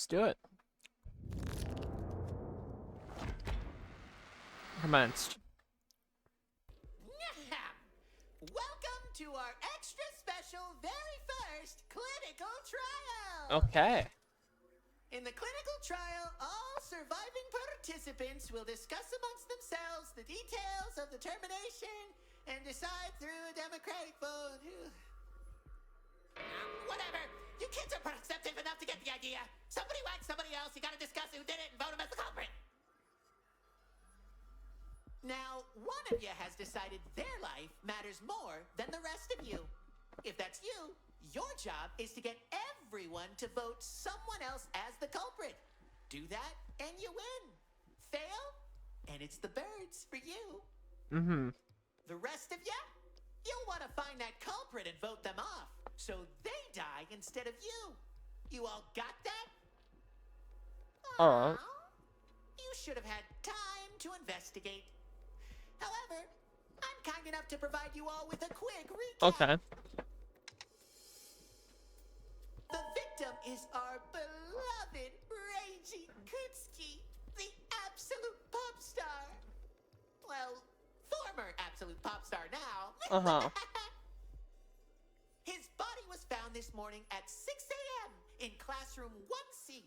Let's do it. Commenced. Welcome to our extra special very first clinical trial. Okay. In the clinical trial, all surviving participants will discuss amongst themselves the details of the termination and decide through a democratic vote. Whatever. You kids are perceptive enough to get the idea. Somebody whack somebody else. You gotta discuss who did it and vote him as the culprit. Now, one of you has decided their life matters more than the rest of you. If that's you, your job is to get everyone to vote someone else as the culprit. Do that, and you win. Fail, and it's the birds for you. Mm-hmm. The rest of you, you'll want to find that culprit and vote them off, so they die instead of you. You all got that? Alright. You should have had time to investigate. However, I'm kind enough to provide you all with a quick recap. Okay. The victim is our beloved Reiji Kutsuki, the absolute pop star. Well, former absolute pop star now. Uh-huh. His body was found this morning at 6 a.m. in classroom 1C.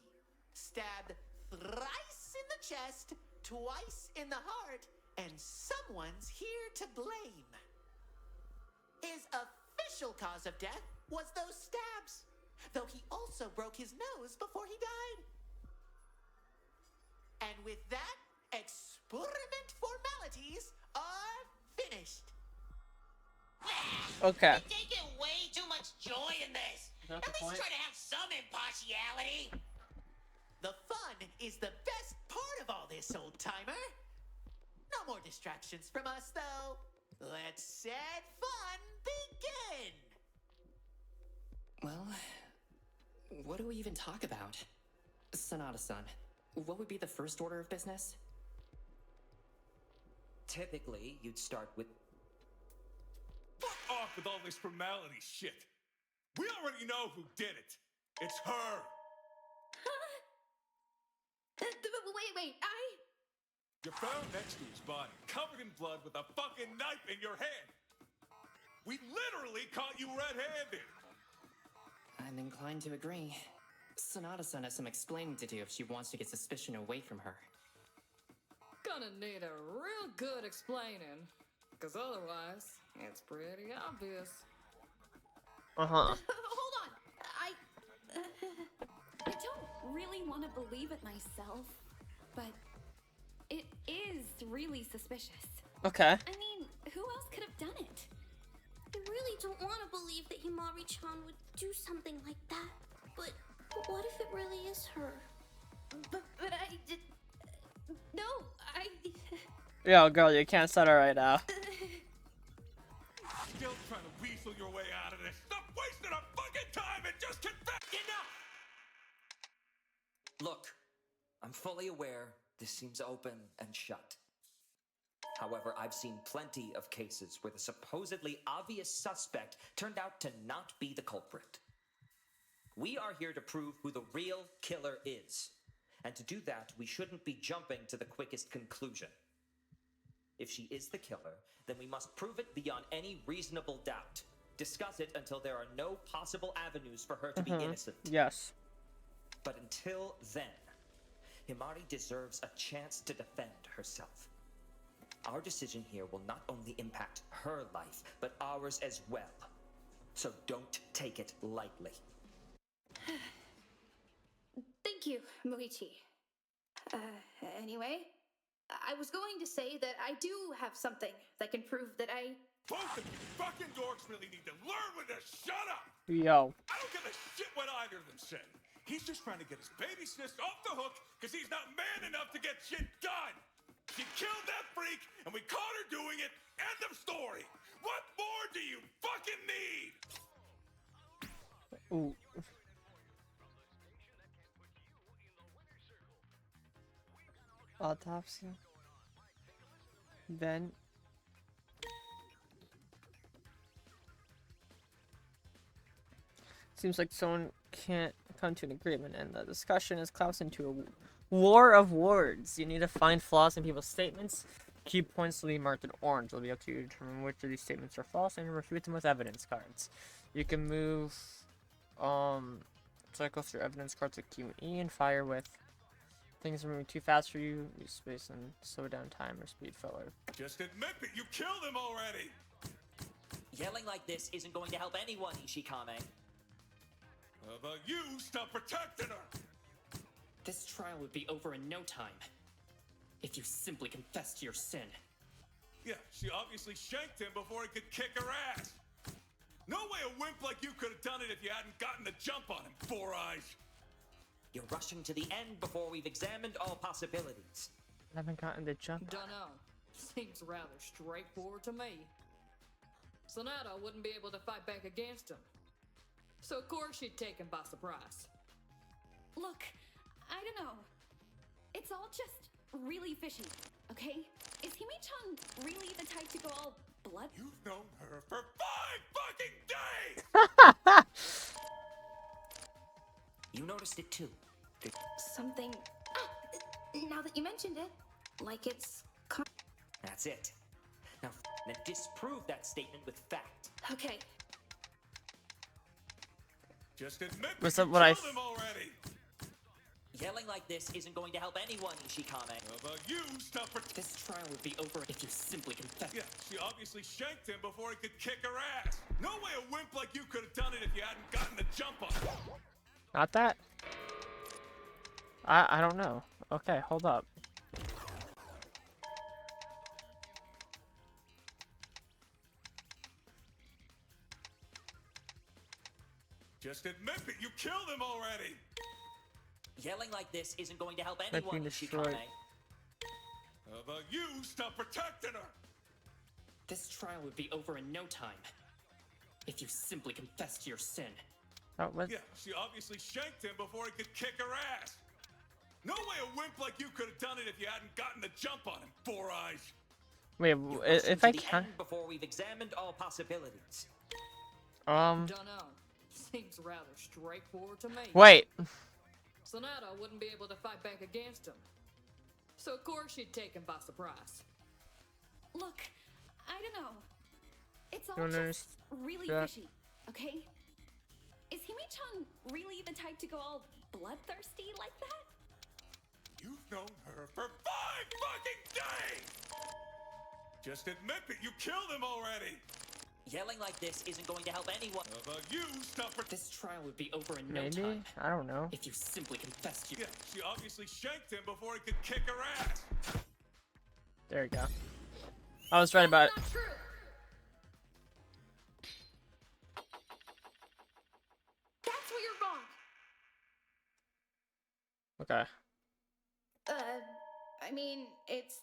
Stabbed thrice in the chest, twice in the heart, and someone's here to blame. His official cause of death was those stabs, though he also broke his nose before he died. And with that, experiment formalities are finished. Okay. You're taking way too much joy in this. Is that At the least point? try to have some impartiality. The fun is the best part of all this, old-timer. No more distractions from us, though. Let said fun begin. Well, what do we even talk about? Sonata-san, what would be the first order of business? Typically, you'd start with... Fuck off with all this formality shit. We already know who did it. It's her. Wait, You're found next to his body, covered in blood with a fucking knife in your hand. We literally caught you red-handed. I'm inclined to agree. Sonata-san has some explaining to do if she wants to get suspicion away from her. gonna need a real good explaining, because otherwise, it's pretty obvious. Uh-huh. Hold on. I don't really want to believe it myself, but it is really suspicious. Okay. I mean, who else could have done it? I really don't want to believe that Himari-chan would do something like that. But what if it really is her? But I did. No, I. Yo, girl, you can't set her right now. Still trying to weasel your way out of this. Stop wasting our fucking time and just confess. Enough! Look, I'm fully aware this seems open and shut. However, I've seen plenty of cases where the supposedly obvious suspect turned out to not be the culprit. We are here to prove who the real killer is. And to do that, we shouldn't be jumping to the quickest conclusion. If she is the killer, then we must prove it beyond any reasonable doubt. Discuss it until there are no possible avenues for her to be innocent. Yes. But until then, Himari deserves a chance to defend herself. Our decision here will not only impact her life, but ours as well. So don't take it lightly. Thank you, Muichi. Anyway, I was going to say that I do have something that can prove that I. Both of you fucking dorks really need to learn when to shut up. Yo. I don't give a shit what either of them say. He's just trying to get his baby sis off the hook because he's not man enough to get shit done. She killed that freak, and we caught her doing it. End of story. What more do you fucking need? Ooh. Autopsy. Then. Seems like someone can't come to an agreement, and the discussion is collapsed into a war of words. You need to find flaws in people's statements. Key points will be marked in orange. It'll be up to you to determine which of these statements are false and refute them with evidence cards. You can move cycle through evidence cards with Q and E and fire with things are moving too fast for you. Use space and slow down time or speed forward. Just admit that you killed him already! Yelling like this isn't going to help anyone, Ishikame. How about you stop protecting her? This trial would be over in no time if you simply confess to your sin. Yeah, she obviously shanked him before he could kick her ass. No way a wimp like you could have done it if you hadn't gotten the jump on him, Four Eyes. You're rushing to the end before we've examined all possibilities. I haven't gotten the jump. Dunno. Seems rather straightforward to me. Sonata wouldn't be able to fight back against him. So of course she'd take him by surprise. Look, I don't know. It's all just really fishy, okay? Is Hime-chan really the type to go all blood? You've known her for 5 fucking days! You noticed it too. Something. Now that you mentioned it, like it's. That's it. Now, then disprove that statement with fact. Okay. Just admit What's that up, you what I killed him already! Yelling like this isn't going to help anyone, Ishikame. How about you stop protecting? This trial would be over if you simply confess. Yeah, she obviously shanked him before he could kick her ass. No way a wimp like you could have done it if you hadn't gotten the jump on him. Not that. I don't know. Okay, hold up. Just admit that you killed him already! Yelling like this isn't going to help Might be anyone, destroyed. Ishikame. How about you stop protecting her? This trial would be over in no time if you simply confess to your sin. Oh, what? Yeah, she obviously shanked him before he could kick her ass. No way a wimp like you could have done it if you hadn't gotten the jump on him, Four Eyes. Wait, You're rushing if to I the can. end before we've examined all possibilities. Dunno. Seems rather straightforward to me. Wait. Sonata wouldn't be able to fight back against him. So of course she'd take him by surprise. Look, I don't know. It's all Don't just really that. fishy, okay? Is Hime-chan really the type to go all bloodthirsty like that? You've known her for 5 fucking days! Just admit that you killed him already! Yelling like this isn't going to help anyone. How about you stop This trial would be over in no Maybe? time I don't know. if you simply confess to your. Yeah, she obviously shanked him before he could kick her ass. There you go. I was right about it. Not true. That's where you're wrong. Okay. I mean, it's.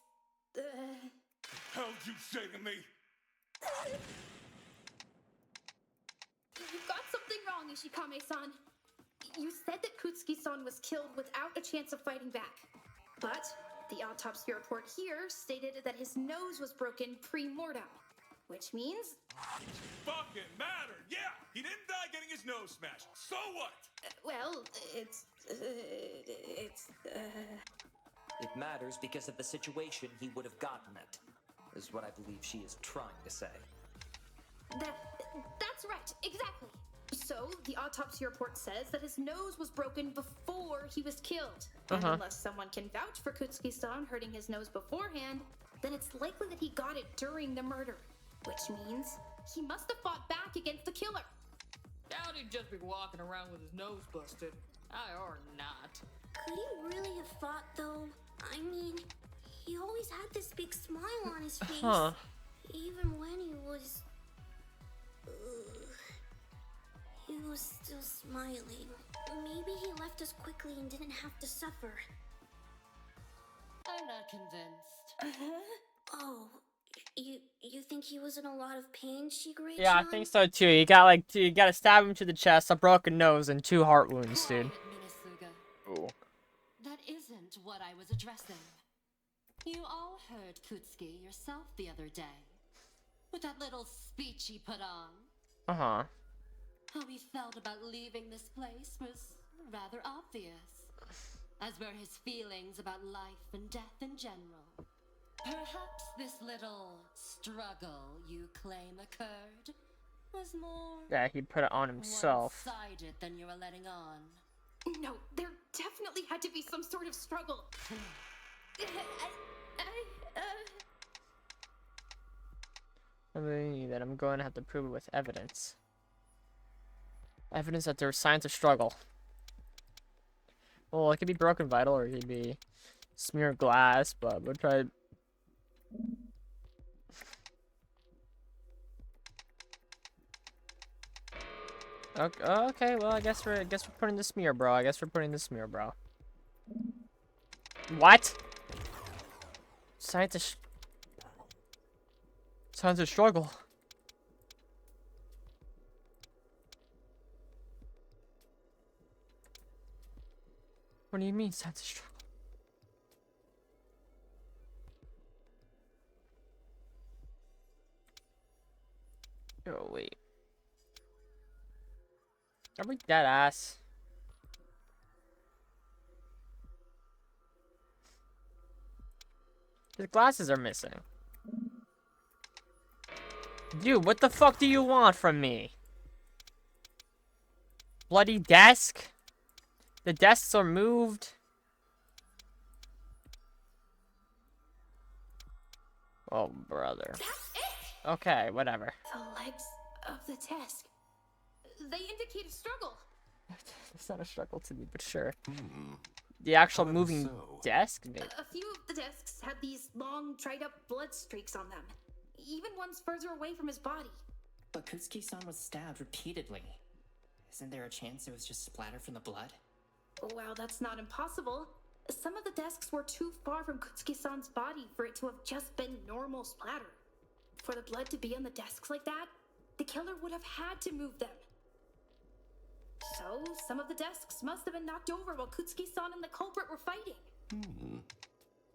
How'd you say to me? You've got something wrong, Ishikame-san. You said that Kutsuki-san was killed without a chance of fighting back. But the autopsy report here stated that his nose was broken pre-mortem. Which means... Fucking mattered, yeah! He didn't die getting his nose smashed. So what? well, it's... It matters because of the situation he would have gotten it, is what I believe she is trying to say. That's right, exactly. So, the autopsy report says that his nose was broken before he was killed. And unless someone can vouch for Kutsuki-san hurting his nose beforehand, then it's likely that he got it during the murder. Which means he must have fought back against the killer. Doubt he'd just be walking around with his nose busted. Or not. Could he really have fought, though? I mean, he always had this big smile on his face. Huh. Even when he was... he was still smiling. Maybe he left us quickly and didn't have to suffer. I'm not convinced. Oh, you think he was in a lot of pain, Shigure-chan? Yeah, I think so too. You gotta stab him to the chest, a broken nose, and 2 heart wounds, dude. Quiet, Minasuga. Ooh. That isn't what I was addressing. You all heard Kutsuki yourself the other day. With that little speech he put on. Uh-huh. How he felt about leaving this place was rather obvious, as were his feelings about life and death in general. Perhaps this little struggle you claim occurred was more Yeah, he put it on himself. one-sided than you were letting on. No, there definitely had to be some sort of struggle. I mean, that I'm going to have to prove it with evidence. Evidence that there are signs of struggle. Well, it could be broken vital or it could be smear of glass, but we'll try. Okay, well, I guess we're putting the smear, bro. I guess we're putting the smear, bro. What? Signs of struggle. What do you mean, signs of struggle? Oh, wait. Are we dead ass? His glasses are missing. Dude, what the fuck do you want from me? Bloody desk? The desks are moved. Oh, brother. That's it! Okay, whatever. The legs of the desk. They indicate a struggle. It's not a struggle to me, but sure. The actual How moving so? desk? Maybe. A few of the desks had these long, dried up blood streaks on them. Even ones further away from his body. But Kutsuki-san was stabbed repeatedly. Isn't there a chance it was just splatter from the blood? Well, that's not impossible. Some of the desks were too far from Kutsuki-san's body for it to have just been normal splatter. For the blood to be on the desks like that, the killer would have had to move them. So, some of the desks must have been knocked over while Kutsuki-san and the culprit were fighting.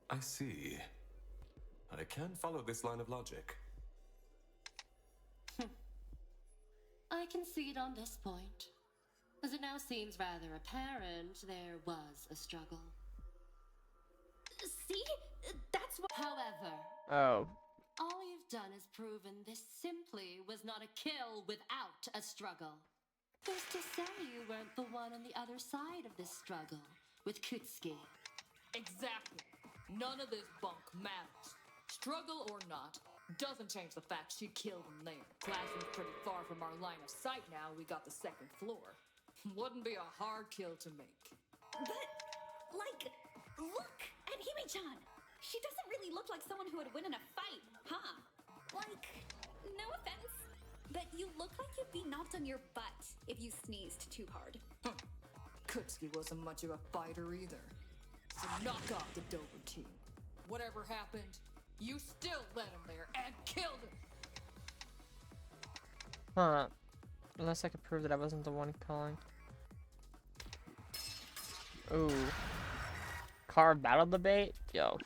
I see. I can follow this line of logic. I concede on this point, as it now seems rather apparent there was a struggle. See? That's what. However, Oh. all you've done is proven this simply was not a kill without a struggle. Who's to say you weren't the one on the other side of this struggle with Kutsuki? Exactly. None of this bunk matters. Struggle or not, doesn't change the fact she killed him there. Classroom's pretty far from our line of sight now. We got the second floor. Wouldn't be a hard kill to make. But, like, look at Hime-chan. She doesn't really look like someone who would win in a fight, huh? Like, no offense, but you look like you'd be knocked on your butt if you sneezed too hard. Kutsuki wasn't much of a fighter either. So knock off the Dover team. Whatever happened, you still let him there and killed him. Huh. Unless I could prove that I wasn't the one calling. Ooh. Car battle debate? Yo,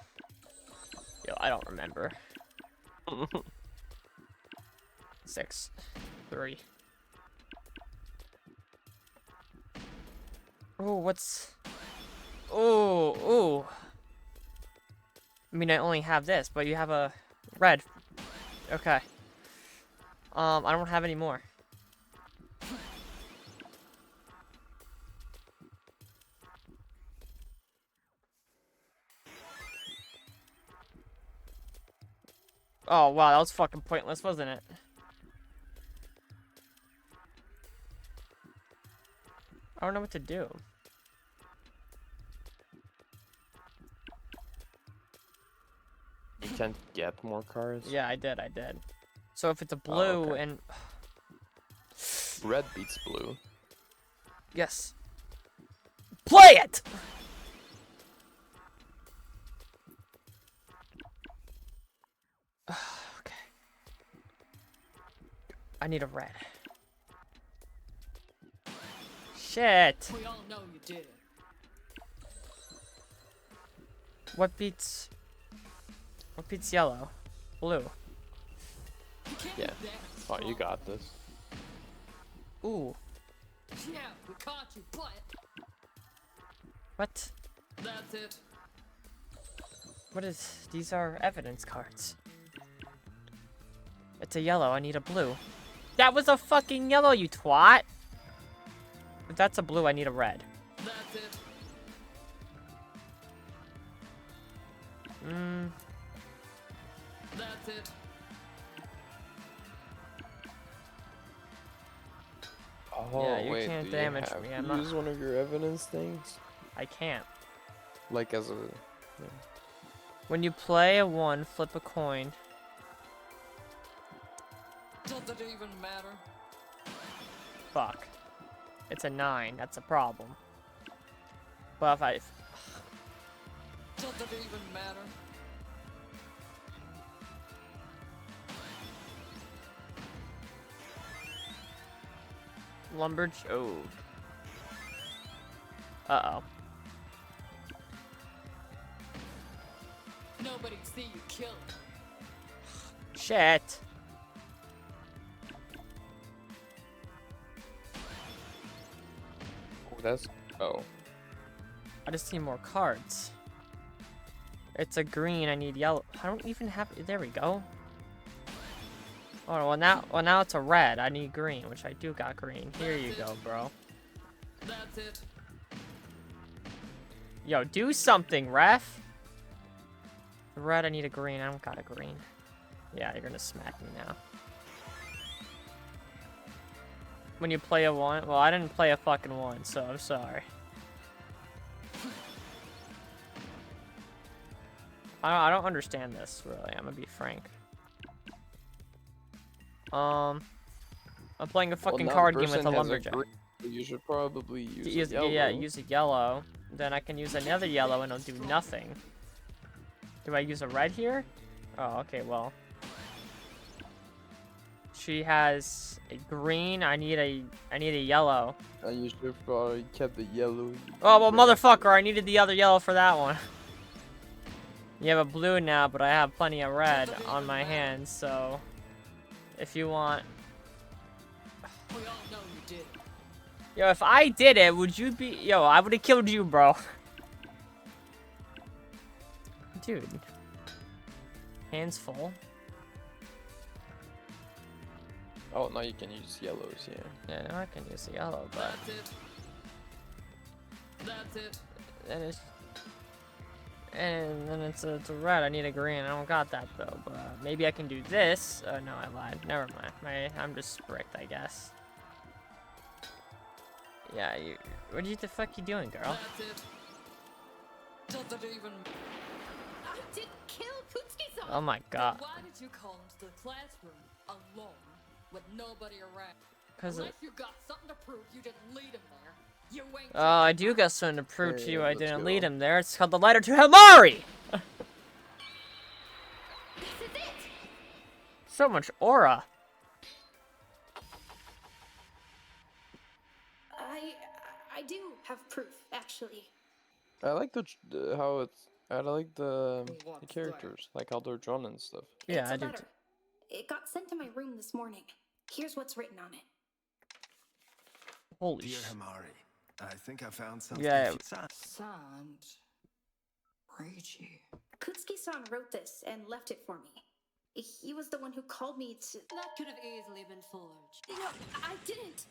I don't remember. 6, 3. Oh, what's... Oh. I mean, I only have this, but you have a red. Okay. I don't have any more. Oh, wow, that was fucking pointless, wasn't it? I don't know what to do. You can't get more cars? Yeah, I did. So if it's a blue okay. and... Red beats blue. Yes. Play it! Okay. I need a red. Shit. We all know you did it. What beats yellow? Blue. You can't Yeah. be that Oh, you got this. Ooh. Yeah, we caught you, but What? That's it. What is... These are evidence cards. It's a yellow, I need a blue. That was a fucking yellow, you twat! If that's a blue, I need a red. That's it. That's it. Oh, Yeah, you wait, can't do damage you have me, to I'm not- use one of your evidence things? I can't. Like as a... When you play a 1, flip a coin. Does it even matter? Fuck. It's a 9, that's a problem. But if I... Does it even matter? Lumberj... Oh. Uh-oh. Nobody see you kill. Shit. Oh, that's... Oh. I just need more cards. It's a green, I need yellow. I don't even have... There we go. Oh, well now it's a red. I need green, which I do got green. Here you go, bro. That's it. Yo, do something, ref. Red, I need a green. I don't got a green. Yeah, you're gonna smack me now. When you play a 1, well, I didn't play a fucking 1, so I'm sorry. I don't understand this, really. I'm gonna be frank. I'm playing a fucking now card the game with a person has lumberjack. green, so you should probably use a Use, yellow. yeah, use a yellow. Then I can use another yellow and it'll do nothing. Do I use a red here? Oh, okay, well. She has a green. I need a yellow. And you should have probably kept the yellow. Oh, well, motherfucker, I needed the other yellow for that one. You have a blue now, but I have plenty of red on my hands, so... If you want... We all know you did. Yo, if I did it, would you be... Yo, I would've killed you, bro. Dude. Hands full. Oh, now you can use yellows, yeah. Yeah, now I can use the yellow, but... That's it. That's it. Then it's... And then it's a red. I need a green. I don't got that, though. But maybe I can do this. No, I lied. Never mind. I'm just bricked, I guess. Yeah, you... What the fuck you doing, girl? That's it. Does it even... I did kill Kutsuki-san! Oh my god. Why did you come to the classroom alone with nobody around? 'Cause Unless you got something to prove you didn't lead him there. You ain't Oh, I do got something to prove to you. I let's didn't go. lead him there. It's called the letter to Himari! This is it! So much aura. I do have proof, actually. I like how it's... I like the What's characters, like how they're drawn and stuff. Yeah, It's I a do. letter. It got sent to my room this morning. Here's what's written on it. Holy Dear sh... Himari, I think I found something. Yeah. Signed. Reichi. Kutsuki-san wrote this and left it for me. He was the one who called me to... That could have easily been forged. No, I didn't.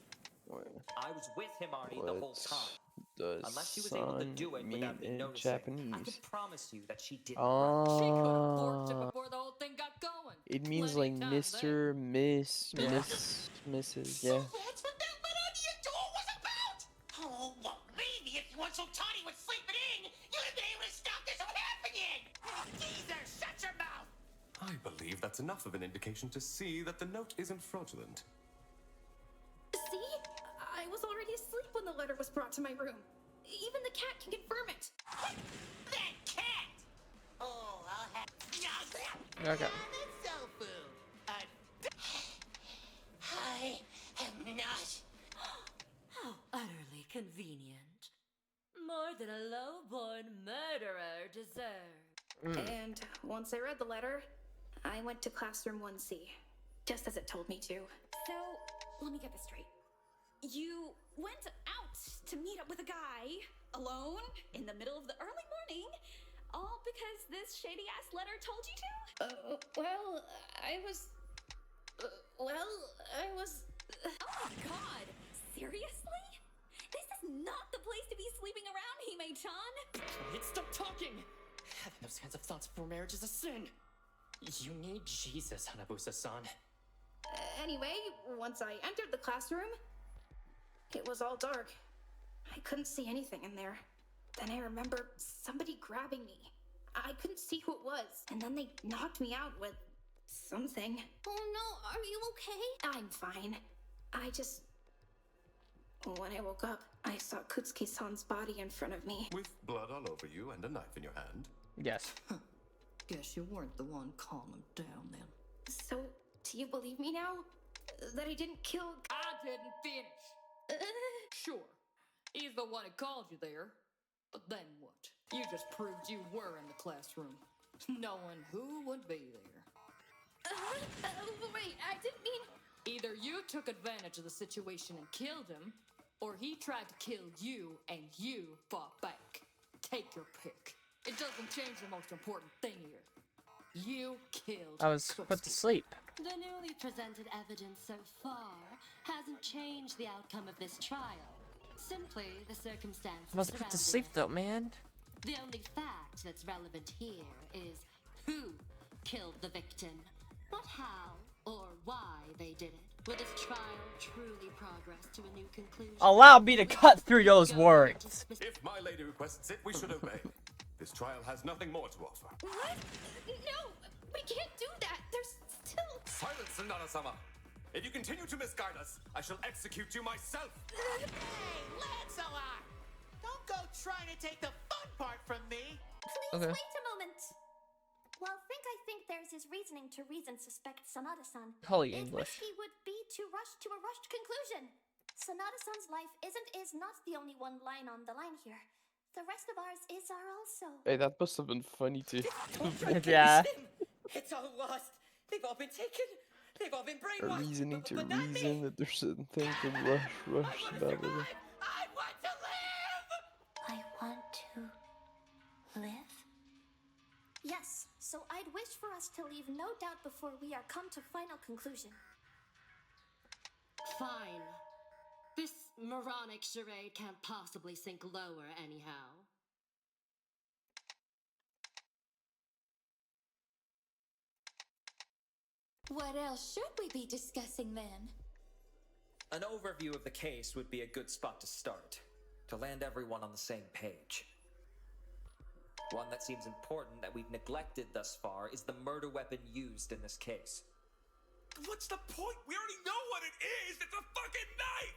Wait, I was with Himari the whole what time. does Unless she was able to sun do it mean without me in noticing, I Japanese? can promise you that she did. She could have forged it Ah, before the whole thing got going. it means Plenty like of time Mr., Miss, Yeah. Miss, Mrs. So Yeah. that's what that letter to your door was about! Oh, well, maybe if you weren't so tiny with sleeping in, you'd have been able to stop this from happening! Geezer, shut your mouth! I believe that's enough of an indication to see that the note isn't fraudulent. See? I was already asleep when the letter was brought to my room. Even the cat can confirm it. That cat! Oh, I'll have... Okay. That's soul food. I am not... How utterly convenient. More than a low-born murderer deserves. And once I read the letter, I went to classroom 1C, just as it told me to. So, let me get this straight. you went out to meet up with a guy alone in the middle of the early morning, all because this shady ass letter told you to? Well, I was. Oh my god! Seriously? This is not the place to be sleeping around, Hime-chan! Wait, stop talking! Having those kinds of thoughts before marriage is a sin! You need Jesus, Hanabusa-san. Anyway, once I entered the classroom, it was all dark. I couldn't see anything in there. Then I remember somebody grabbing me. I couldn't see who it was, and then they knocked me out with something. Oh no, are you okay? I'm fine. When I woke up, I saw Kutsuki-san's body in front of me. With blood all over you and a knife in your hand. Yes. Guess you weren't the one calling him down then. So, do you believe me now? That I didn't kill... I didn't finish. Sure, he's the one who called you there. But then what? You just proved you were in the classroom, knowing who would be there. Wait, I didn't mean... Either you took advantage of the situation and killed him, or he tried to kill you and you fought back. Take your pick. It doesn't change the most important thing here. You killed I was put to sleep. The newly presented evidence so far hasn't changed the outcome of this trial. Simply the circumstances I was put to sleep though, man. The only fact that's relevant here is who killed the victim, not how or why they did it. Will this trial truly progress to a new conclusion? Allow me to cut through those words. If my lady requests it, we should obey. This trial has nothing more to offer. What? No, we can't do that. There's still... Silence, Sonata-sama! If you continue to misguide us, I shall execute you myself! Hey, Lancelot! Don't go trying to take the fun part from me! Please Okay. wait a moment. Well, I think there's his reasoning to suspect Sonata-san. Holy It English. risky would be to rush to a rushed conclusion. Sonata-san's life is not the only one lying on the line here. The rest of ours are also. Hey, that must have been funny too. Yeah. It's all lost. They've all been taken. They've all been A brainwashed. reasoning to but not me. reason that there's certain things to rush, I blah, want to blah, survive. blah. I want to live. I want to live? Yes, so I'd wish for us to leave no doubt before we are come to final conclusion. Fine. This moronic charade can't possibly sink lower anyhow. What else should we be discussing then? An overview of the case would be a good spot to start, to land everyone on the same page. One that seems important that we've neglected thus far is the murder weapon used in this case. What's the point? We already know what it is! It's a fucking knife!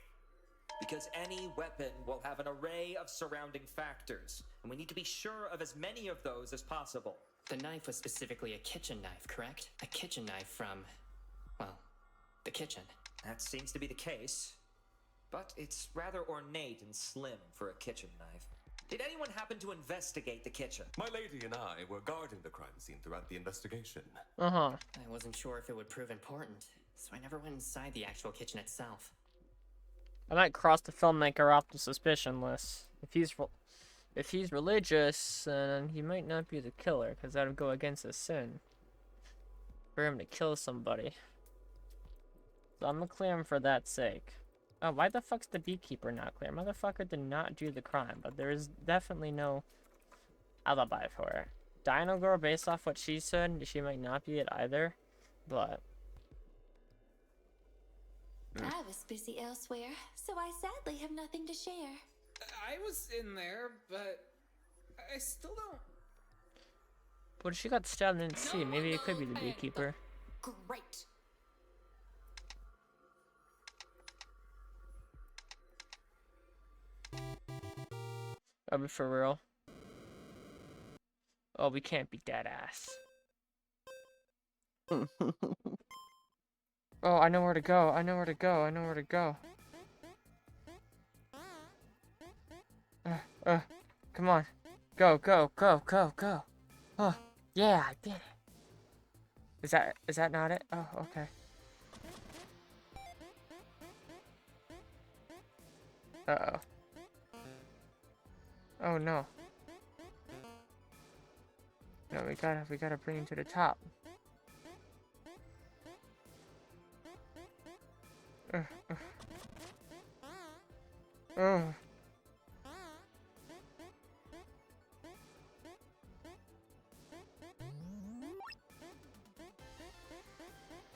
Because any weapon will have an array of surrounding factors, and we need to be sure of as many of those as possible. The knife was specifically a kitchen knife, correct? A kitchen knife from, well, the kitchen. That seems to be the case, but it's rather ornate and slim for a kitchen knife. Did anyone happen to investigate the kitchen? My lady and I were guarding the crime scene throughout the investigation. Uh-huh. I wasn't sure if it would prove important, so I never went inside the actual kitchen itself. I might cross the filmmaker off the suspicion list. If he's religious, then he might not be the killer, because that would go against his sin. For him to kill somebody. So I'm gonna clear him for that sake. Oh, why the fuck's the beekeeper not clear? Motherfucker did not do the crime, but there is definitely no alibi for it. Dino Girl, based off what she said, she might not be it either, but... I was busy elsewhere, so I sadly have nothing to share. I was in there, but I still don't. But she got stabbed and didn't see. Maybe it could be the beekeeper. Great. Are we for real? Oh, we can't be dead ass. Oh, I know where to go. I know where to go. I know where to go. Come on. Go, go, go, go, go. Oh, yeah, I did it. Is that not it? Oh, okay. Uh-oh. Oh no. No, we gotta bring him to the top. Oh.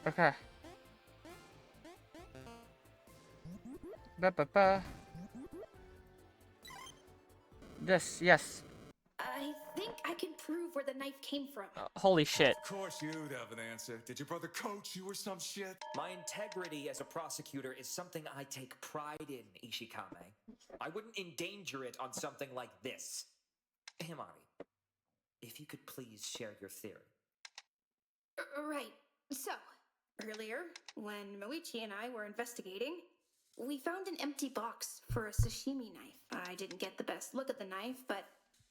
Okay. Ba. This, yes. I think I can prove where the knife came from. Holy shit. Of course you'd have an answer. Did your brother coach you or some shit? My integrity as a prosecutor is something I take pride in, Ishikame. I wouldn't endanger it on something like this. Himari, if you could please share your theory. Right. So, earlier, when Moichi and I were investigating, we found an empty box for a sashimi knife. I didn't get the best look at the knife, but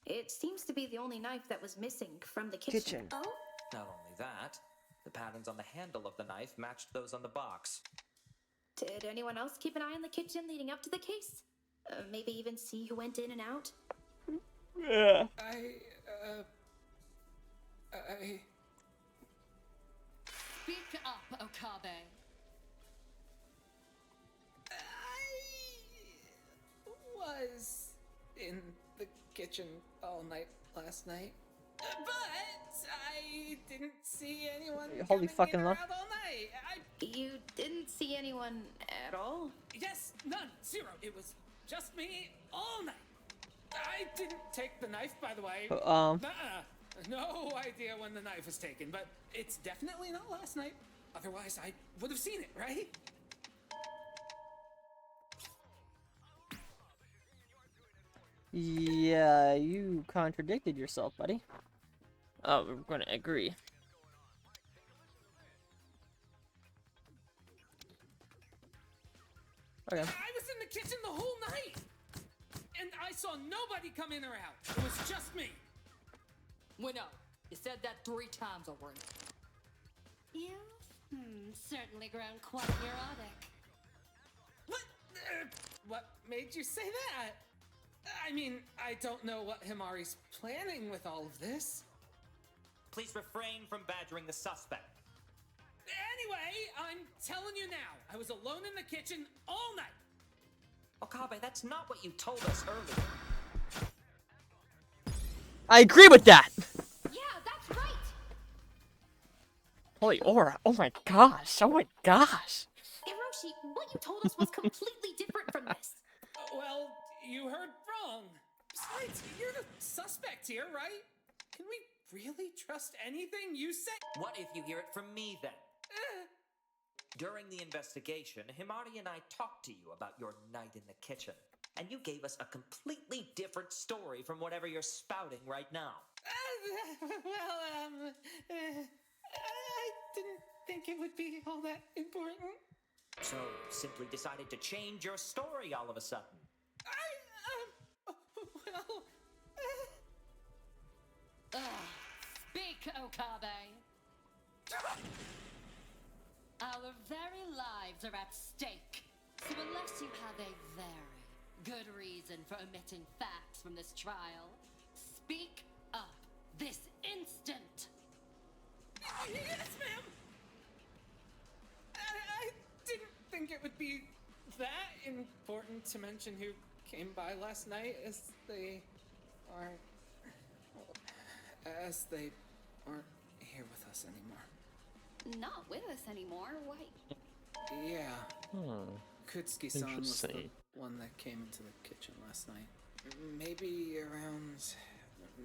it seems to be the only knife that was missing from the kitchen. Oh? Not only that, the patterns on the handle of the knife matched those on the box. Did anyone else keep an eye on the kitchen leading up to the case? Maybe even see who went in and out? Yeah. Speak up, Okabe. I was in the kitchen all night last night, but I didn't see anyone. Holy coming fucking in or love. out all night. You didn't see anyone at all? Yes, none, zero. It was just me all night. I didn't take the knife, by the way. No idea when the knife was taken, but it's definitely not last night. Otherwise, I would have seen it, right? Yeah, you contradicted yourself, buddy. Oh, we're gonna agree. Okay. I was in the kitchen the whole night, and I saw nobody come in or out. It was just me. We know. You said that 3 times already. You've certainly grown quite neurotic. What made you say that? I mean, I don't know what Himari's planning with all of this. Please refrain from badgering the suspect. Anyway, I'm telling you now, I was alone in the kitchen all night. Okabe, that's not what you told us earlier. I agree with that! Yeah, that's right! Holy aura. Oh my gosh. Oh my gosh. Hiroshi, what you told us was completely different from this. Well, you heard wrong. Besides, you're the suspect here, right? Can we really trust anything you say? What if you hear it from me then? During the investigation, Himari and I talked to you about your night in the kitchen, and you gave us a completely different story from whatever you're spouting right now. I didn't think it would be all that important. So, simply decided to change your story all of a sudden. Speak, Okabe. Our very lives are at stake. So unless you have a very good reason for omitting facts from this trial, speak up this instant. Yes, ma'am. I didn't think it would be that important to mention who came by last night, as they aren't here with us anymore. Not with us anymore. Why? Yeah. Kutsuki-san was the Interesting. one that came into the kitchen last night. Maybe around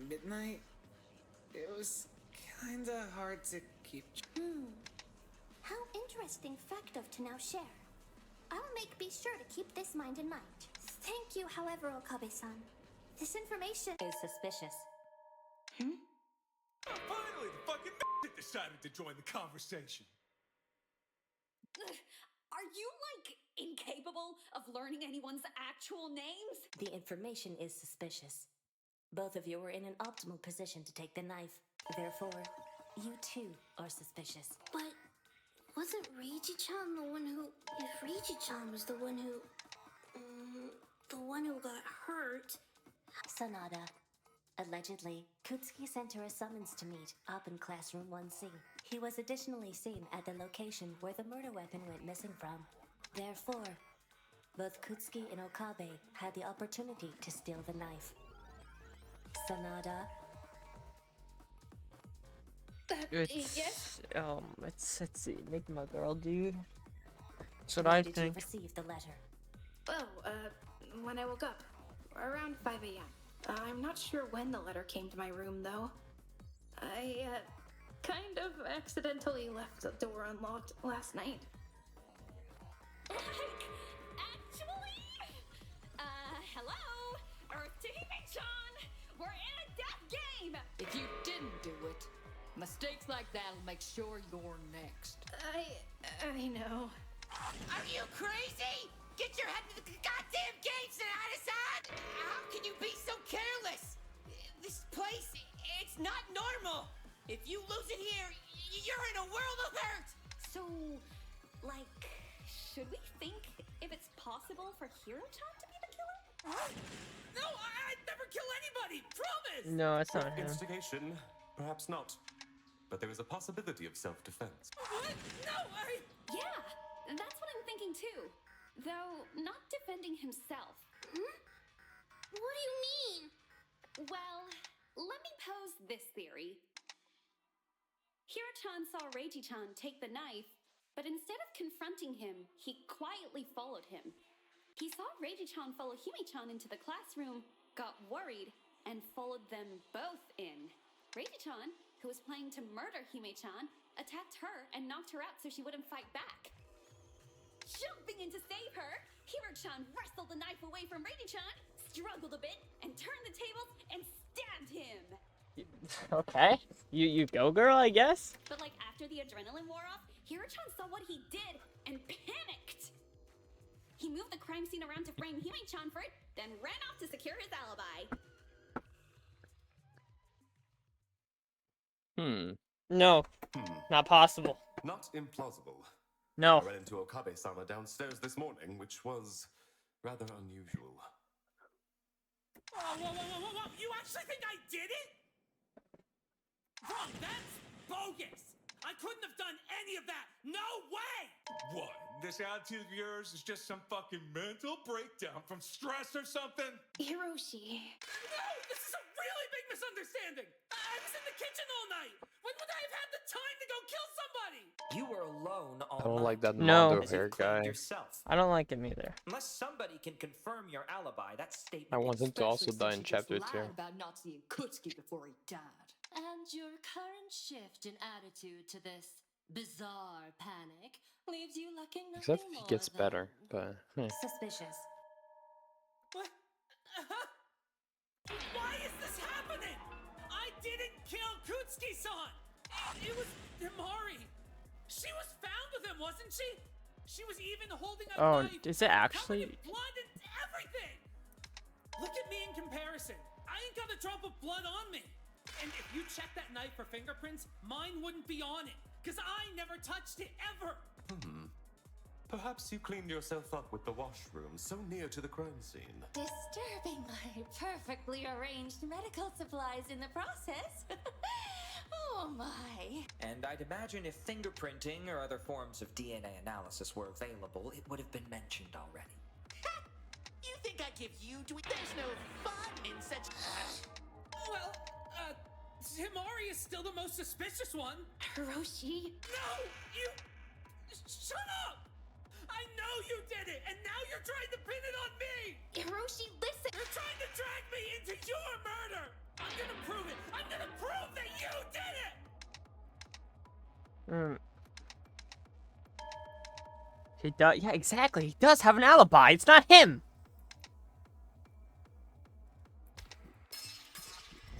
midnight. It was kinda hard to keep. How interesting factoid to now share. I'll be sure to keep this mind in mind. Thank you, however, Okabe-san. This information is suspicious. Oh, finally, the fucking decided to join the conversation. Are you, incapable of learning anyone's actual names? The information is suspicious. Both of you were in an optimal position to take the knife. Therefore, you too are suspicious. But wasn't Reiji-chan the one who... If Reiji-chan was the one who... Sanada. Allegedly, Kutsuki sent her a summons to meet up in Classroom 1C. He was additionally seen at the location where the murder weapon went missing from. Therefore, both Kutsuki and Okabe had the opportunity to steal the knife. Sanada. It's let's see, Enigma girl, dude. That's what I Did think. you receive the letter? Oh, when I woke up, around 5 a.m. I'm not sure when the letter came to my room, though. I, kind of accidentally left the door unlocked last night. Actually, hello, Earth to Hime-chan. We're in a death game. If you didn't do it, mistakes like that'll make sure you're next. I know. Are you crazy? Get your head to the goddamn game, Sanada-san! How can you be so careless? This place, it's not normal. If you lose it here, you're in a world of hurt. So, like, should we think if it's possible for Hiro-chan to be the killer? No, I'd never kill anybody. Promise. No, it's not him. Instigation, perhaps not. But there is a possibility of self-defense. What? No, Yeah, that's what I'm thinking too. Though, not defending himself. What do you mean? Well, let me pose this theory. Hiro-chan saw Reiji-chan take the knife, but instead of confronting him, he quietly followed him. He saw Reiji-chan follow Hime-chan into the classroom, got worried, and followed them both in. Reiji-chan, who was planning to murder Hime-chan, attacked her and knocked her out so she wouldn't fight back. Jumping in to save her, Hiro-chan wrestled the knife away from Reiji-chan, struggled a bit, and turned the tables and stabbed him. Okay, you go, girl, I guess. But like after the adrenaline wore off, Hiro-chan saw what he did and panicked. He moved the crime scene around to frame Hime-chan for it, then ran off to secure his alibi. No, not possible. Not implausible. No. I ran into Okabe-sama downstairs this morning, which was rather unusual. Whoa. You actually think I did it? Wrong, that's bogus. I couldn't have done any of that. No way! What? This attitude of yours is just some fucking mental breakdown from stress or something? Hiroshi. No, this is a really big misunderstanding. I was in the kitchen all night. When would I have had the time to go kill somebody? You were alone all I don't like that No. Mondo hair guy. yourself. I don't like him either. Unless somebody can confirm your alibi, that statement. I want him to also die in chapter 2. Lied about not seeing Kutsuki before he died. And your current shift in attitude to this bizarre panic leaves you looking nothing Except if he more gets than better, but Suspicious. What? Why is this happening? I didn't kill Kutsuki-san. It was Himari. She was found with him, wasn't she? She was even holding a Oh, knife. is it actually? Covered in blood and everything. Look at me in comparison. I ain't got a drop of blood on me. And if you check that knife for fingerprints, mine wouldn't be on it. Because I never touched it, ever. Perhaps you cleaned yourself up with the washroom so near to the crime scene. disturbing my perfectly arranged medical supplies in the process. Oh my. And I'd imagine if fingerprinting or other forms of DNA analysis were available, it would have been mentioned already. You think I give you to it? There's no fun in such. Well, Himari is still the most suspicious one. Hiroshi. No! You... Shut up! I know you did it, and now you're trying to pin it on me! Hiroshi, listen! You're trying to drag me into your murder! I'm gonna prove it! I'm gonna prove that you did it! He does. Yeah, exactly. He does have an alibi. It's not him.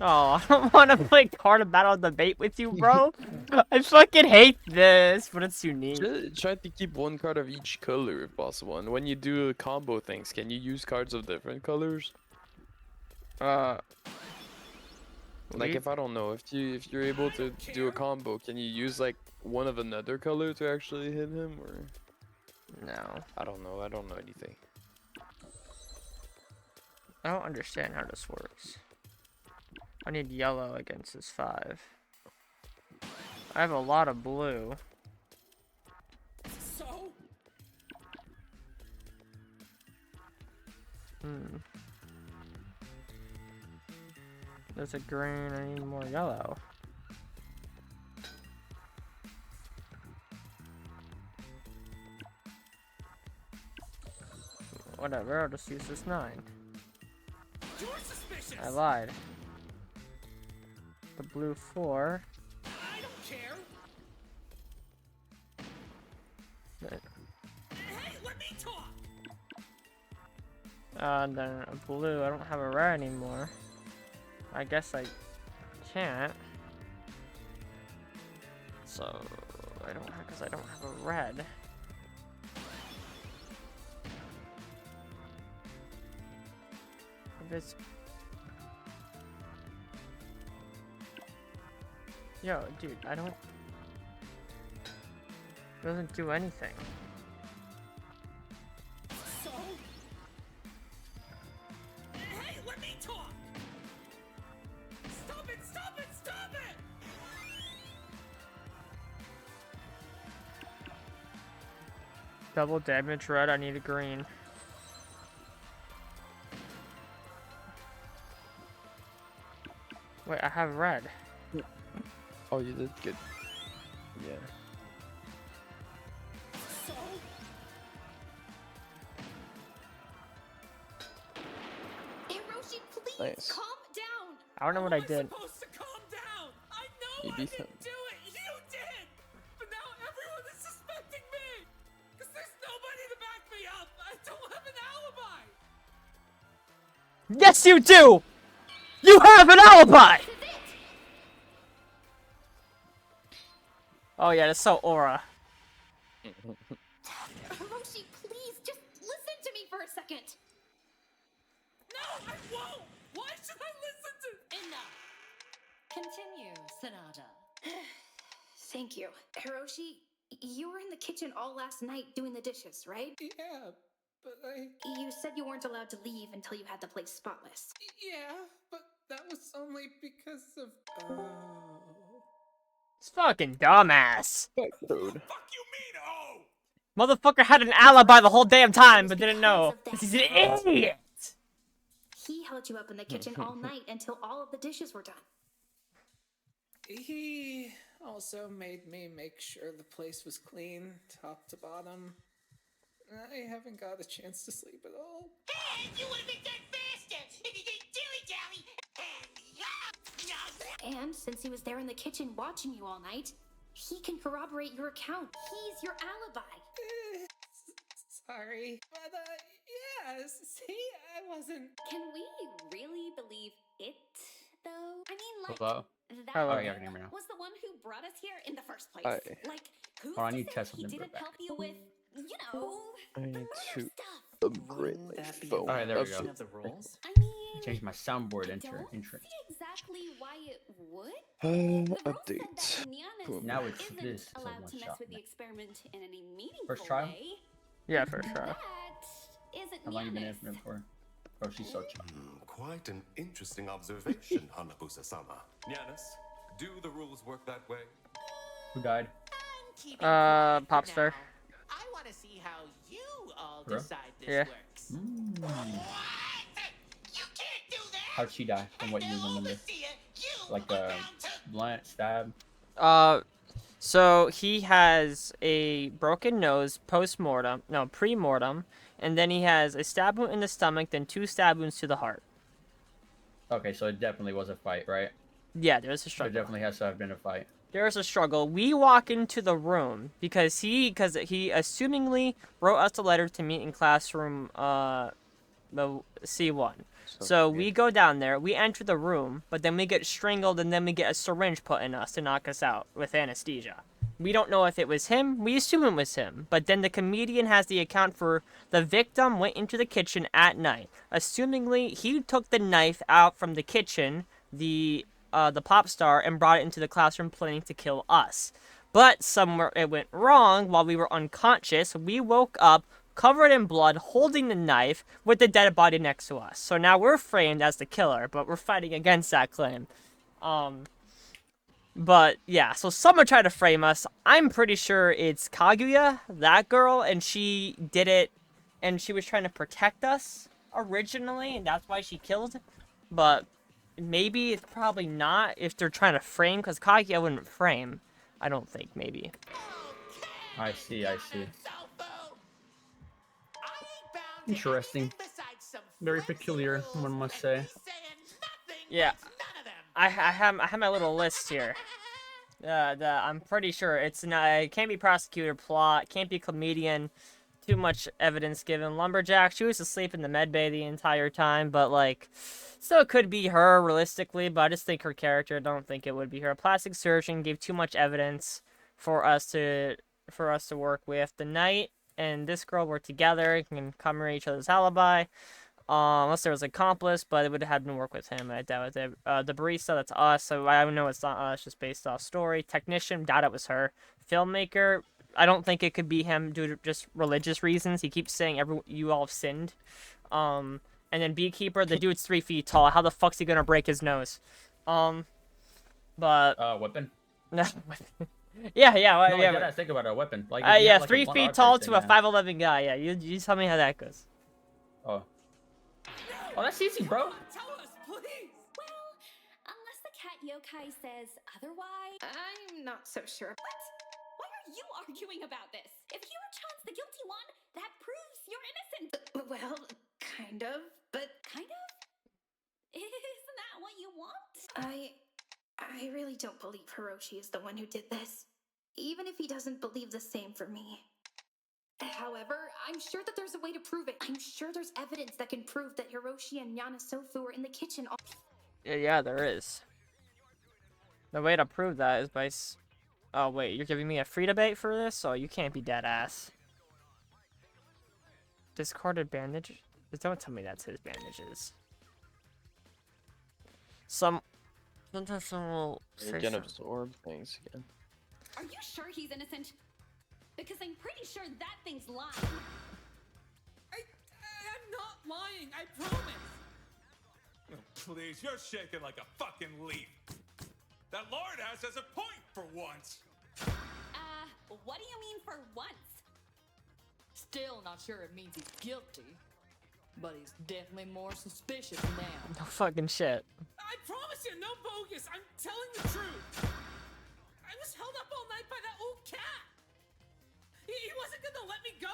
Oh, I don't want to play card battle debate with you, bro. I fucking hate this, but it's unique. Try to keep one card of each color if possible. And when you do combo things, can you use cards of different colors? Like if I don't know, if you're able to do a combo, can you use like one of another color to actually hit him, or? No. I don't know. I don't know anything. I don't understand how this works. I need yellow against this 5. I have a lot of blue. So? There's a green, I need more yellow. Whatever, I'll just use this 9. You're suspicious. I lied. The blue 4. I don't care. Hey, let me talk. And then a blue, I don't have a red anymore. I guess I can't. So, I don't have, because I don't have a red. If it's... Yo, dude, I don't... It doesn't do anything. So? Hey, let me talk. Stop it, stop it, stop it! Double damage red, I need a green. Wait, I have red. Oh, you did good. Yeah. So? Hiroshi, please Nice. calm down. I don't know what I did. Supposed to calm down. I know You I beat didn't him. do it. You did. But now everyone is suspecting me. Because there's nobody to back me up. I don't have an alibi. Yes, you do! You have an alibi! Oh yeah, that's so aura. Hiroshi, please just listen to me for a second. No, I won't. Why should I listen to... Enough. Continue, Sonata. Thank you. Hiroshi, you were in the kitchen all last night doing the dishes, right? Yeah, but You said you weren't allowed to leave until you had the place spotless. Yeah, but that was only because of... It's fucking dumbass. Dude. Fuck you mean, oh? Motherfucker had an alibi the whole damn time, but didn't know. He's an idiot! He held you up in the kitchen all night until all of the dishes were done. He also made me make sure the place was clean, top to bottom. I haven't got a chance to sleep at all. Hey, you would have been done faster if you didn't dilly-dally. And since he was there in the kitchen watching you all night, he can corroborate your account. He's your alibi. Sorry, but yeah, see, I wasn't... Can we really believe it, though? I mean, like, Hello? that Hello. Oh, yeah, I can hear me now. was the one who brought us here in the first place. Aye. Like, who's Hold on, I to need to say test he something didn't back. help you with, you know, I need the to murder stuff? upgrade my that be phone. Alright, there we go. Of the rules? I mean, Change my soundboard I entrance. don't see exactly why it would. Update. Boom. Now it's Isn't this, so allowed one to mess shot. with the experiment in any meaningful First try? way. Yeah, first try. That isn't How long you been in Giannis. for? Oh, she's so chill. Quite an interesting observation, Hanabusa-sama. Giannis, do the rules work that way? Who died? Keep it quiet for Popstar. now. I want to see how you all Bro? decide this Yeah. works. How'd she die? From what you remember? Like a blunt stab? So he has a broken nose pre-mortem, and then he has a stab wound in the stomach, then 2 stab wounds to the heart. Okay, so it definitely was a fight, right? Yeah, there's a There struggle. definitely has to have been a fight. There's a struggle. We walk into the room because he assumingly wrote us a letter to meet in classroom the C1. So we go down there, we enter the room, but then we get strangled and then we get a syringe put in us to knock us out with anesthesia. We don't know if it was him. We assume it was him. But then the comedian has the account for the victim went into the kitchen at night. Assumingly, he took the knife out from the kitchen, the pop star, and brought it into the classroom planning to kill us. But somewhere it went wrong while we were unconscious. We woke up covered in blood, holding the knife, with the dead body next to us. So now we're framed as the killer, but we're fighting against that claim. But yeah, so someone tried to frame us. I'm pretty sure it's Kaguya, that girl, and she did it, and she was trying to protect us originally, and that's why she killed. But maybe it's probably not if they're trying to frame, because Kaguya wouldn't frame. I don't think, maybe. I see. Interesting. Very peculiar, one must say. Yeah, I have my little list here. I'm pretty sure it's not. It can't be prosecutor, plot, can't be comedian. Too much evidence given. Lumberjack, she was asleep in the med bay the entire time, but like, still could be her realistically. But I just think her character. I don't think it would be her. Plastic surgeon gave too much evidence for us to work with. The Knight and this girl were together, can cover each other's alibi. Unless there was an accomplice, but it would have been work with him. I doubt it. The barista, that's us, so I know it's not us, just based off story. Technician, doubt it was her. Filmmaker, I don't think it could be him due to just religious reasons. He keeps saying you all have sinned. And then beekeeper, the dude's 3 feet tall. How the fuck's he gonna break his nose? Weapon? No, yeah. No, I gotta think about a weapon. Like, yeah, like 3 feet tall to a 5'11" guy. Yeah, you tell me how that goes. Oh, that's easy, bro. Tell us, please. Well, unless the cat yokai says otherwise. I'm not so sure. What? Why are you arguing about this? If Hiro-chan's the guilty one, that proves you're innocent. Well, kind of, but kind of. Isn't that what you want? I really don't believe Hiroshi is the one who did this, even if he doesn't believe the same for me. However, I'm sure that there's a way to prove it. I'm sure there's evidence that can prove that Hiroshi and Yanasofu were in the kitchen. Yeah, there is. The way to prove that is by... Oh, wait, you're giving me a free debate for this? Oh, you can't be dead ass. Discarded bandage? Don't tell me that's his bandages. Sometimes someone will say Again, absorb things again. Are you sure he's innocent? Because I'm pretty sure that thing's lying. I'm not lying, I promise. Oh, please, you're shaking like a fucking leaf. That lard ass has a point for once. What do you mean for once? Still not sure it means he's guilty, but he's definitely more suspicious now. No fucking shit. I promise you, no bogus. I'm telling the truth. I was held up all night by that old cat. He wasn't gonna let me go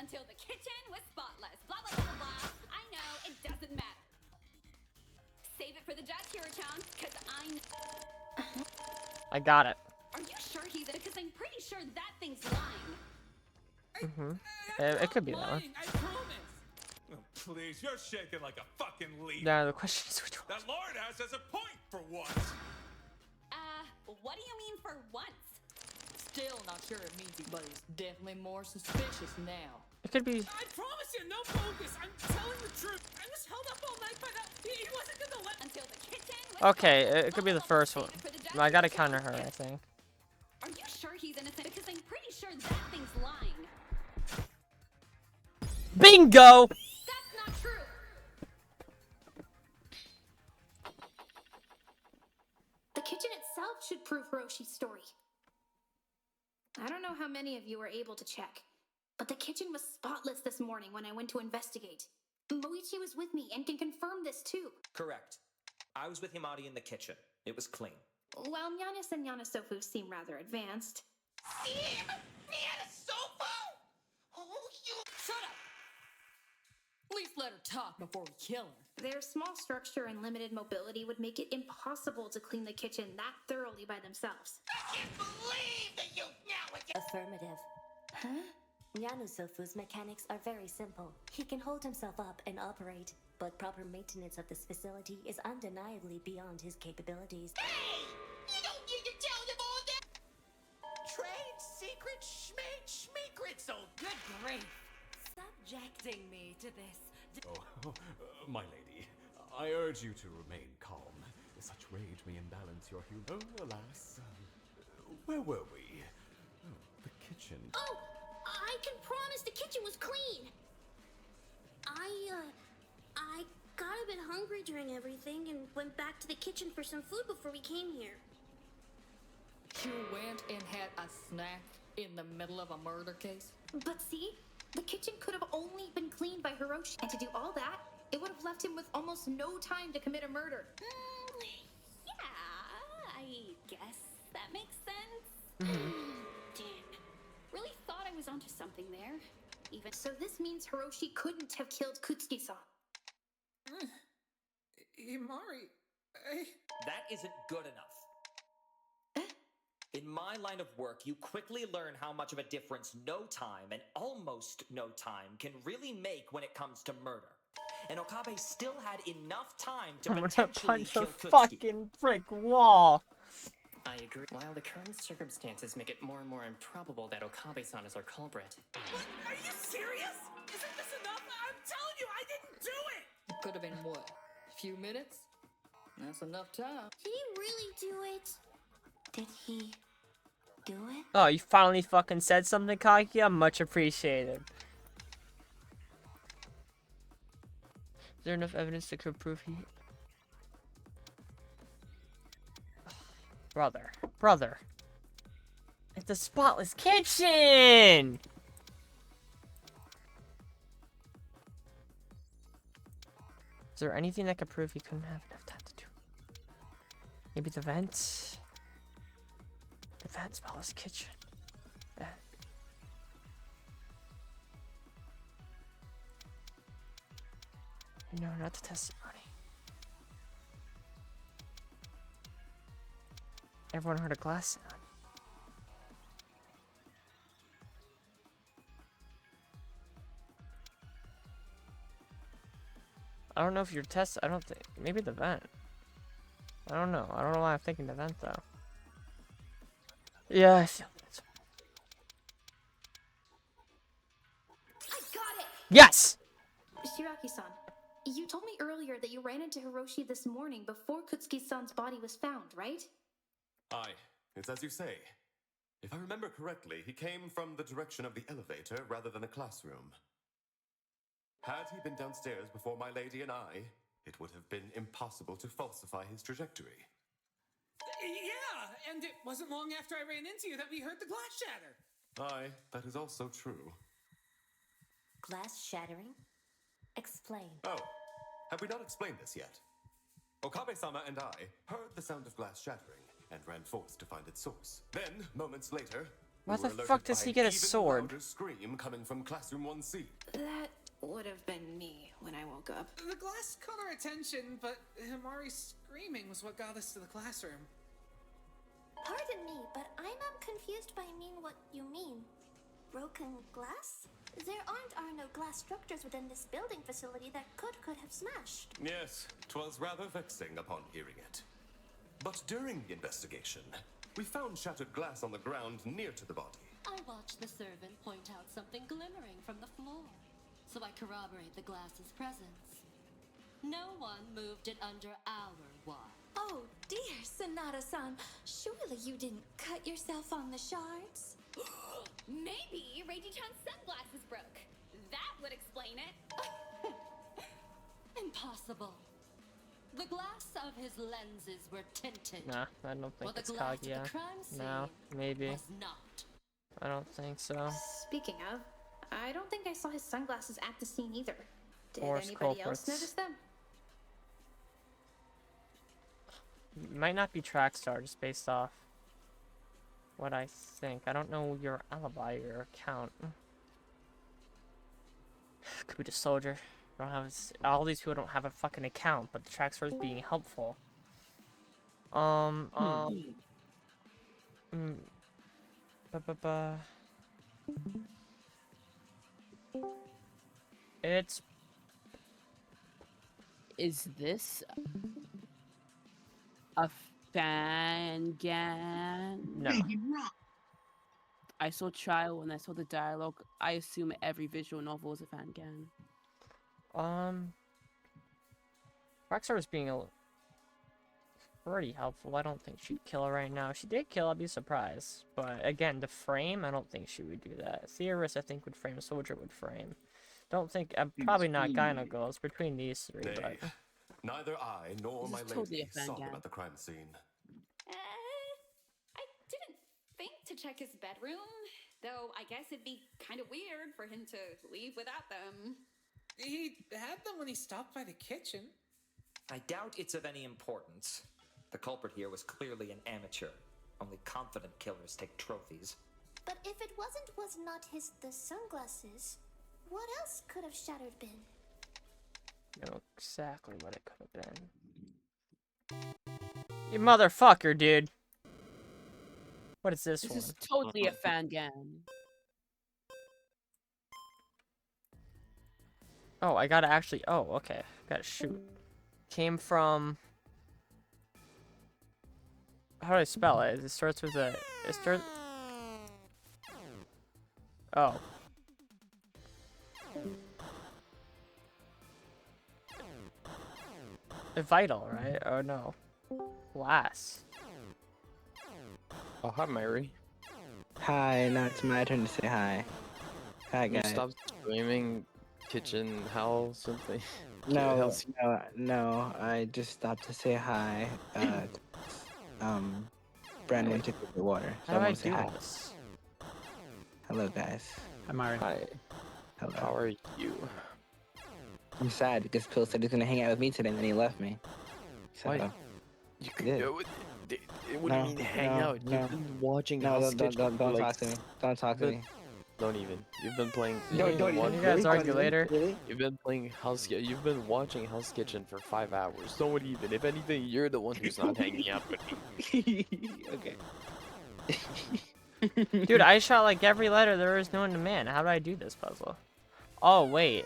until the kitchen was spotless. Blah, blah, blah, blah. I know, it doesn't matter. Save it for the judge, Hiro-chan, because I got it. Are you sure he's in it? Because I'm pretty sure that thing's lying. It could be that one. I promise. Oh, please, you're shaking like a fucking leaf. Yeah, the question is which one. That lard ass has a point for once. What do you mean for once? Still not sure it means but he's definitely more suspicious now. It could be. I promise you, no bogus. I'm telling the truth. I was held up all night by that. He wasn't gonna let until the kitchen was Okay, it could be the first one. I gotta counter her, I think. Are you sure he's innocent? Because I'm pretty sure that thing's lying. Bingo! That's not true. The kitchen itself should prove Hiroshi's story. I don't know how many of you were able to check, but the kitchen was spotless this morning when I went to investigate. Moichi was with me and can confirm this too. Correct. I was with Himari in the kitchen. It was clean. While Giannis and Yanasofu seem rather advanced. Yanasofu? Oh, you... Shut up! At least let her talk before we kill her. Their small structure and limited mobility would make it impossible to clean the kitchen that thoroughly by themselves. I can't believe that you now... Affirmative. Huh? Yanasofu's mechanics are very simple. He can hold himself up and operate, but proper maintenance of this facility is undeniably beyond his capabilities. Hey! You don't need to tell them all that! Trade secret schmeekrits, oh good grief! Subjecting me to this. My lady, I urge you to remain calm. Such rage may imbalance your humor. Oh, alas. Where were we? Oh, the kitchen. Oh, I can promise the kitchen was clean. I got a bit hungry during everything and went back to the kitchen for some food before we came here. You went and had a snack in the middle of a murder case? But see, the kitchen could have only been cleaned by Hiroshi, and to do all that, it would have left him with almost no time to commit a murder. Yeah, I guess that makes sense. Damn. Really thought I was onto something there. Even so, this means Hiroshi couldn't have killed Kutsuki-san. Imari, That isn't good enough. In my line of work, you quickly learn how much of a difference no time and almost no time can really make when it comes to murder. And Okabe still had enough time to I'm gonna potentially punch kill a Kutsuki. fucking brick wall. I agree. While the current circumstances make it more and more improbable that Okabe-san is our culprit. Are you serious? Isn't this enough? I'm telling you, I didn't do it! Could have been what? A few minutes? That's enough time. Did he really do it? Did he do it? Oh, you finally fucking said something, Kaguya? Much appreciated. Is there enough evidence that could prove he... Brother. It's a spotless kitchen! Is there anything that could prove he couldn't have enough time to do? Maybe the vents? The vents, spotless kitchen. No, not the testimony. Everyone heard a glass sound. I don't know if your test. I don't think. Maybe the vent. I don't know. I don't know why I'm thinking the vent though. Yeah, I feel it. I got it! Yes! Shiraki-san, you told me earlier that you ran into Hiroshi this morning before Kutsuki-san's body was found, right? Aye, it's as you say. If I remember correctly, he came from the direction of the elevator rather than a classroom. Had he been downstairs before my lady and I, it would have been impossible to falsify his trajectory. Yeah, and it wasn't long after I ran into you that we heard the glass shatter. Aye, that is also true. Glass shattering? Explain. Oh, have we not explained this yet? Okabe-sama and I heard the sound of glass shattering and ran forth to find its source. Then, moments later, Why we the were fuck alerted does by he an get a even sword? louder scream coming from classroom 1C. That would have been me when I woke up. The glass caught our attention, but Himari's screaming was what got us to the classroom. Pardon me, but I'm confused by what you mean. Broken glass? There are no glass structures within this building facility that could have smashed. Yes, 'twas rather vexing upon hearing it. But during the investigation, we found shattered glass on the ground near to the body. I watched the servant point out something glimmering from the floor, so I corroborate the glass's presence. No one moved it under our watch. Oh dear, Sonata-san. Surely you didn't cut yourself on the shards? Maybe Reiji-chan's sunglasses broke. That would explain it. Impossible. The glass of his lenses were tinted. Nah, I don't While think the it's glass of the Kaguya. crime scene No, maybe. was not. I don't think so. Speaking of, I don't think I saw his sunglasses at the scene either. Did Worst anybody culprits. else notice them? Might not be Trackstar, just based off what I think. I don't know your alibi, your account. Could be the soldier. I don't have all these people don't have a fucking account, but the Trackstar is being helpful. It's. Is this a Fangan? No. I saw Trial and I saw the dialogue. I assume every visual novel is a Fangan. Rockstar is being a. pretty helpful. I don't think she'd kill her right now. If she did kill, I'd be surprised. But again, the frame, I don't think she would do that. Theorist, I think, would frame. Soldier would frame. Don't think, probably not Gyno Girls, between these three, but... Neither I nor my lady saw them at the crime scene. I didn't think to check his bedroom, though I guess it'd be kind of weird for him to leave without them. He had them when he stopped by the kitchen. I doubt it's of any importance. The culprit here was clearly an amateur. Only confident killers take trophies. But if it was not the sunglasses, what else could have shattered been? I know exactly what it could have been. You motherfucker, dude. What is this one? This is totally a fan game. Oh, I gotta actually... Oh, okay. Gotta shoot. Came from... How do I spell it? It starts with a... It starts... Oh. Vital, right? Oh, no. Glass. Oh, hi, Mary. Hi, now it's my turn to say hi. Hi, You guys. stop screaming kitchen hell something. No, no, I just stopped to say hi. Brandon went to get the water, so How do I I want to say do hi. this? Hello, guys. Hi, Mari. Hi. Hello. How are you? I'm sad because Pill said he's gonna hang out with me today, and then he left me. So, Why? You could did. go. What do you mean hang out? No. You've been watching No, Hell's don't Kitchen for, talk like, to me. Don't talk to me. Don't even. You've been playing. Don't you've been even. watching- You guys argue later. You've been playing You've been watching Hell's Kitchen for 5 hours. Don't even. If anything, you're the one who's not hanging out with me. Okay. Dude, I shot like every letter there is known to man. How do I do this puzzle? Oh, wait.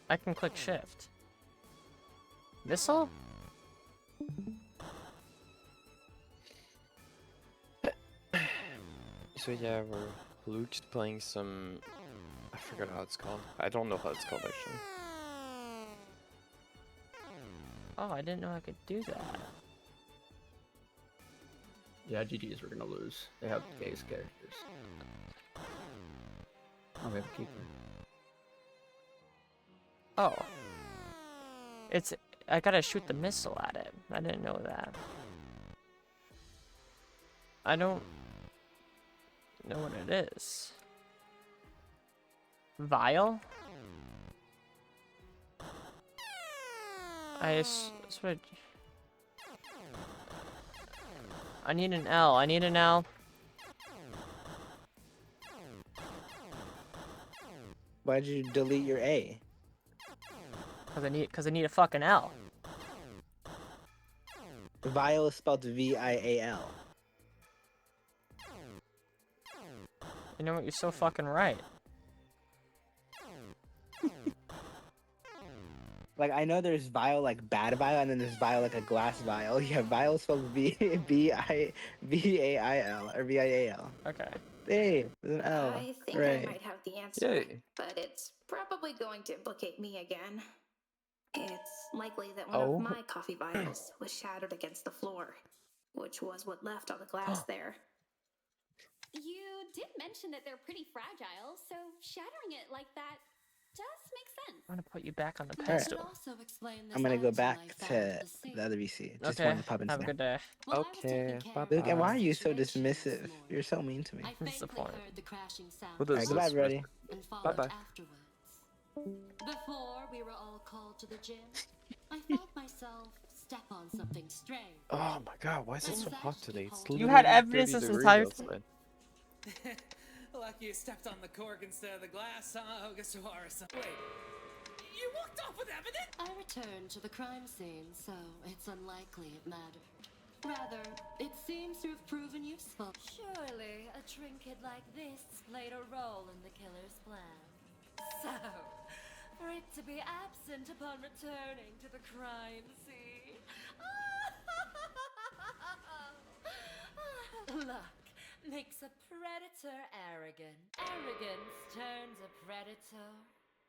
I can click shift. Missile? So yeah, Luke's playing some... I forgot how it's called. I don't know how it's called actually. Oh, I didn't know I could do that. Yeah, GG's, we're gonna lose. They have gaze characters. Oh, we have a keeper. Oh. It's... I gotta shoot the missile at it. I didn't know that. I don't know what it is. Vial? I need an L. I need an L. Why'd you delete your A? Cause I need a fucking L. Vial is spelled V-I-A-L. You know what? You're so fucking right. Like, I know there's vial like bad vial, and then there's vial like a glass vial. Yeah, vial spelled V-A-I-L, or V-I-A-L. Okay. Hey, there's an L. I think Hooray. I might have the answer, Yay. but it's probably going to implicate me again. It's likely that one Oh. of my coffee vials was shattered against the floor, which was what left on the glass there. You did mention that they're pretty fragile, so shattering it like that does make sense. I'm gonna put you back on the Alright. pedestal. I'm gonna go back to the other VC. Just Okay, wanted to pop in have a there. good day. Okay, bye Luke, and why are you so dismissive? You're so mean to me. What's the point? What Alright, is goodbye, this? everybody. Bye bye. Before we were all called to the gym, I felt myself step on something strange. Oh my god, why is it so hot today? It's You literally had evidence 30 this degrees entire outside. Lucky you stepped on the cork instead of the glass, huh, Ogasawara-san? Wait, you walked off with evidence? I returned to the crime scene, so it's unlikely it mattered. Rather, it seems to have proven useful. Surely, a trinket like this played a role in the killer's plan. So, for it to be absent upon returning to the crime scene. Luck makes a predator arrogant. Arrogance turns a predator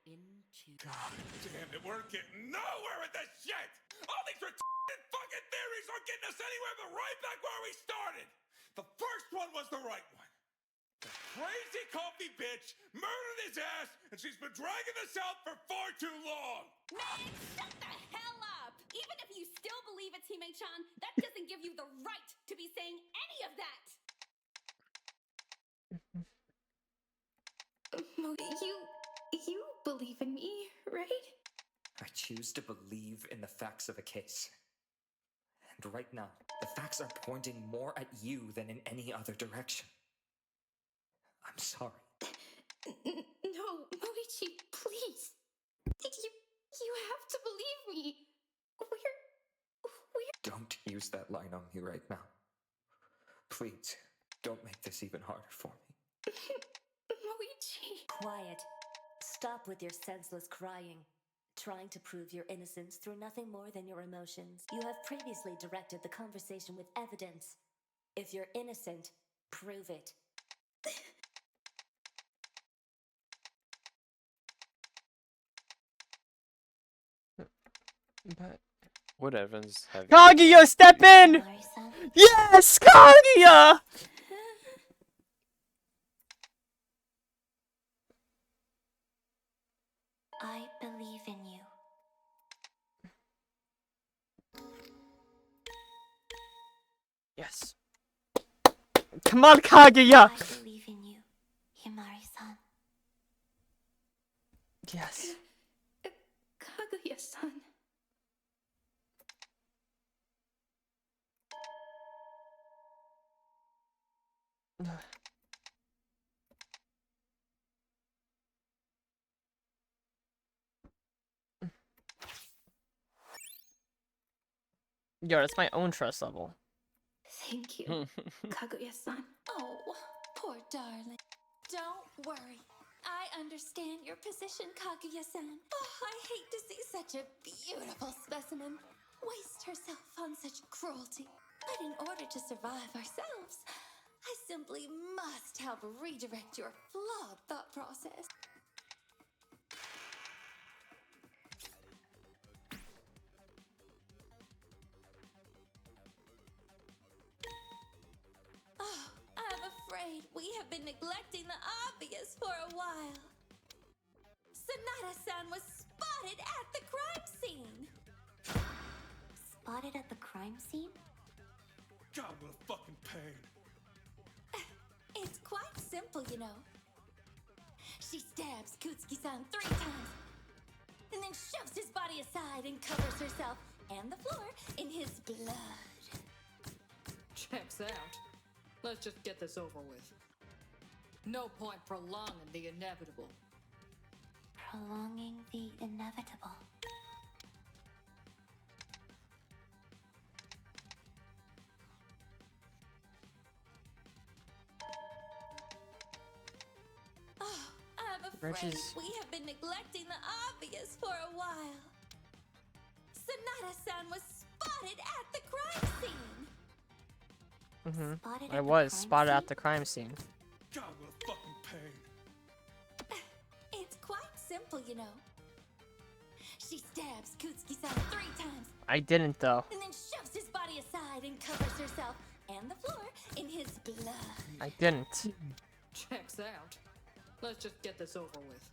God damn it, we're getting nowhere with this shit! All these retarded fucking theories aren't getting us anywhere but right back where we started! The first one was the right one. The crazy comfy bitch murdered his ass, and she's been dragging this out for far too long! Man, shut the hell up! Even if you still believe it's Hime-chan, that doesn't give you the right to be saying any of that! You believe in me, right? I choose to believe in the facts of a case. And right now, the facts are pointing more at you than in any other direction. I'm sorry. No, Moichi, please. You have to believe me. We're... Don't use that line on me right now. Please, don't make this even harder for me. Moichi. Quiet. Stop with your senseless crying. Trying to prove your innocence through nothing more than your emotions. You have previously directed the conversation with evidence. If you're innocent, prove it. But what evidence have you? Kaguya, step in! Yes, Kaguya! I believe in you. Yes. Come on, Kaguya! I believe in you, Himari-san. Yes. Kaguya-san. Yo, that's my own trust level. Thank you, Kaguya-san. Oh, poor darling. Don't worry. I understand your position, Kaguya-san. Oh, I hate to see such a beautiful specimen waste herself on such cruelty. But in order to survive ourselves, I simply must help redirect your flawed thought process. Oh, I'm afraid we have been neglecting the obvious for a while. Sonata-san was spotted at the crime scene. Spotted at the crime scene? God, what a fucking pain. It's quite simple, you know. She stabs Kutsuki-san 3 times, and then shoves his body aside and covers herself and the floor in his blood. Checks out. Let's just get this over with. No point prolonging the inevitable. Prolonging the inevitable. Oh, I'm afraid Regis. we have been neglecting the obvious for a while. Sonata-san was spotted at the crime scene. I was spotted at the crime scene. God, what a fucking pain. It's quite simple, you know. She stabs Kutsuki-san 3 times, I didn't though. and then shoves his body aside and covers herself and the floor in his blood. I didn't. Checks out. Let's just get this over with.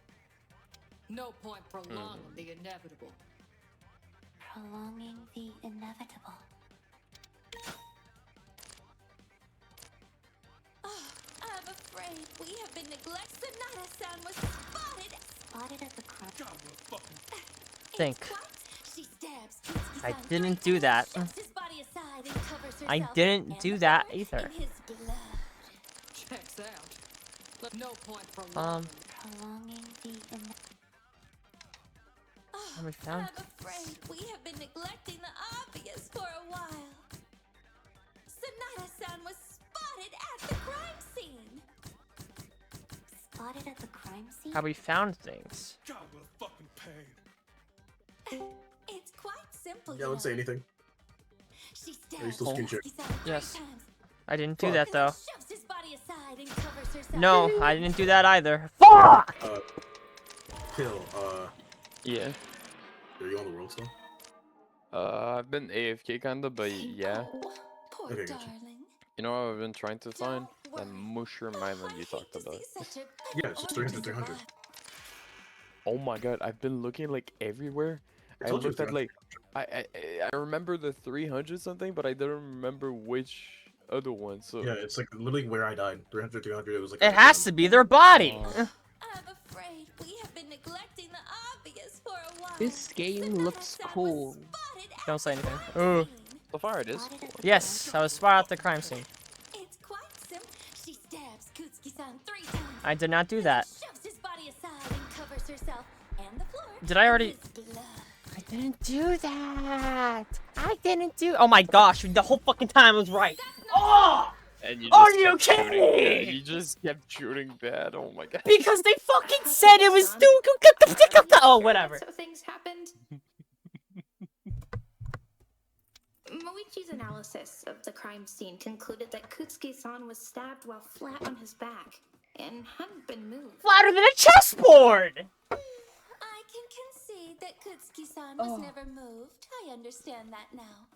No point prolonging the inevitable. Prolonging the inevitable. Oh, I'm afraid we have been neglecting. Sonata-san was spotted. Spotted at the crime. God, what a fucking... Think. She stabs Kutsuki-san I didn't do that. shoves his body aside and covers herself I didn't and do the that floor either. in his blood. Checks out. But no point prolonging. Prolonging the inevitable. Oh, we found I'm afraid we have been neglecting the obvious for a while. Sonata-san was spotted at the crime scene. Spotted at the crime scene? How we found things. God, what a fucking pain. It's quite simple. Yeah, let's say anything. She Are you still screen share? Yes. I didn't do that though. shoves his body aside and covers herself. No, I didn't do that either. Fuck! Pill, Yeah. are you on the world still? I've been AFK kinda, but yeah. Poor Okay, gotcha. darling. You know what I've been trying to find? That Mushroom Island you talked about. Yeah, it's just 300, 300. Oh my god, I've been looking like everywhere. I I told you looked at 300. like I remember the 300 something, but I don't remember which other one. So Yeah, it's like literally where I died. 300, 300. It was like. It has to be their body. I'm afraid we have been neglecting the obvious for a while. This game looks cool. Don't say anything. Ooh. So far it is. Yes, I was spotted at the crime scene. It's quite simple. She stabs Kutsuki-san 3 times. I did not do that. Shoves his body aside and covers herself and the floor. Did I already? I didn't do that. I didn't do. Oh my gosh! The whole fucking time was right. Oh! And you Are just you kept shooting kidding? bad. You just kept shooting bad. Oh my god. Because they fucking said it was too. Oh, whatever. So things happened. Moichi's analysis of the crime scene concluded that Kutsuki-san was stabbed while flat on his back and hadn't been moved. Flatter than a chessboard. I can concede that Kutsuki-san was never moved. I understand that now.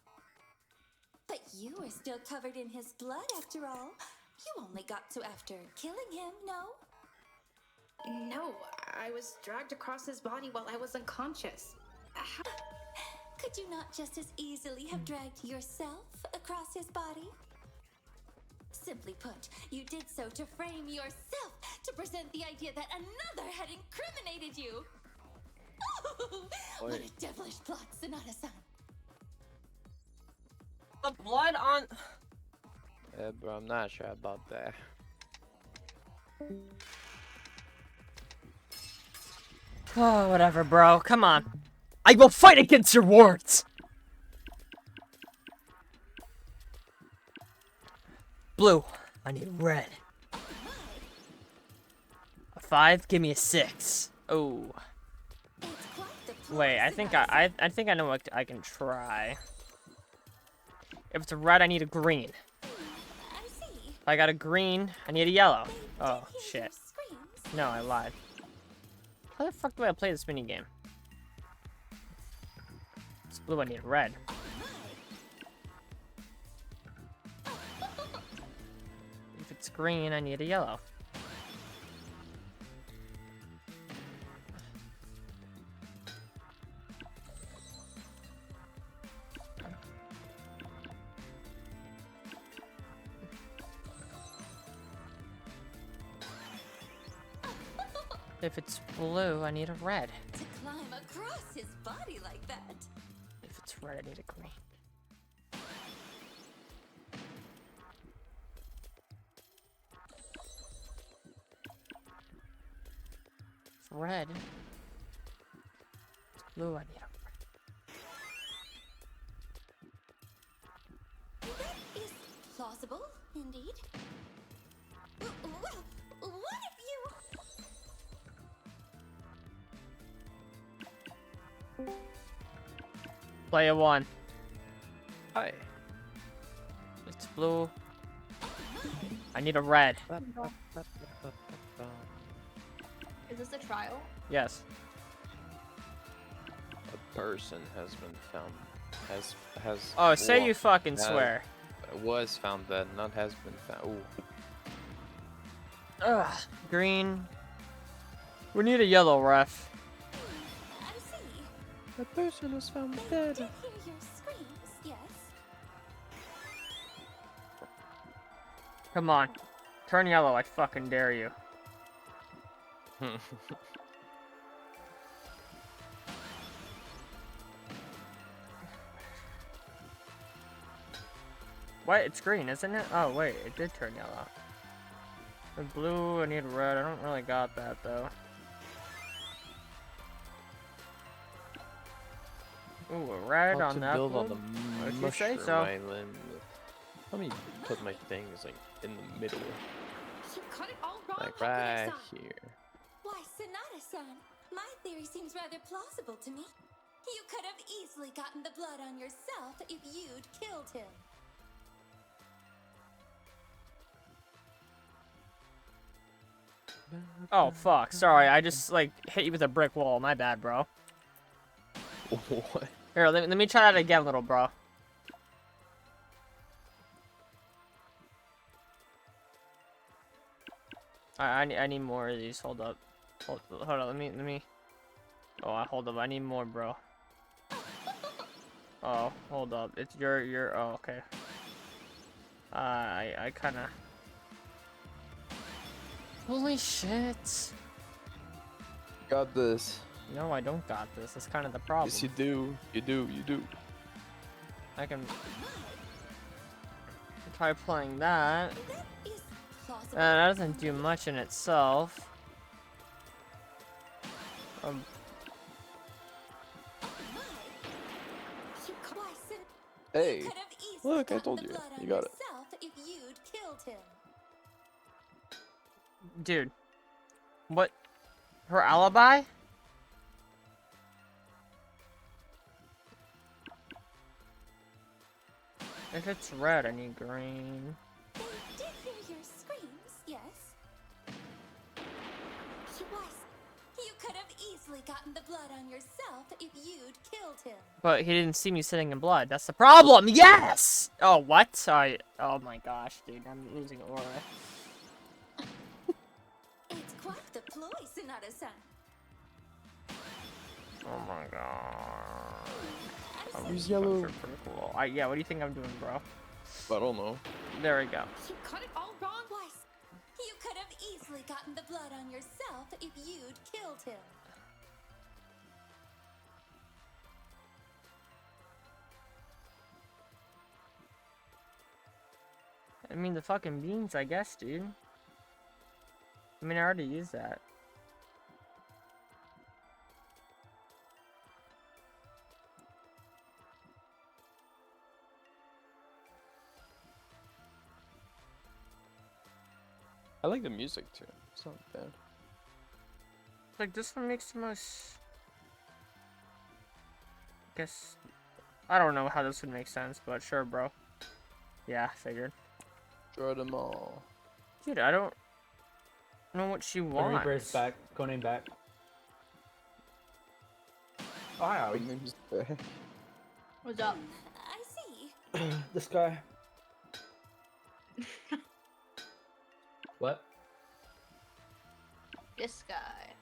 But you were still covered in his blood after all. You only got to after killing him, no? No, I was dragged across his body while I was unconscious. Could you not just as easily have dragged yourself across his body? Simply put, you did so to frame yourself, to present the idea that another had incriminated you. Oh, what a devilish plot, Sonata-san. The blood on. Yeah, bro, I'm not sure about that. Oh, whatever, bro. Come on. I will fight against your words. Blue. I need red. A 5. Give me a 6. Oh. Wait. I think I think I know what I can try. If it's a red, I need a green. If I got a green, I need a yellow. Oh shit. No, I lied. How the fuck do I play this minigame? It's blue, I need red. If it's green, I need a yellow. If it's blue, I need a red. To climb across his body like that. If it's red, I need a green. It's red. It's blue, I need a red. That is plausible, indeed. Well, what if you... Player 1. Hi. It's blue. I need a red. Is this a trial? Yes. A person has been found. Has. Oh, say you fucking swear. Was found dead, not has been found. Ooh. Ugh. Green. We need a yellow, ref. A person was found dead. Hear your screams, yes? Come on. Turn yellow, I fucking dare you. What? It's green, isn't it? Oh, wait. It did turn yellow. The blue, I need red. I don't really got that, though. Ooh, a red on that build blue? on the If you say mushroom so. island. Let me put my things like in the middle, You got it all wrong, like right Hakuna-san. here. Why, Sonata-san, my theory seems rather plausible to me. You could have easily gotten the blood on yourself if you'd killed him. Oh, fuck. Sorry, I just, like, hit you with a brick wall. My bad, bro. What? Here, let me try that again, little bro. I need more of these. Hold up. Hold on, let me... Oh, hold up. I need more, bro. Oh, hold up. It's your... Oh, okay. I kinda... Holy shit. Got this. No, I don't got this. That's kind of the problem. Yes, you do. You do. I can try playing that. That doesn't do much in itself. Hey, look, I told you. You got it. Dude. What? Her alibi? If it's red, I need green. They did hear your screams, yes? Twice. You could have easily gotten the blood on yourself if you'd killed him. But he didn't see me sitting in blood. That's the problem. Yes! Oh, what? Sorry. Oh my gosh, dude. I'm losing aura. It's quite the ploy, Sonata-san. Oh my god. Who's yellow? Cool. Yeah, what do you think I'm doing, bro? I don't know. There we go. You got it all wrong, Weiss. You could have easily gotten the blood on yourself if you'd killed him. I mean, the fucking beans, I guess, dude. I mean, I already used that. I like the music too. It's not bad. Like, this one makes the most... Guess... I don't know how this would make sense, but sure, bro. Yeah, figured. Draw them all. Dude, I don't know what she wants. Reaper is back. Conan back. Oh, hi, Ari. What's up? I see. This guy. What? This guy.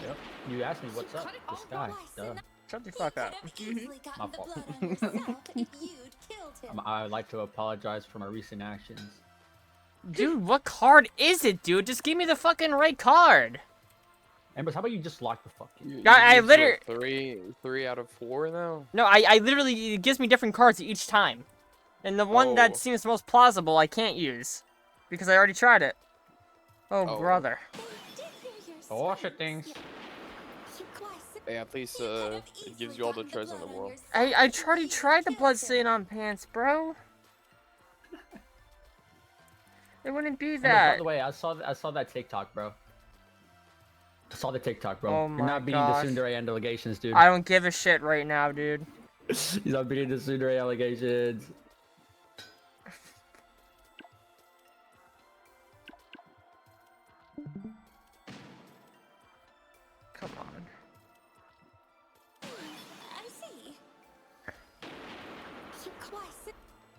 Yep. You asked me what's up. This guy. Duh. Shut the fuck up. My fault. I would like to apologize for my recent actions. Dude, what card is it, dude? Just give me the fucking right card. Embers, how about you just lock the fucking... I literally... Three out of 4 now? No, I literally... It gives me different cards each time. And the one that seems most plausible, I can't use. Because I already tried it. Oh, brother. Oh, shit things. Yeah, at least it gives you all the treasure in the world. I already tried the blood stain on pants, bro. It wouldn't be that. By the way, I saw that TikTok, bro. I saw the TikTok, bro. Oh You're not beating gosh. the Tsundere delegations, dude. I don't give a shit right now, dude. He's not beating the Tsundere allegations. Come on. I see.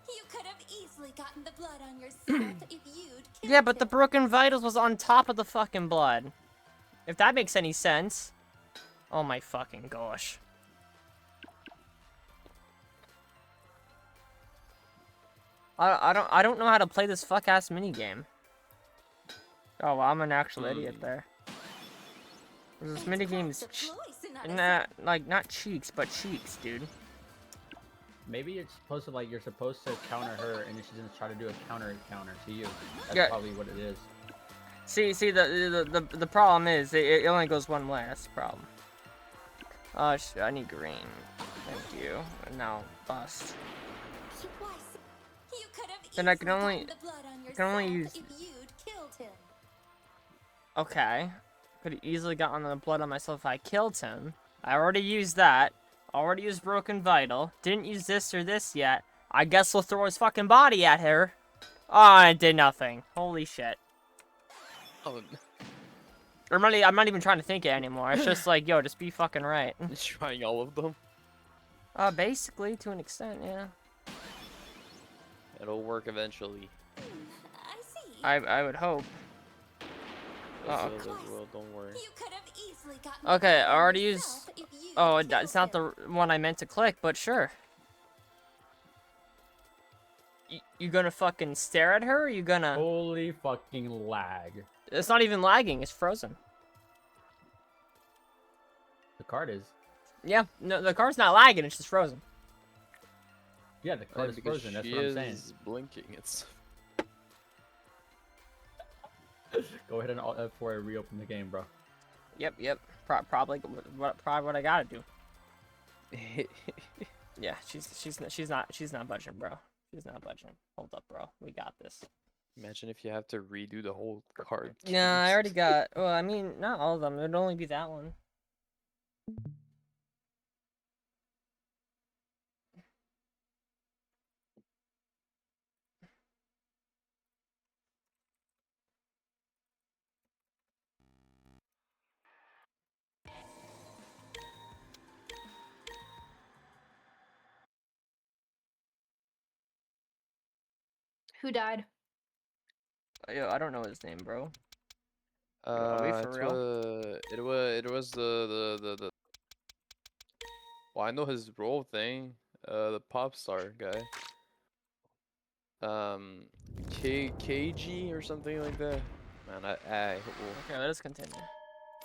You could have easily gotten the blood on yourself if you'd killed Yeah, but the him. broken vitals was on top of the fucking blood. If that makes any sense. Oh my fucking gosh. I don't know how to play this fuck ass minigame. Oh, well, I'm an actual idiot there. This minigame's not cheeks, but cheeks, dude. Maybe it's supposed to, like, you're supposed to counter her, and she's gonna try to do a counter to you. That's Yeah. probably what it is. See, the problem is it only goes one way. That's the problem. I need green. Thank you. And now bust. You could have Then I can easily only gotten the blood on can only yourself use. if you'd killed him. Okay. Could have easily gotten the blood on myself if I killed him. I already used that. Already used Broken Vital. Didn't use this or this yet. I guess we'll throw his fucking body at her. Oh, it did nothing. Holy shit. Oh, I'm not even trying to think it anymore. It's just like, yo, just be fucking right. trying all of them. Basically, to an extent, yeah. It'll work eventually. I would hope. It will, don't worry. Okay, I already used. Oh, it's not the one I meant to click, but sure. You gonna fucking stare at her? Or you gonna? Holy fucking lag. It's not even lagging. It's frozen. The card is. Yeah, no, the card's not lagging. It's just frozen. Yeah, the card is frozen. That's what I'm saying. Blinking. It's. Go ahead and alt F before I reopen the game, bro. Yep. Probably what I gotta do. Yeah, she's not budging, bro. She's not budging. Hold up, bro. We got this. Imagine if you have to redo the whole card. Yeah, I already got. Well, I mean, not all of them. It'd only be that one. Who died? Yo, I don't know his name, bro. It was the. Well, I know his role thing. The pop star guy. KG or something like that. Man, Okay, let us continue.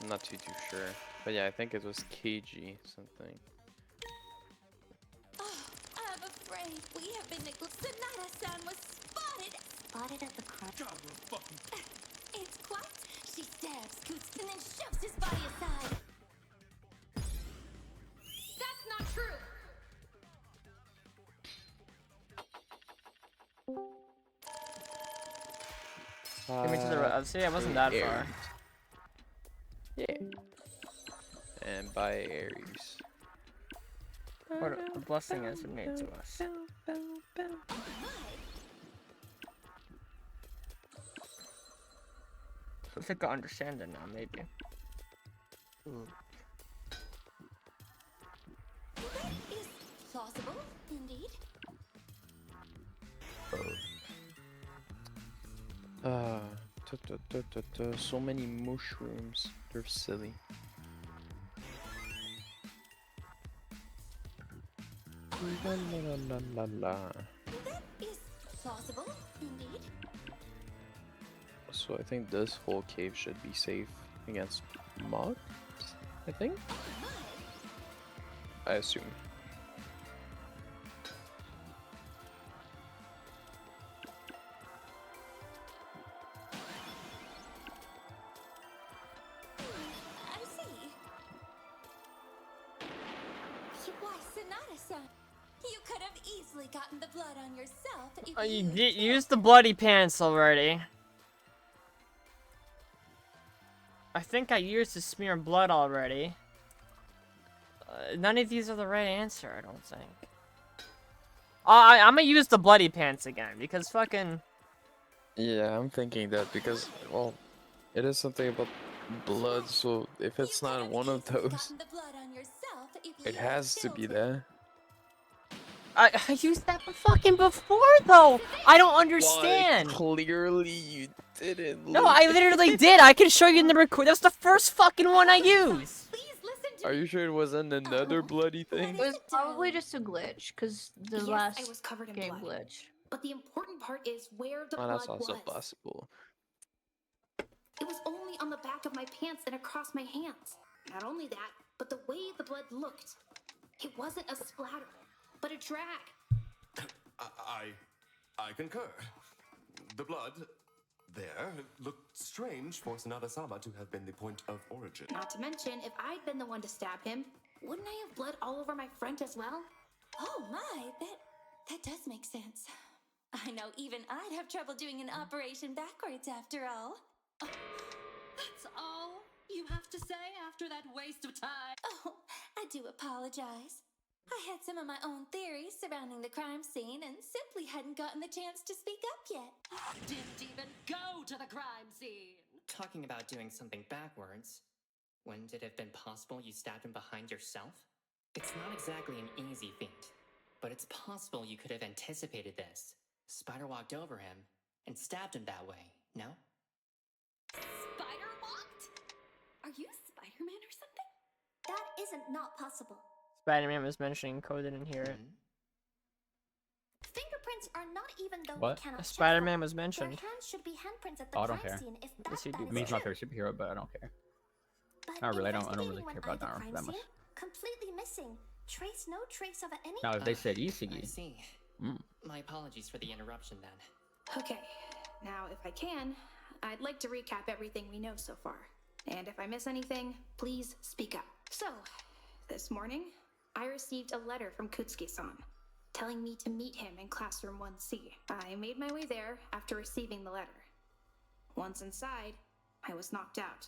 I'm not too sure, but yeah, I think it was KG something. I'm afraid we have been neglected. Sonata-san was spotted. Spotted at the crime. It's quite. She stabs Coots and then shoves his body aside. That's not true. Give me to the right. See, I wasn't that far. Yeah. And by Aries. What a blessing has been made to us. I think I understand it now, maybe. Is plausible, indeed. So many mushrooms. They're silly. La la la la la. That is plausible, indeed. So I think this whole cave should be safe against mobs, I think? I assume. I see. Why, Sonata-san? You could have easily gotten the blood on yourself if You used the bloody pants already. I think I used to smear blood already. None of these are the right answer, I don't think. I'm gonna use the bloody pants again, because fucking... Yeah, I'm thinking that because, well, it is something about blood, so if it's not one of those, it has to be there. I used that fucking before, though! I don't understand! Why? Clearly you didn't. No, I literally did! I can show you in the record. That's the first fucking one I used! Are you sure it wasn't another bloody thing? It was probably just a glitch, because the Yes, last I was covered in game blood. glitch. But the important part is where the Oh, blood that's also was. possible. It was only on the back of my pants and across my hands. Not only that, but the way the blood looked. It wasn't a splatter, but a drag. I concur. The blood there looked strange for Sonata-sama to have been the point of origin. Not to mention, if I'd been the one to stab him, wouldn't I have blood all over my front as well? Oh my, that does make sense. I know even I'd have trouble doing an operation backwards after all. That's all you have to say after that waste of time. Oh, I do apologize. I had some of my own theories surrounding the crime scene and simply hadn't gotten the chance to speak up yet. Didn't even go to the crime scene. talking about doing something backwards, wouldn't it have been possible you stabbed him behind yourself? It's not exactly an easy feat, but it's possible you could have anticipated this. Spider walked over him and stabbed him that way, no? Spider walked? Are you Spider-Man or something? That isn't not possible. Spider-Man was mentioning, Code didn't hear it. Fingerprints are not even though What? we cannot check Spider-Man them. was mentioned. Their hands should be handprints at the Oh, I don't crime care. scene if Yes, you that do. I mean, he's my is true. favorite superhero, but I don't care. But Not really. I don't really investigating care when about I that the that crime much. scene, completely missing. No trace of any. Now, if they said I Isigi, see. mm. My apologies for the interruption then. Okay, now if I can, I'd like to recap everything we know so far. And if I miss anything, please speak up. So, this morning, I received a letter from Kutsuki-san, telling me to meet him in classroom 1C. I made my way there after receiving the letter. Once inside, I was knocked out,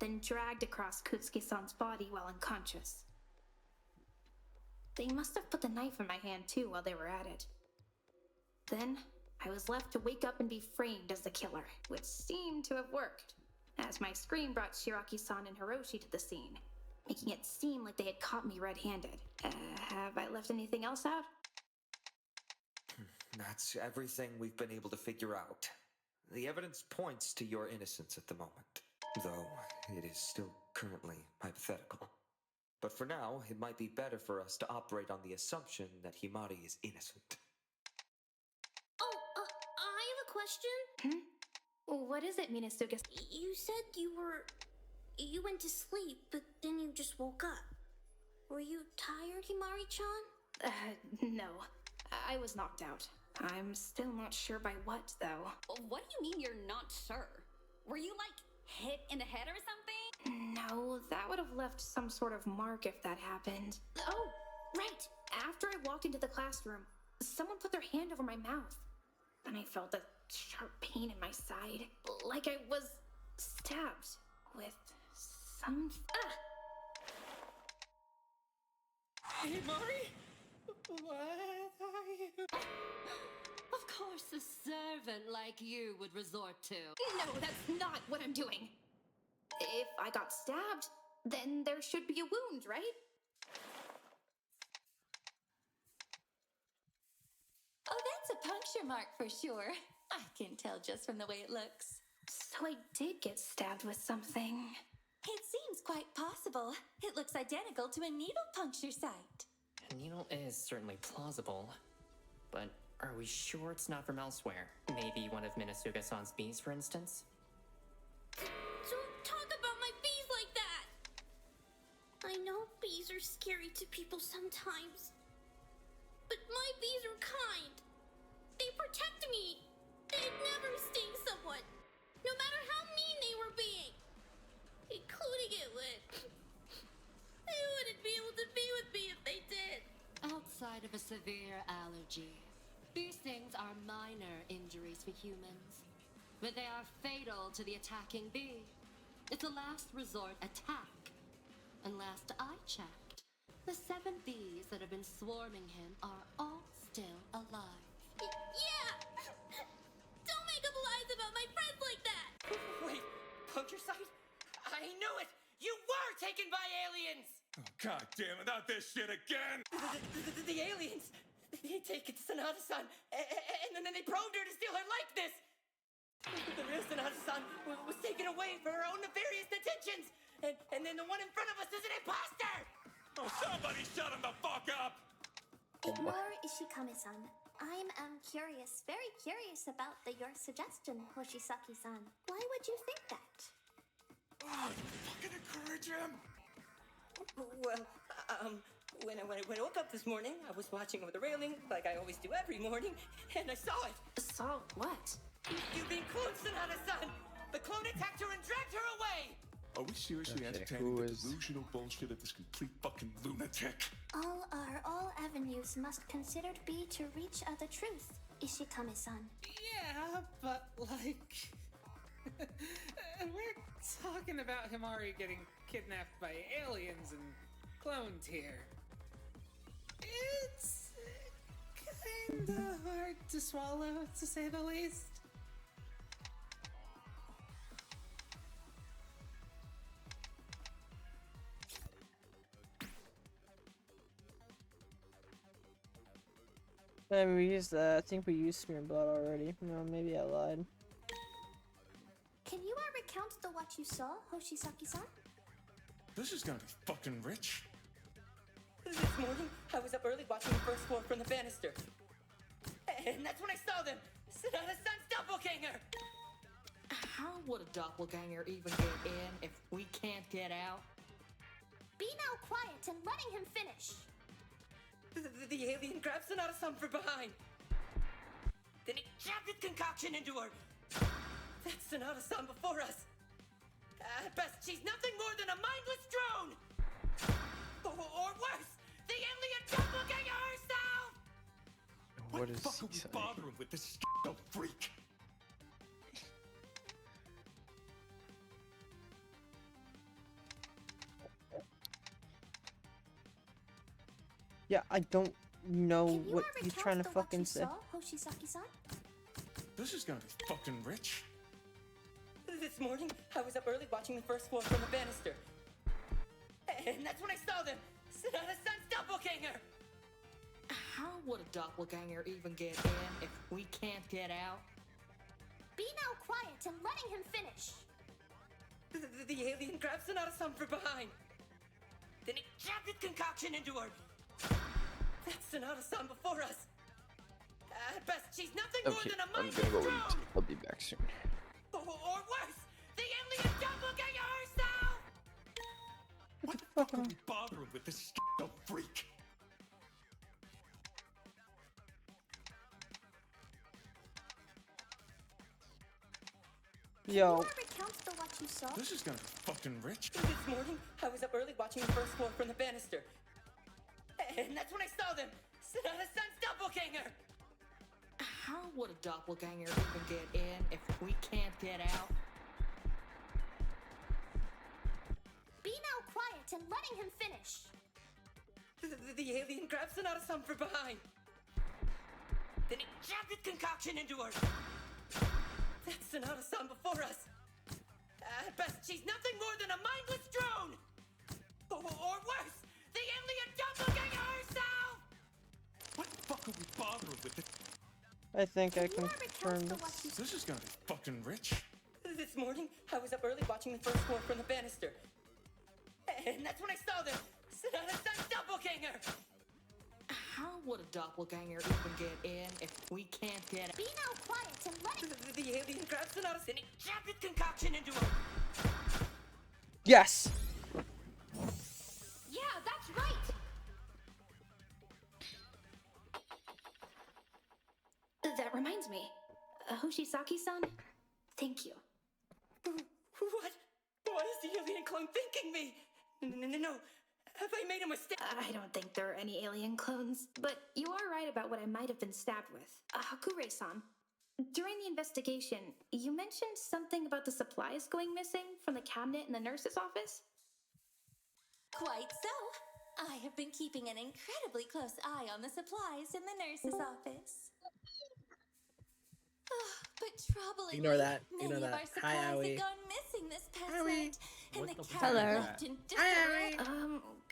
then dragged across Kutsuki-san's body while unconscious. They must have put the knife in my hand too while they were at it. Then, I was left to wake up and be framed as the killer, which seemed to have worked, as my scream brought Shiraki-san and Hiroshi to the scene, making it seem like they had caught me red-handed. Have I left anything else out? That's everything we've been able to figure out. The evidence points to your innocence at the moment, though it is still currently hypothetical. But for now, it might be better for us to operate on the assumption that Himari is innocent. Oh, I have a question. What is it, Minasuga? You said you went to sleep, but then you just woke up. Were you tired, Himari-chan? No. I was knocked out. I'm still not sure by what, though. What do you mean you're not sure? Were you, like, hit in the head or something? No, that would have left some sort of mark if that happened. Oh, right! After I walked into the classroom, someone put their hand over my mouth. And I felt a sharp pain in my side, like I was stabbed with some... Hey, Mari? What are you... Of course, a servant like you would resort to. No, that's not what I'm doing. If I got stabbed, then there should be a wound, right? Oh, that's a puncture mark for sure. I can tell just from the way it looks. So I did get stabbed with something. It seems quite possible. It looks identical to a needle puncture site. A needle is certainly plausible, but are we sure it's not from elsewhere? Maybe one of Minasuga-san's bees, for instance? Don't talk about my bees like that! I know bees are scary to people sometimes, but my bees are kind. They protect me. They'd never sting someone, no matter how mean they were being. Including it would. They wouldn't be able to be with me if they did. Outside of a severe allergy, these things are minor injuries for humans, but they are fatal to the attacking bee. It's a last resort attack. And last I checked, the 7 bees that have been swarming him are all still alive. Yeah! Don't make up lies about my friends like that! Wait, puncture site? I knew it! You were taken by aliens! Oh, God damn it, not this shit again! The aliens! They take it to Sanada-san, and then they probed her to steal her likeness! The real Sanada-san was taken away for her own nefarious intentions! And then the one in front of us is an imposter! Oh, somebody shut him the fuck up! Ignore Ishikami-san. I'm curious, very curious about your suggestion, Hoshisaki-san. Why would you think that? Oh, fucking encourage him! Well, when I woke up this morning, I was watching over the railing, like I always do every morning, and I saw it. Saw what? You've been cloned, Sanada-san! The clone attacked her and dragged her away! Are we seriously entertaining the delusional bullshit of this complete fucking lunatic? All avenues must considered be to reach the truth, Ishikami-san. Yeah, but like... we're talking about Himari getting kidnapped by aliens and cloned here. It's kinda hard to swallow, to say the least. And we used I think we used Smear Blood already. No, maybe I lied. Can you recount what you saw, Hoshisaki-san? This is gonna be fucking rich. This morning, I was up early watching the first floor from the banister. And that's when I saw them! Sonata-san's doppelganger! How would a doppelganger even get in if we can't get out? Be now quiet and letting him finish. The alien grabbed Sonata-san from behind. Then he jabbed his concoction into her. That's Sonata-san before us. At best, she's nothing more than a mindless drone! Or worse, the alien doppelganger herself! What the is fuck he are we saying? bothering with this freak? Yeah, I don't know Can you what he's trying to recount fucking what say. you saw, Hoshisaki-san? This is gonna be fucking rich. This morning, I was up early watching the first floor from the banister. And that's when I saw them! Sonata-san's doppelganger! How would a doppelganger even get in if we can't get out? Be now quiet and letting him finish. The alien grabbed Sonata-san from behind. Then he jabbed his concoction into her. That's Sonata-san before us. At best, she's nothing more Okay, than a I'm mindless gonna go drone! eat. I'll be back soon. Or worse, the alien doppelganger herself! What the fuck are we bothering with this freak? Yo. Recount what you saw. This is gonna be fucking rich. This morning, I was up early watching the first floor from the banister. And that's when I saw them! Sonata-san's doppelganger! How would a doppelganger even get in if we can't get out? Be now quiet and letting him finish. The alien grabbed Sonata-san from behind. Then he jabbed his concoction into her. That's Sonata-san before us. At best, she's nothing more than a mindless drone! Or worse, the alien doppelganger herself! What the fuck are we bothering with this? I think I confirmed this. This is gonna be fucking rich. This morning, I was up early watching the first floor from the banister. And that's when I saw them! Sonata-san's doppelganger! How would a doppelganger even get in if we can't get out? Be now quiet and letting The alien grabbed Sonata-san and he jabbed his concoction into her. Yes. Yeah, that's right. That reminds me. Hoshisaki-san, thank you. What? What is the alien clone thinking me? No. Have I made a mistake? I don't think there are any alien clones, but you are right about what I might have been stabbed with. Hakure-san, during the investigation, you mentioned something about the supplies going missing from the cabinet in the nurse's office? Quite so. I have been keeping an incredibly close eye on the supplies in the nurse's office. But troubling, Ignore that. many Ignore of that. our Hi, supplies Aoi. had gone missing this past Aoi. night, and What the the cabinet Hello. left in disarray.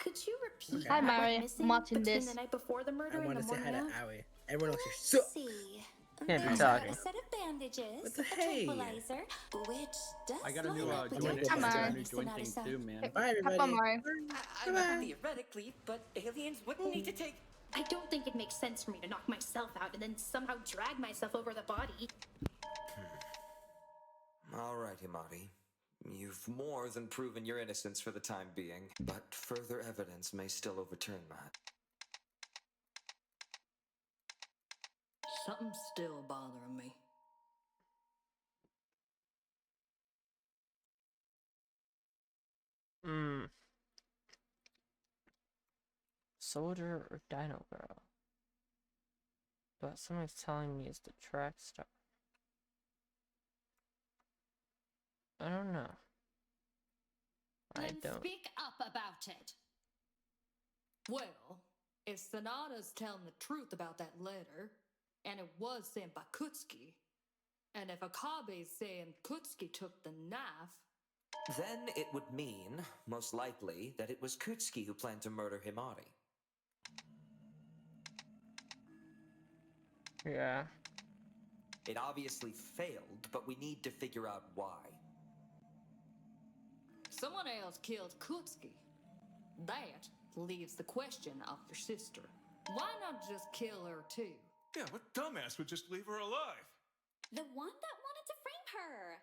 Could you repeat Okay. Hi, what Mari. went missing Watching between this. the night before the murder I and want the to say hi morning to of? Aoi. Everyone else is so. See, Can't be there's talking. a set of bandages, What the a hey? tranquilizer, which does I got a new line up with joint your thing. I got a testimony, new joint thing Sonata-san. too, man. Bye, everybody. Have fun, Mari. I mean, theoretically, but aliens wouldn't need to take. I don't think it makes sense for me to knock myself out and then somehow drag myself over the body. All right, Himari. You've more than proven your innocence for the time being, but further evidence may still overturn that. Something's still bothering me. Soldier or Dino Girl? But somebody's telling me it's the track star. I don't know. I Then don't. speak up about it. Well, if Sonata's telling the truth about that letter, and it was sent by Kutsuki, and if Akabe's saying Kutsuki took the knife, Then it would mean, most likely, that it was Kutsuki who planned to murder Himari. Yeah. It obviously failed, but we need to figure out why. Someone else killed Kutsuki. That leaves the question of your sister. Why not just kill her too? Yeah, what dumbass would just leave her alive? The one that wanted to frame her.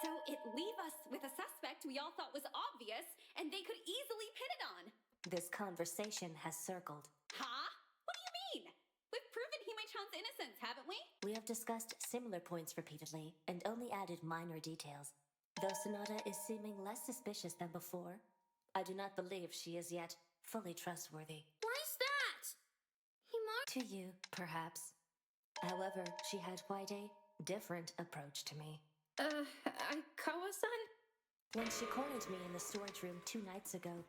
So it leave us with a suspect we all thought was obvious and they could easily pin it on. This conversation has circled. Huh? What do you mean? We've proven Hime-chan's innocence, haven't we? We have discussed similar points repeatedly and only added minor details. Though Sonata is seeming less suspicious than before, I do not believe she is yet fully trustworthy. Why is that? To you, perhaps. However, she had quite a different approach to me. Aikawa-san? When she cornered me in the storage room 2 nights ago,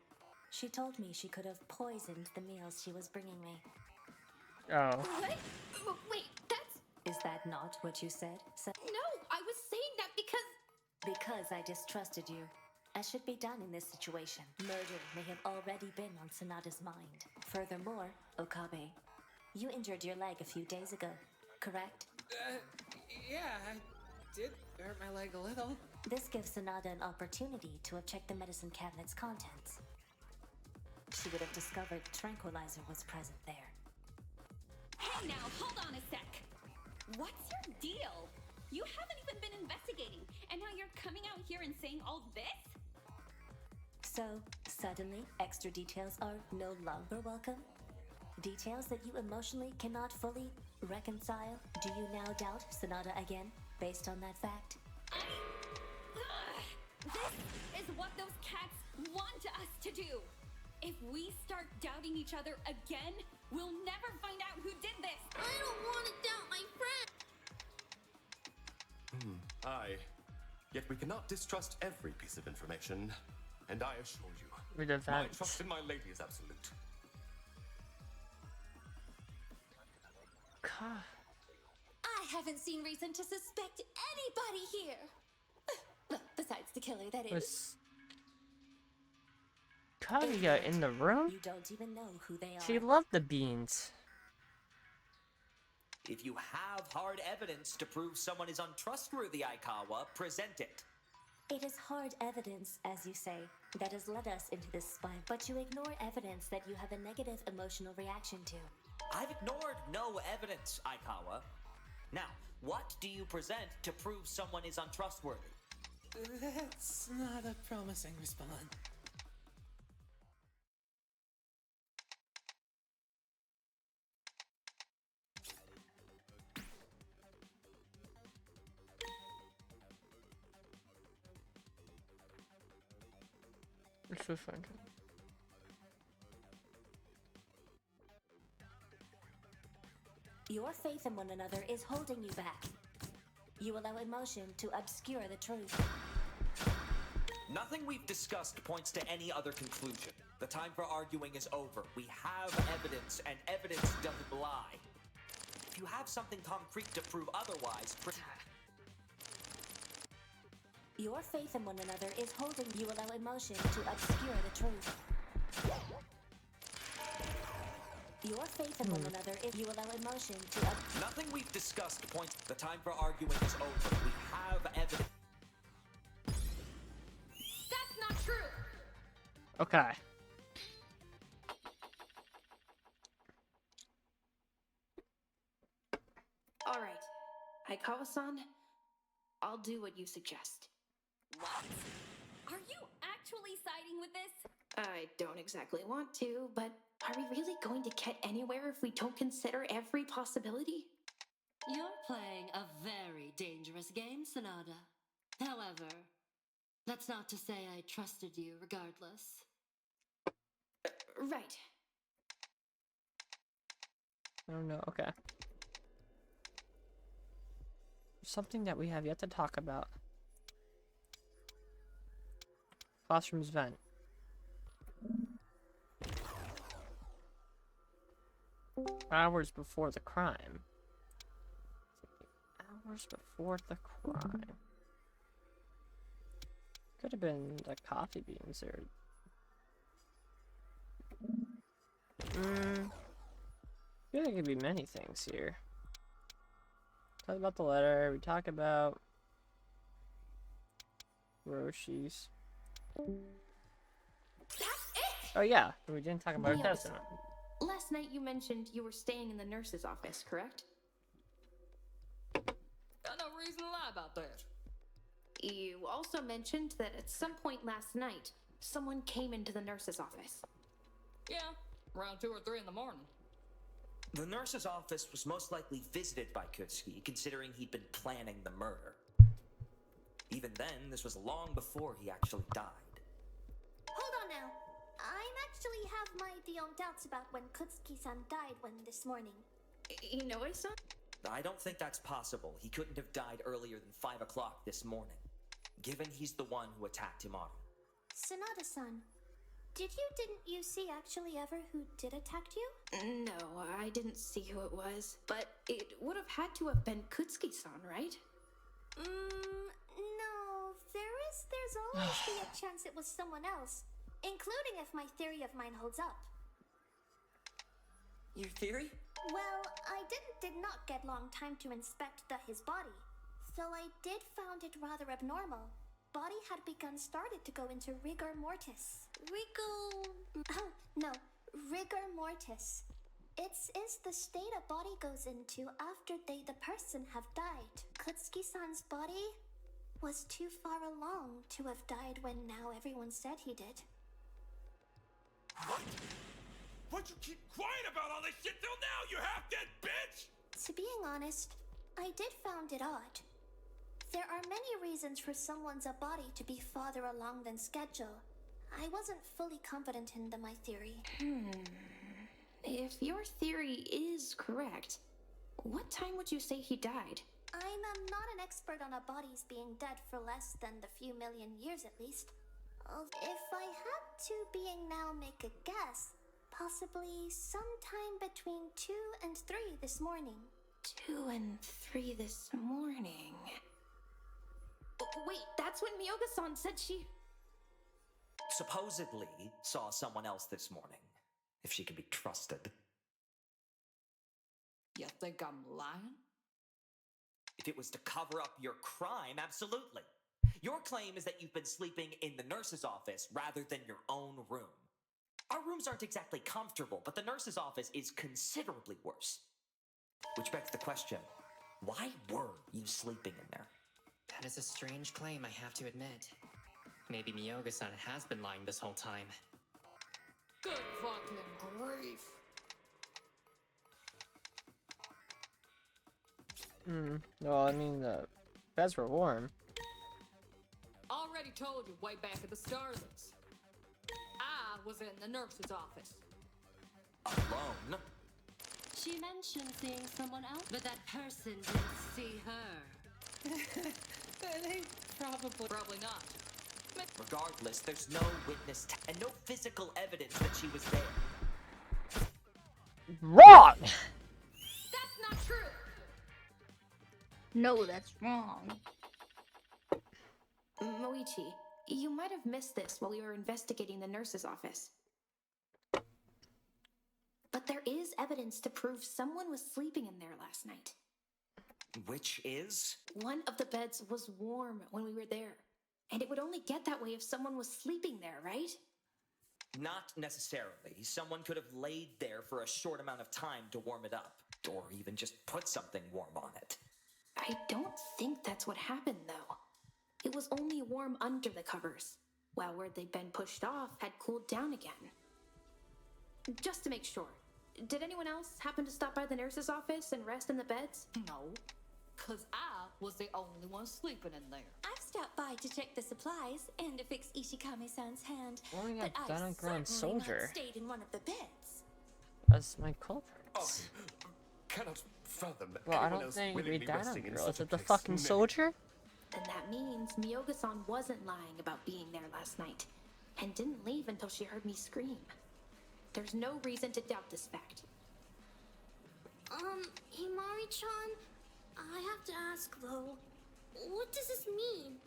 she told me she could have poisoned the meals she was bringing me. Oh. What? Wait, that's... Is that not what you said? No, I was saying that because... Because I distrusted you. As should be done in this situation, murder may have already been on Sonata's mind. Furthermore, Okabe, you injured your leg a few days ago, correct? Yeah, I did hurt my leg a little. This gives Sonata an opportunity to have checked the medicine cabinet's contents. She would have discovered the tranquilizer was present there. Hey now, hold on a sec. What's your deal? You haven't even been investigating, and now you're coming out here and saying all this? So, suddenly, extra details are no longer welcome? Details that you emotionally cannot fully reconcile? Do you now doubt Sonata again, based on that fact? This is what those cats want us to do. If we start doubting each other again, we'll never find out who did this. I don't want to doubt my friend. Aye. Yet we cannot distrust every piece of information. And I assure you, my trust in my lady is absolute. I haven't seen reason to suspect anybody here. Well, besides the killer, that is. Was Kaguya in the room? You don't even know who they are. She loved the beans. If you have hard evidence to prove someone is untrustworthy, Aikawa, present it. It is hard evidence, as you say, that has led us into this spine, but you ignore evidence that you have a negative emotional reaction to. I've ignored no evidence, Aikawa. Now, what do you present to prove someone is untrustworthy? That's not a promising response. Let's just find it. Your faith in one another is holding you back. You allow emotion to obscure the truth. Nothing we've discussed points to any other conclusion. The time for arguing is over. We have evidence, and evidence doesn't lie. If you have something concrete to prove otherwise, Your faith in one another is holding you allow emotion to obscure the truth. Your faith in one another is you allow emotion to Nothing we've discussed points. The time for arguing is over. We have evidence. That's not true. Okay. All right, Aikawa-san, I'll do what you suggest. What? Are you actually siding with this? I don't exactly want to, but are we really going to get anywhere if we don't consider every possibility? You're playing a very dangerous game, Sonata. However, that's not to say I trusted you regardless. Right. I don't know. Okay. Something that we have yet to talk about. Classroom's vent. Hours before the crime. Hours before the crime. Could have been the coffee beans or... I feel like it could be many things here. talk about the letter. We talk about Roshi's. Oh yeah, we didn't talk about her Yes. testament. Last night you mentioned you were staying in the nurse's office, correct? Got no reason to lie about that. You also mentioned that at some point last night, someone came into the nurse's office. Yeah, around 2 or 3 in the morning. The nurse's office was most likely visited by Kutsuki, considering he'd been planning the murder. Even then, this was long before he actually died. Hold on now. I actually have my own doubts about when Kutsuki-san died this morning. Inoue-san? I don't think that's possible. He couldn't have died earlier than 5 o'clock this morning, given he's the one who attacked Himaru. Sanada-san, didn't you see actually ever who did attack you? No, I didn't see who it was. But it would have had to have been Kutsuki-san, right? No. There's always be a chance it was someone else, including if my theory of mine holds up. Your theory? Well, I did not get long time to inspect his body, so I did found it rather abnormal. Body had started to go into rigor mortis. Rigor mortis. It is the state a body goes into after the person have died. Kutsuki-san's body was too far along to have died when now everyone said he did. What? What'd you keep quiet about all this shit till now, you half-dead bitch? To being honest, I did found it odd. There are many reasons for someone's body to be farther along than schedule. I wasn't fully confident in my theory. If your theory is correct, what time would you say he died? I'm not an expert on bodies being dead for less than the few million years at least. If I had to make a guess, possibly sometime between 2 and 3 this morning. 2 and 3 this morning. Wait, that's when Miyoga-san said she... Supposedly saw someone else this morning, if she can be trusted. You think I'm lying? If it was to cover up your crime, absolutely. Your claim is that you've been sleeping in the nurse's office rather than your own room. Our rooms aren't exactly comfortable, but the nurse's office is considerably worse. Which begs the question, why were you sleeping in there? That is a strange claim, I have to admit. Maybe Miyoga-san has been lying this whole time. Good fucking grief. Well, I mean, the beds were warm. Already told you way back at the start of this. I was in the nurse's office. Alone? She mentioned seeing someone else, but that person didn't see her. They probably not. Regardless, there's no witness and no physical evidence that she was there. Wrong! That's not true! No, that's wrong. Moichi, you might have missed this while we were investigating the nurse's office. But there is evidence to prove someone was sleeping in there last night. Which is? One of the beds was warm when we were there. And it would only get that way if someone was sleeping there, right? Not necessarily. Someone could have laid there for a short amount of time to warm it up. Or even just put something warm on it. I don't think that's what happened, though. It was only warm under the covers, while where they'd been pushed off had cooled down again. Just to make sure, did anyone else happen to stop by the nurse's office and rest in the beds? No, because I was the only one sleeping in there. I've stopped by to check the supplies and to fix Ishikami-san's hand, Oh my God, but that I've Grand certainly Soldier. not stayed in one of the beds. That's my culprit. Oh, cannot fathom Well, I anyone don't else think we willingly died on resting in girl. such Is a it the place. fucking Maybe. soldier? Then that means Miyoga-san wasn't lying about being there last night, and didn't leave until she heard me scream. There's no reason to doubt this fact. Himari-chan, I have to ask though, what does this mean?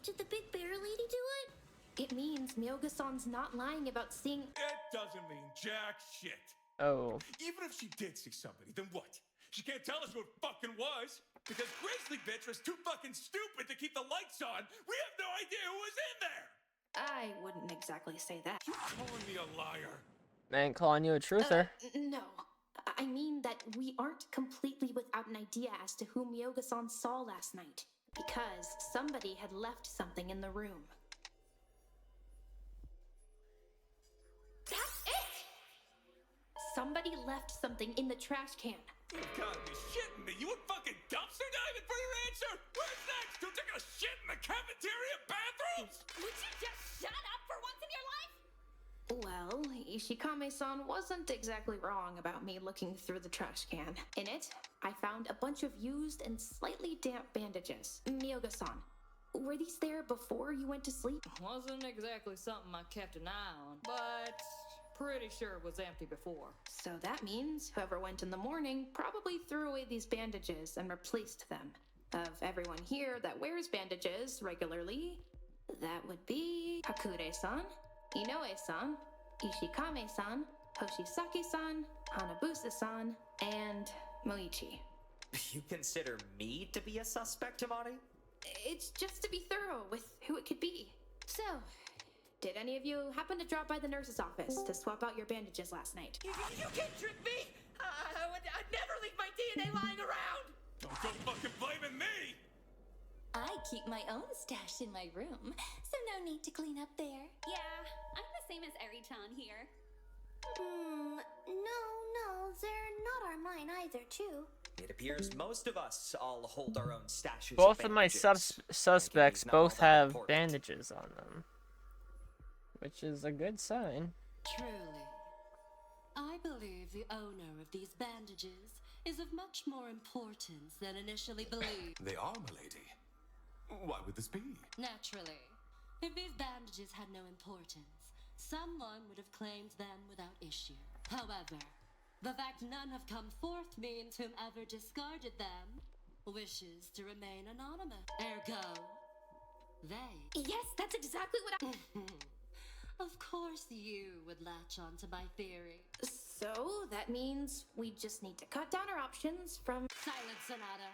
Did the big bear lady do it? It means Miyoga-san's not lying about seeing... It doesn't mean jack shit. Oh. Even if she did see somebody, then what? She can't tell us who it fucking was. Because Grizzly Bitch was too fucking stupid to keep the lights on. We have no idea who was in there. I wouldn't exactly say that. You calling me a liar? Man, calling you a truther. No. I mean that we aren't completely without an idea as to who Myoga-san saw last night. Because somebody had left something in the room. That's it! Somebody left something in the trash can. You've gotta be shitting me. You went fucking dumpster diving for your answer? Where's next? You took a shit in the cafeteria bathrooms? Would you just shut up for once in your life? Well, Ishikame-san wasn't exactly wrong about me looking through the trash can. In it, I found a bunch of used and slightly damp bandages. Myoga-san, were these there before you went to sleep? Wasn't exactly something I kept an eye on, but pretty sure it was empty before. So that means whoever went in the morning probably threw away these bandages and replaced them. Of everyone here that wears bandages regularly, that would be Hakure-san, Inoue-san, Ishikame-san, Hoshisaki-san, Hanabusa-san, and Moichi. You consider me to be a suspect, Tamari? It's just to be thorough with who it could be. So, did any of you happen to drop by the nurse's office to swap out your bandages last night? You can't trick me! I'd never leave my DNA lying around! Don't go fucking blaming me! I keep my own stash in my room, so no need to clean up there. Yeah, I'm the same as Eri-chan here. No, they're not our mine either, too. It appears most of us all hold our own stashes. Both of my suspects both have bandages on them, which is a good sign. Truly, I believe the owner of these bandages is of much more importance than initially believed. They are, milady. Why would this be? Naturally, if these bandages had no importance, someone would have claimed them without issue. However, the fact none have come forth means whomever discarded them wishes to remain anonymous. Ergo, they. Yes, that's exactly what I. Of course you would latch on to my theory. So, that means we just need to cut down our options from. Silence, Sonata.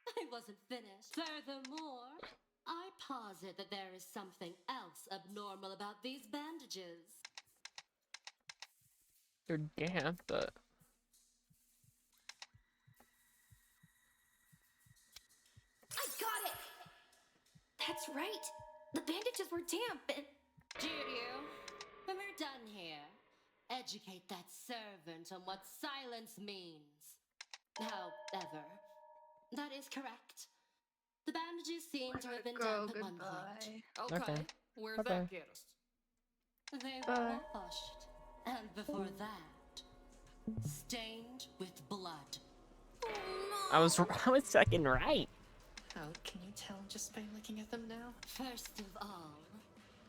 I wasn't finished. Furthermore, I posit that there is something else abnormal about these bandages. They're damp, but I got it! That's right. The bandages were damp and. Jiryu, when we're done here, educate that servant on what silence means. However, that is correct. The bandages seem to have been damp at one point. Okay. Where's that get us? They were washed, and before that, stained with blood. I was second right. How can you tell just by looking at them now? First of all,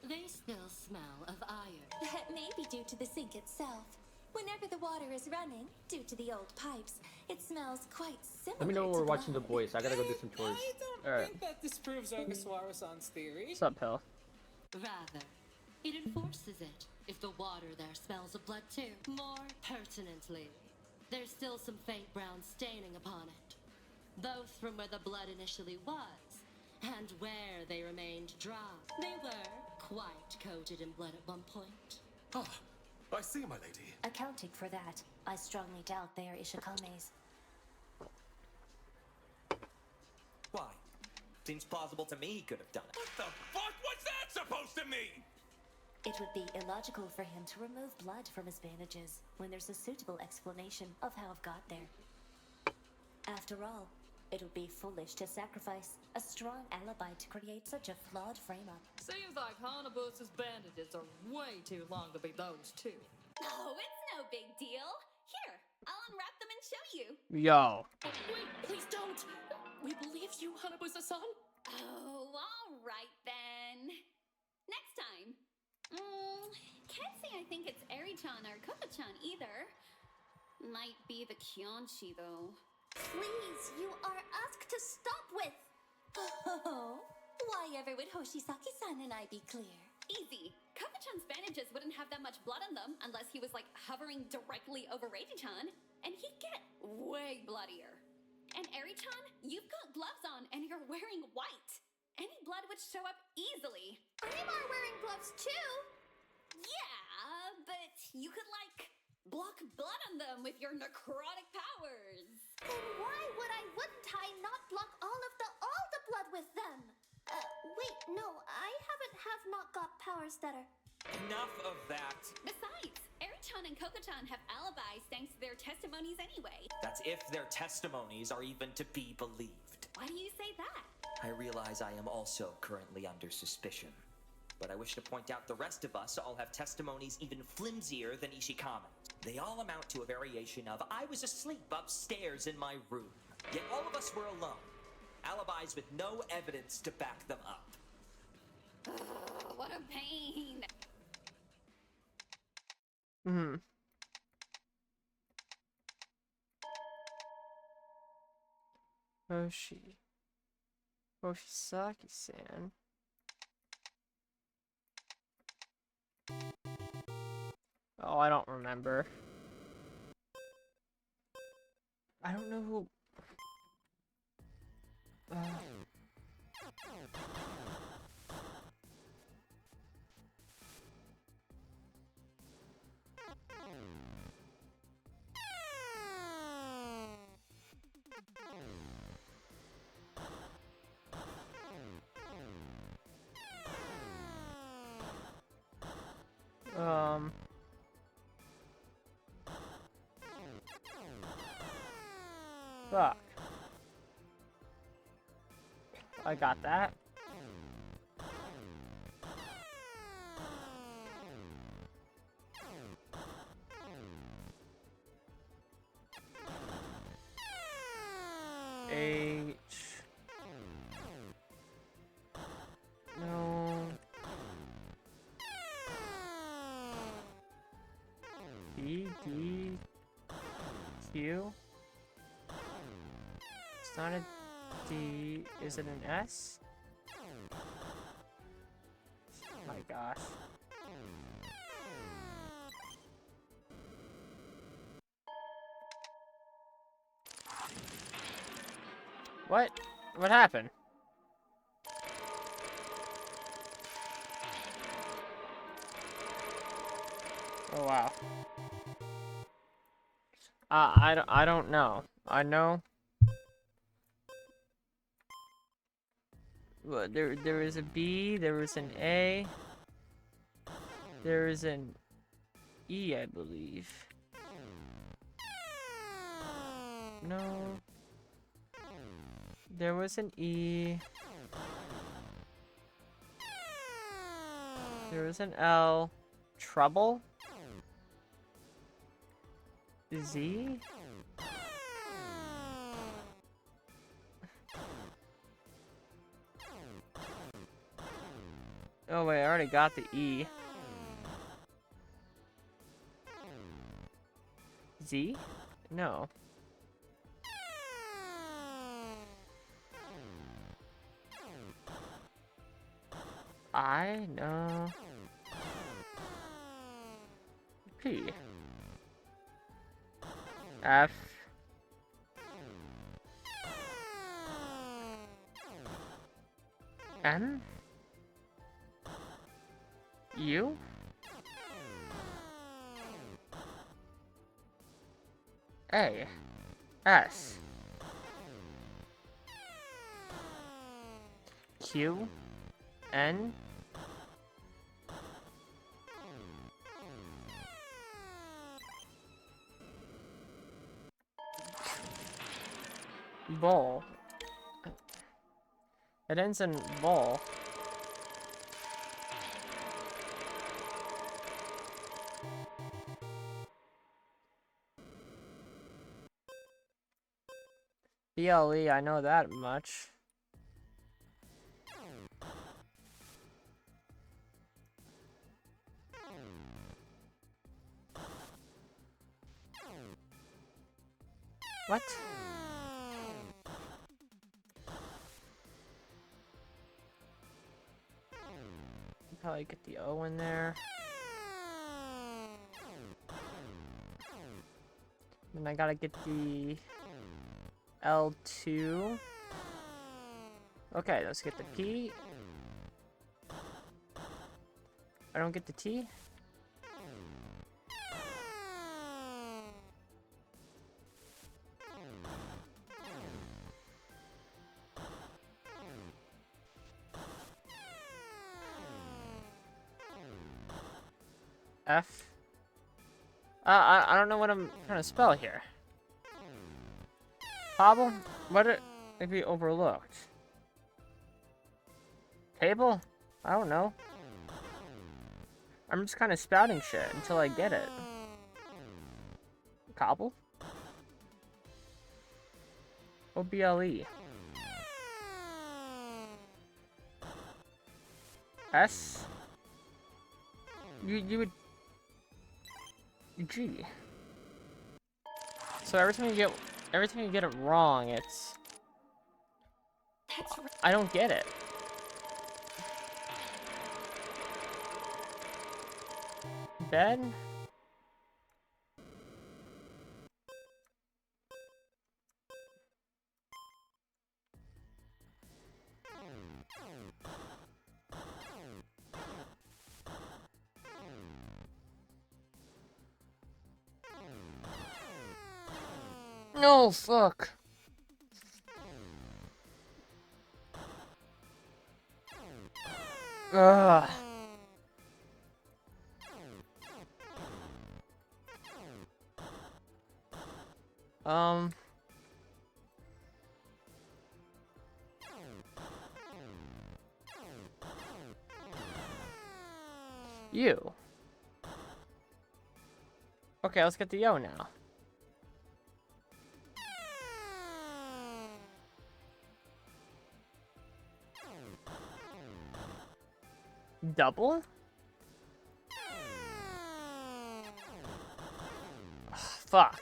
they still smell of iron. That may be due to the sink itself. Whenever the water is running, due to the old pipes, it smells quite similar. Let me know when to we're watching The blood. Boys. I gotta go do some chores. I don't Alright. think that disproves Ogasawara-san's theory. What's up, Pill? Rather, it enforces it if the water there smells of blood too. More pertinently, there's still some faint brown staining upon it, both from where the blood initially was and where they remained dry. They were quite coated in blood at one point. Ah, I see, my lady. Accounting for that, I strongly doubt they are Ishikame's. Why? Seems plausible to me he could have done it. What the fuck? What's that supposed to mean? It would be illogical for him to remove blood from his bandages when there's a suitable explanation of how it got there. After all, it would be foolish to sacrifice a strong alibi to create such a flawed frame-up. Seems like Hanabusa's bandages are way too long to be those two. Oh, it's no big deal. Here, I'll unwrap them and show you. Yo. Wait, please don't! We believe you, Hanabusa-san. Oh, all right then. Next time. Can't say I think it's Eri-chan or Koko-chan either. Might be the Kyonchi though. Please, you are asked to stop with. Oh, why ever would Hoshisaki-san and I be clear? Easy. Koko-chan's bandages wouldn't have that much blood on them unless he was like hovering directly over Reiji-chan, and he'd get way bloodier. And Eri-chan, you've got gloves on and you're wearing white. Any blood would show up easily. Olimar wearing gloves too. Yeah, but you could, like, block blood on them with your necrotic powers. Then wouldn't I not block all the blood with them? Wait, no, I have not got powers that are... Enough of that. Besides, Eri-chan and Koko-chan have alibis thanks to their testimonies anyway. That's if their testimonies are even to be believed. Why do you say that? I realize I am also currently under suspicion. But I wish to point out the rest of us all have testimonies even flimsier than Ishikama. They all amount to a variation of, I was asleep upstairs in my room. Yet all of us were alone. Alibis with no evidence to back them up. Ugh, what a pain. Oshisaki-san. Oh, I don't remember. I don't know who... Fuck. I got that. H. No. B, D, Q. It's not a D. Is it an S? Oh my gosh. What? What happened? Oh wow. I don't know. I know. Well, there is a B, there is an A, there is an E, I believe. No. There was an E. There was an L. Trouble? Z? Oh wait, I already got the E. Z? No. I? No. P. F. N? U? A. S. Q. N. Ball. It ends in ball. BLE, I know that much. What? Probably get the O in there. And I gotta get the L2. Okay, let's get the P. I don't get the T. F. I don't know what I'm trying to spell here. Hobble? What did it be overlooked? Table? I don't know. I'm just kind of spouting shit until I get it. Cobble? OBLE. S? You would... G. So every time you get it wrong, it's... I don't get it. Bed? No, fuck. Ugh. You. Okay, let's get the yo now. Double? Ugh, fuck.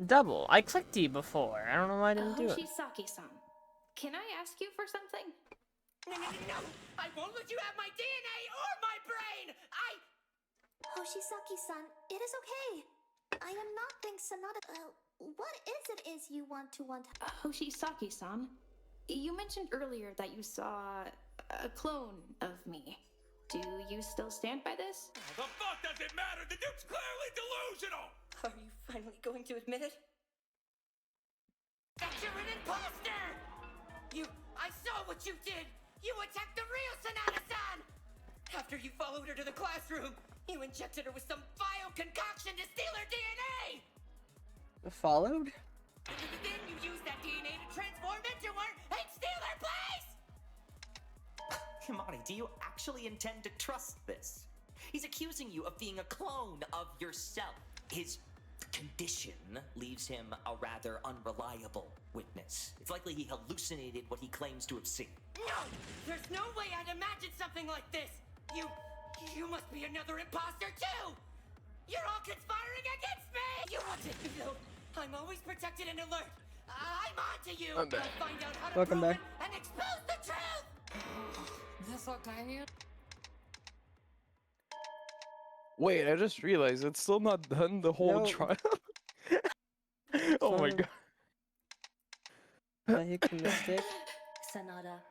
Double. I clicked D before. I don't know why I didn't do it. Hoshisaki-san, can I ask you for something? No! I won't let you have my DNA or my brain! Hoshisaki-san, it is okay. I am not being Sonata. What is you want to Hoshisaki-san, you mentioned earlier that you saw a clone of me. Do you still stand by this? The fuck does it matter? The dude's clearly delusional! Are you finally going to admit it? That you're an imposter! I saw what you did! You attacked the real Sonata-san! After you followed her to the classroom, you injected her with some vile concoction to steal her DNA! Followed? Then you used that DNA to transform into her and steal her place! Himari, do you actually intend to trust this? He's accusing you of being a clone of yourself. His condition leaves him a rather unreliable witness. It's likely he hallucinated what he claims to have seen. No! There's no way I'd imagine something like this! You must be another imposter too! You're all conspiring against me! You wanted me though. I'm always protected and alert. I'm on to you. I'm back. I'll find out how to Welcome prove back. it and expose the truth! That's okay. Wait, I just realized it's still not done the whole No. trial. Oh my god. I hit the mistake. Sonata,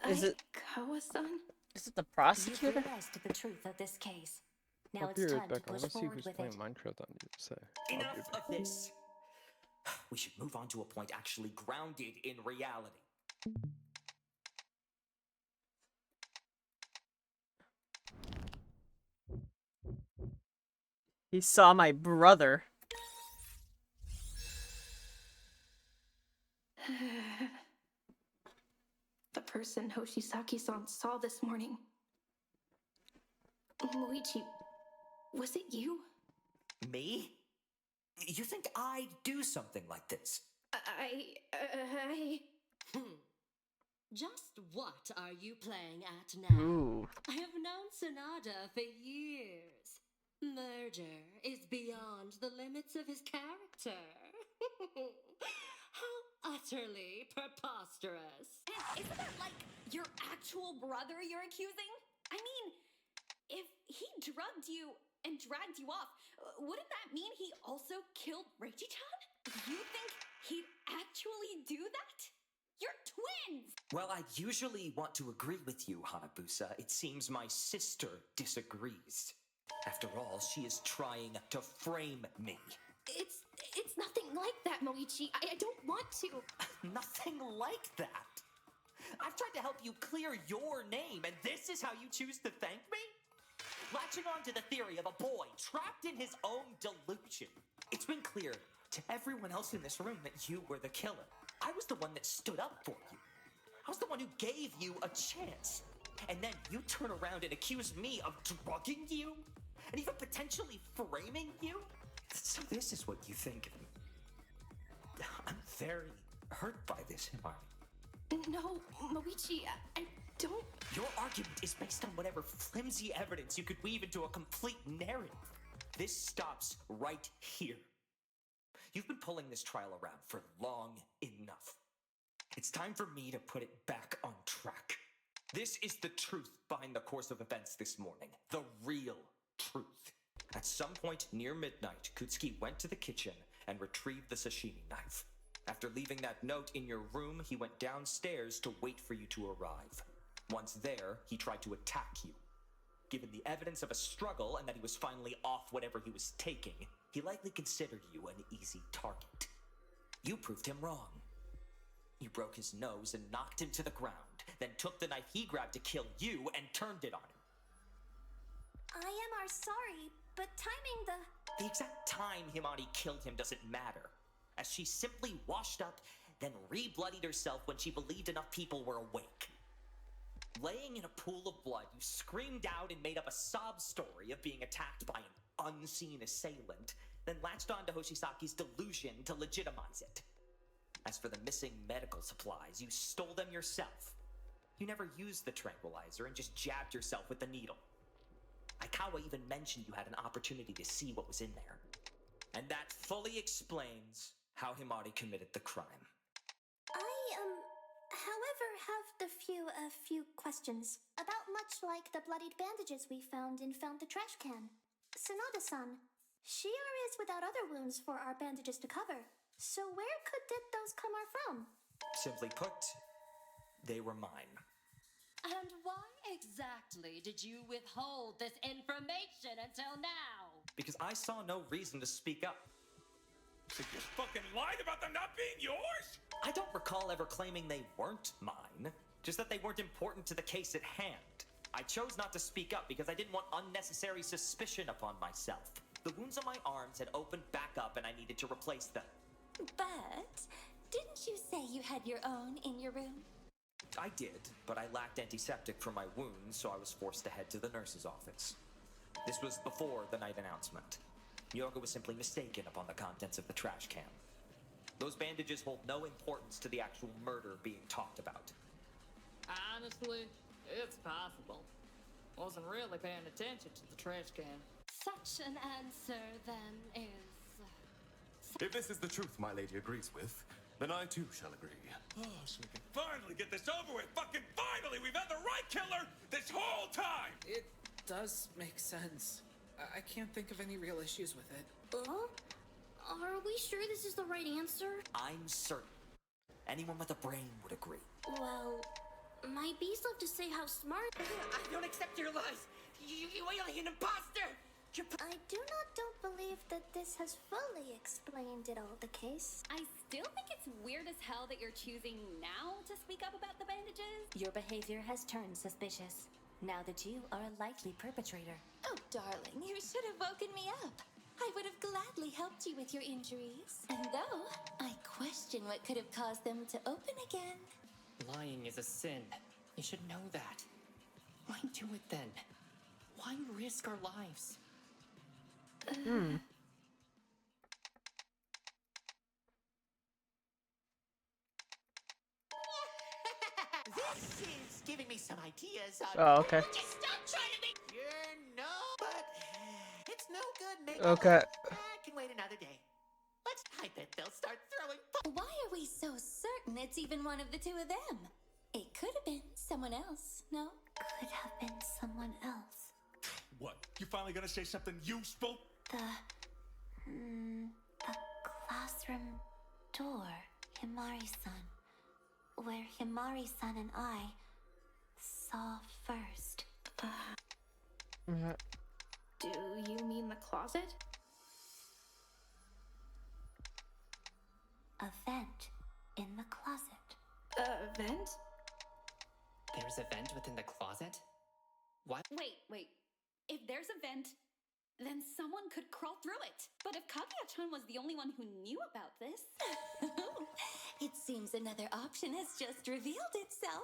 Is it? Kawa-san? Is it the you've prosecutor? realized the truth of this case. Now I'll it's be right time back. to I push want to see forward who's with playing it. Minecraft on you. Say. I'll be Enough right of this. We should move on to a point actually grounded in reality. He saw my brother. The person Hoshisaki-san saw this morning. Luigi, was it you? Me? You think I'd do something like this? Just what are you playing at now? Ooh. I have known Sonata for years. Murder is beyond the limits of his character. How utterly preposterous. And isn't that like your actual brother you're accusing? I mean, if he drugged you and dragged you off, wouldn't that mean he also killed Reichi-chan? You think he'd actually do that? You're twins! Well, I usually want to agree with you, Hanabusa. It seems my sister disagrees. After all, she is trying to frame me. It's nothing like that, Moichi. I don't want to. Nothing like that. I've tried to help you clear your name, and this is how you choose to thank me? Latching on to the theory of a boy trapped in his own delusion. It's been clear to everyone else in this room that you were the killer. I was the one that stood up for you. I was the one who gave you a chance. And then you turn around and accuse me of drugging you? And even potentially framing you? So this is what you think of me. I'm very hurt by this, Himari. No, Moichi, I don't... Your argument is based on whatever flimsy evidence you could weave into a complete narrative. This stops right here. You've been pulling this trial around for long enough. It's time for me to put it back on track. This is the truth behind the course of events this morning. The real truth. At some point near midnight, Kutsuki went to the kitchen and retrieved the sashimi knife. After leaving that note in your room, he went downstairs to wait for you to arrive. Once there, he tried to attack you. Given the evidence of a struggle and that he was finally off whatever he was taking, he likely considered you an easy target. You proved him wrong. You broke his nose and knocked him to the ground, then took the knife he grabbed to kill you and turned it on him. I am sorry, but timing the... The exact time Himari killed him doesn't matter, as she simply washed up, then re-bloodied herself when she believed enough people were awake. Laying in a pool of blood, you screamed out and made up a sob story of being attacked by an unseen assailant, then latched on to Hoshisaki's delusion to legitimize it. As for the missing medical supplies, you stole them yourself. You never used the tranquilizer and just jabbed yourself with the needle. Aikawa even mentioned you had an opportunity to see what was in there. And that fully explains how Himari committed the crime. However, have a few questions. About much like the bloodied bandages we found in the trash can. Sanada-san, Shiori is without other wounds for our bandages to cover. So where did those come from? Simply put, they were mine. And why exactly did you withhold this information until now? Because I saw no reason to speak up. So you fucking lied about them not being yours? I don't recall ever claiming they weren't mine, just that they weren't important to the case at hand. I chose not to speak up because I didn't want unnecessary suspicion upon myself. The wounds on my arms had opened back up and I needed to replace them. But didn't you say you had your own in your room? I did, but I lacked antiseptic for my wounds, so I was forced to head to the nurse's office. This was before the night announcement. Yoga was simply mistaken upon the contents of the trash can. Those bandages hold no importance to the actual murder being talked about. Honestly, it's possible. Wasn't really paying attention to the trash can. Such an answer, then, is... If this is the truth my lady agrees with, then I too shall agree. Oh, so we can finally get this over with. Fucking finally! We've had the right killer this whole time! It does make sense. I can't think of any real issues with it. Are we sure this is the right answer? I'm certain. Anyone with a brain would agree. Well, my bees love to say how smart... I don't accept your lies! You alien imposter! I don't believe that this has fully explained it all the case. I still think it's weird as hell that you're choosing now to speak up about the bandages. Your behavior has turned suspicious. Now that you are a likely perpetrator. Oh, darling, you should have woken me up. I would have gladly helped you with your injuries. And though I question what could have caused them to open again. Lying is a sin. You should know that. Why do it then? Why risk our lives? This is giving me some ideas on... Oh, okay. Just stop trying to make... But it's no good making... Okay. I can wait another day. I bet they'll start throwing... Why are we so certain it's even one of the two of them? It could have been someone else, no? Could have been someone else. You finally gonna say something useful? The classroom door, Himari-san, where Himari-san and I saw first. Do you mean the closet? A vent in the closet. A vent? There's a vent within the closet? What? Wait. If there's a vent, then someone could crawl through it. But if Kaguya-chan was the only one who knew about this... It seems another option has just revealed itself.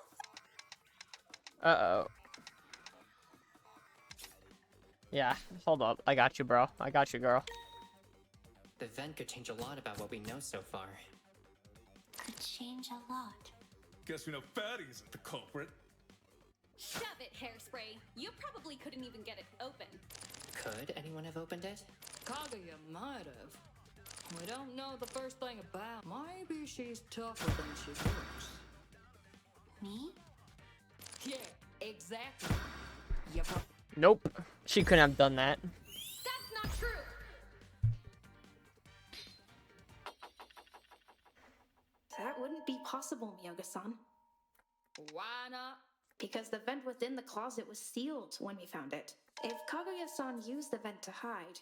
Uh-oh. Yeah, hold up. I got you, bro. I got you, girl. The vent could change a lot about what we know so far. Could change a lot. Guess we know Fatty isn't the culprit. Shove it, Hairspray. You probably couldn't even get it open. Could anyone have opened it? Kaguya might have. We don't know the first thing about. Maybe she's tougher than she looks. Me? Yeah, exactly. Yep. Nope. She couldn't have done that. That's not true! That wouldn't be possible, Miyoga-san. Why not? Because the vent within the closet was sealed when we found it. If Kaguya-san used the vent to hide,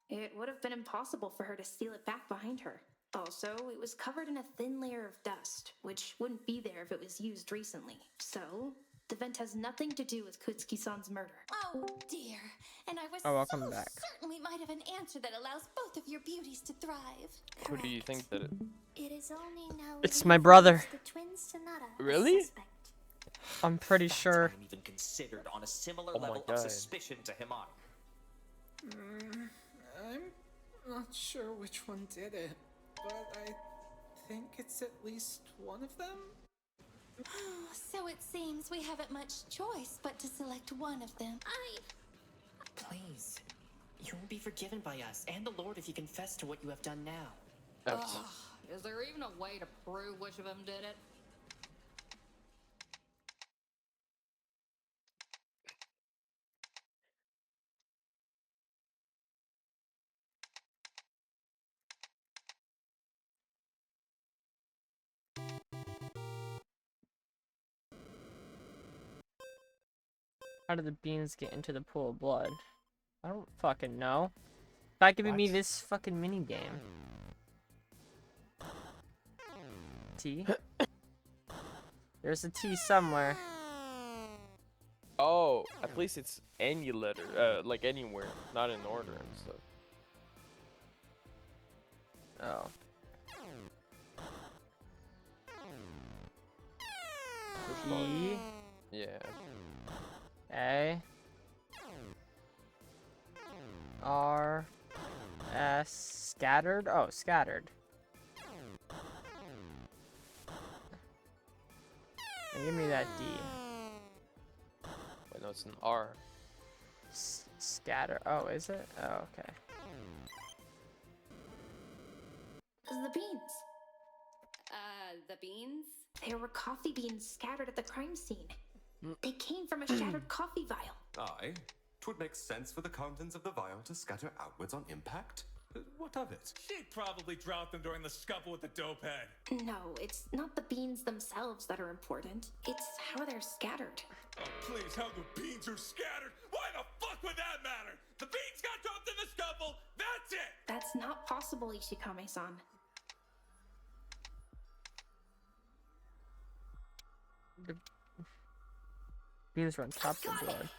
it would have been impossible for her to seal it back behind her. Also, it was covered in a thin layer of dust, which wouldn't be there if it was used recently. So, the vent has nothing to do with Kutsuki-san's murder. Oh dear, and I was welcome so back. certain we might have an answer that allows both of your beauties to thrive. Who do you think did it? It is only now It's my brother. the twin Sonata Really? suspect. I'm pretty sure. I'm even considered on a similar Oh my level God. of suspicion to Himari. I'm not sure which one did it, but I think it's at least one of them. So it seems we haven't much choice but to select one of them. Please. You will be forgiven by us and the Lord if you confess to what you have done now. Ugh, is there even a way to prove which of them did it? How did the beans get into the pool of blood? I don't fucking know. Stop giving me this fucking mini game. T? There's a T somewhere. Oh, at least it's any letter, like anywhere, not in order and stuff. Oh. T? Yeah. A R S scattered? Oh, scattered. Now give me that D. Wait, no, it's an R. Scatter. Oh, is it? Oh, okay. The beans. The beans? There were coffee beans scattered at the crime scene. They came from a shattered coffee vial. Aye. 'Twould make sense for the contents of the vial to scatter outwards on impact. What of it? She probably dropped them during the scuffle with the dope head. No, it's not the beans themselves that are important. It's how they're scattered. Oh, please, how the beans are scattered? Why the fuck would that matter? The beans got dropped in the scuffle, that's it! That's not possible, Ishikame-san. The beans run top of the blood.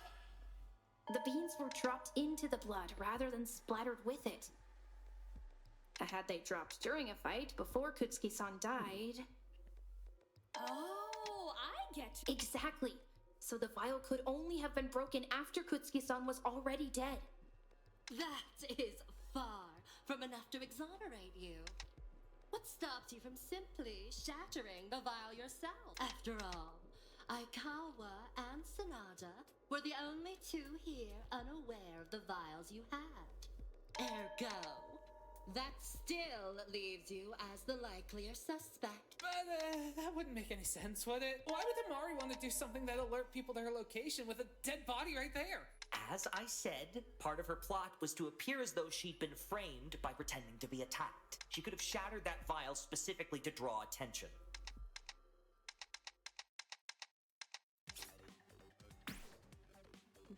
The beans were dropped into the blood rather than splattered with it. Had they dropped during a fight before Kutsuki-san died... Oh, I get you. Exactly. So the vial could only have been broken after Kutsuki-san was already dead. That is far from enough to exonerate you. What stops you from simply shattering the vial yourself? After all, Aikawa and Sanada were the only two here unaware of the vials you had. Ergo, that still leaves you as the likelier suspect. But that wouldn't make any sense, would it? Why would Amari want to do something that alert people to her location with a dead body right there? As I said, part of her plot was to appear as though she'd been framed by pretending to be attacked. She could have shattered that vial specifically to draw attention.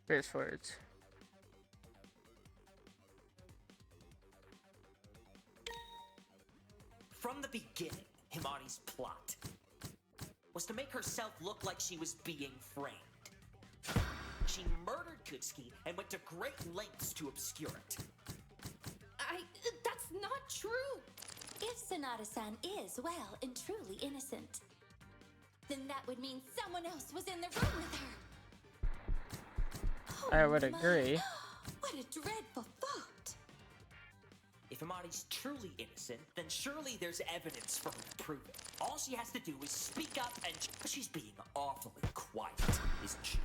Base words. From the beginning, Himari's plot was to make herself look like she was being framed. She murdered Kutsuki and went to great lengths to obscure it. That's not true! If Sonata-san is well and truly innocent, then that would mean someone else was in the room with her. Oh I would my. agree. What a dreadful thought! If Amari's truly innocent, then surely there's evidence for her to prove it. All she has to do is speak up, and she's being awfully quiet, isn't she?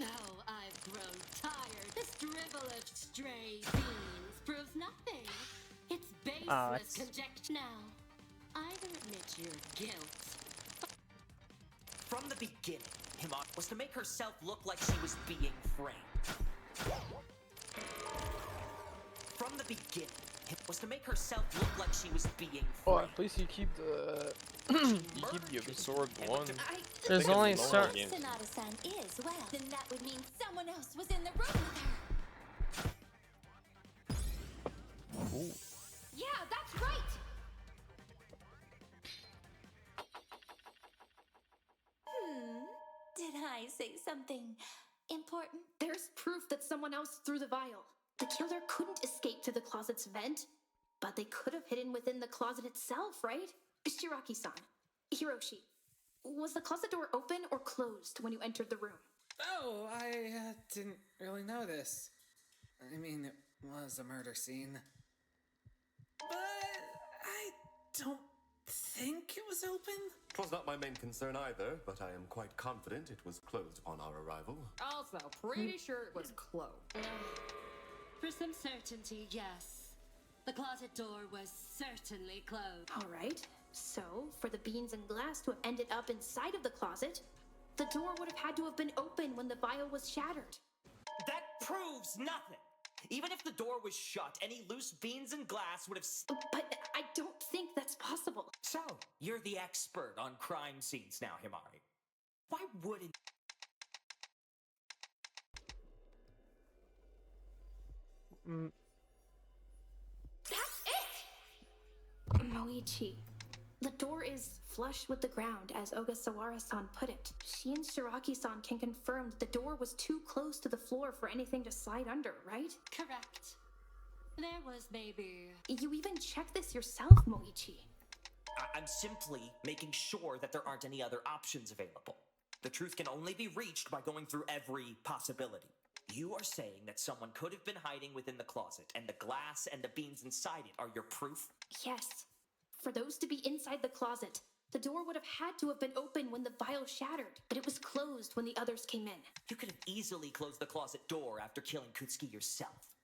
Oh, I've grown tired. This dribble of stray beans proves nothing. It's baseless conjecture. Now, either admit your guilt. From the beginning, Himari was to make herself look like she was being framed. From the beginning, it was to make herself look like she was being Oh, framed. at least you keep the you keep the sword one. There's only certain. If Sonata-san is well, then that would mean someone else was in the room with her. Ooh. Yeah, that's right! Did I say something important? There's proof that someone else threw the vial. The killer couldn't escape through the closet's vent, but they could have hidden within the closet itself, right? Shiraki-san, Hiroshi, was the closet door open or closed when you entered the room? Oh, I didn't really notice. I mean, it was a murder scene. But I don't think it was open. Twas not my main concern either, but I am quite confident it was closed upon our arrival. Also, pretty sure it was closed. For some certainty, yes. The closet door was certainly closed. All right, so for the beans and glass to have ended up inside of the closet, the door would have had to have been open when the vial was shattered. That proves nothing! Even if the door was shut, any loose beans and glass would have... But I don't think that's possible. So, you're the expert on crime scenes now, Himari. Why wouldn't... That's it! Moichi, the door is flush with the ground, as Ogasawara-san put it. She and Shiraki-san can confirm that the door was too close to the floor for anything to slide under, right? Correct. There was maybe... You even checked this yourself, Moichi. I'm simply making sure that there aren't any other options available. The truth can only be reached by going through every possibility. You are saying that someone could have been hiding within the closet, and the glass and the beans inside it are your proof? Yes. For those to be inside the closet, the door would have had to have been open when the vial shattered, but it was closed when the others came in. You could have easily closed the closet door after killing Kutsuki yourself.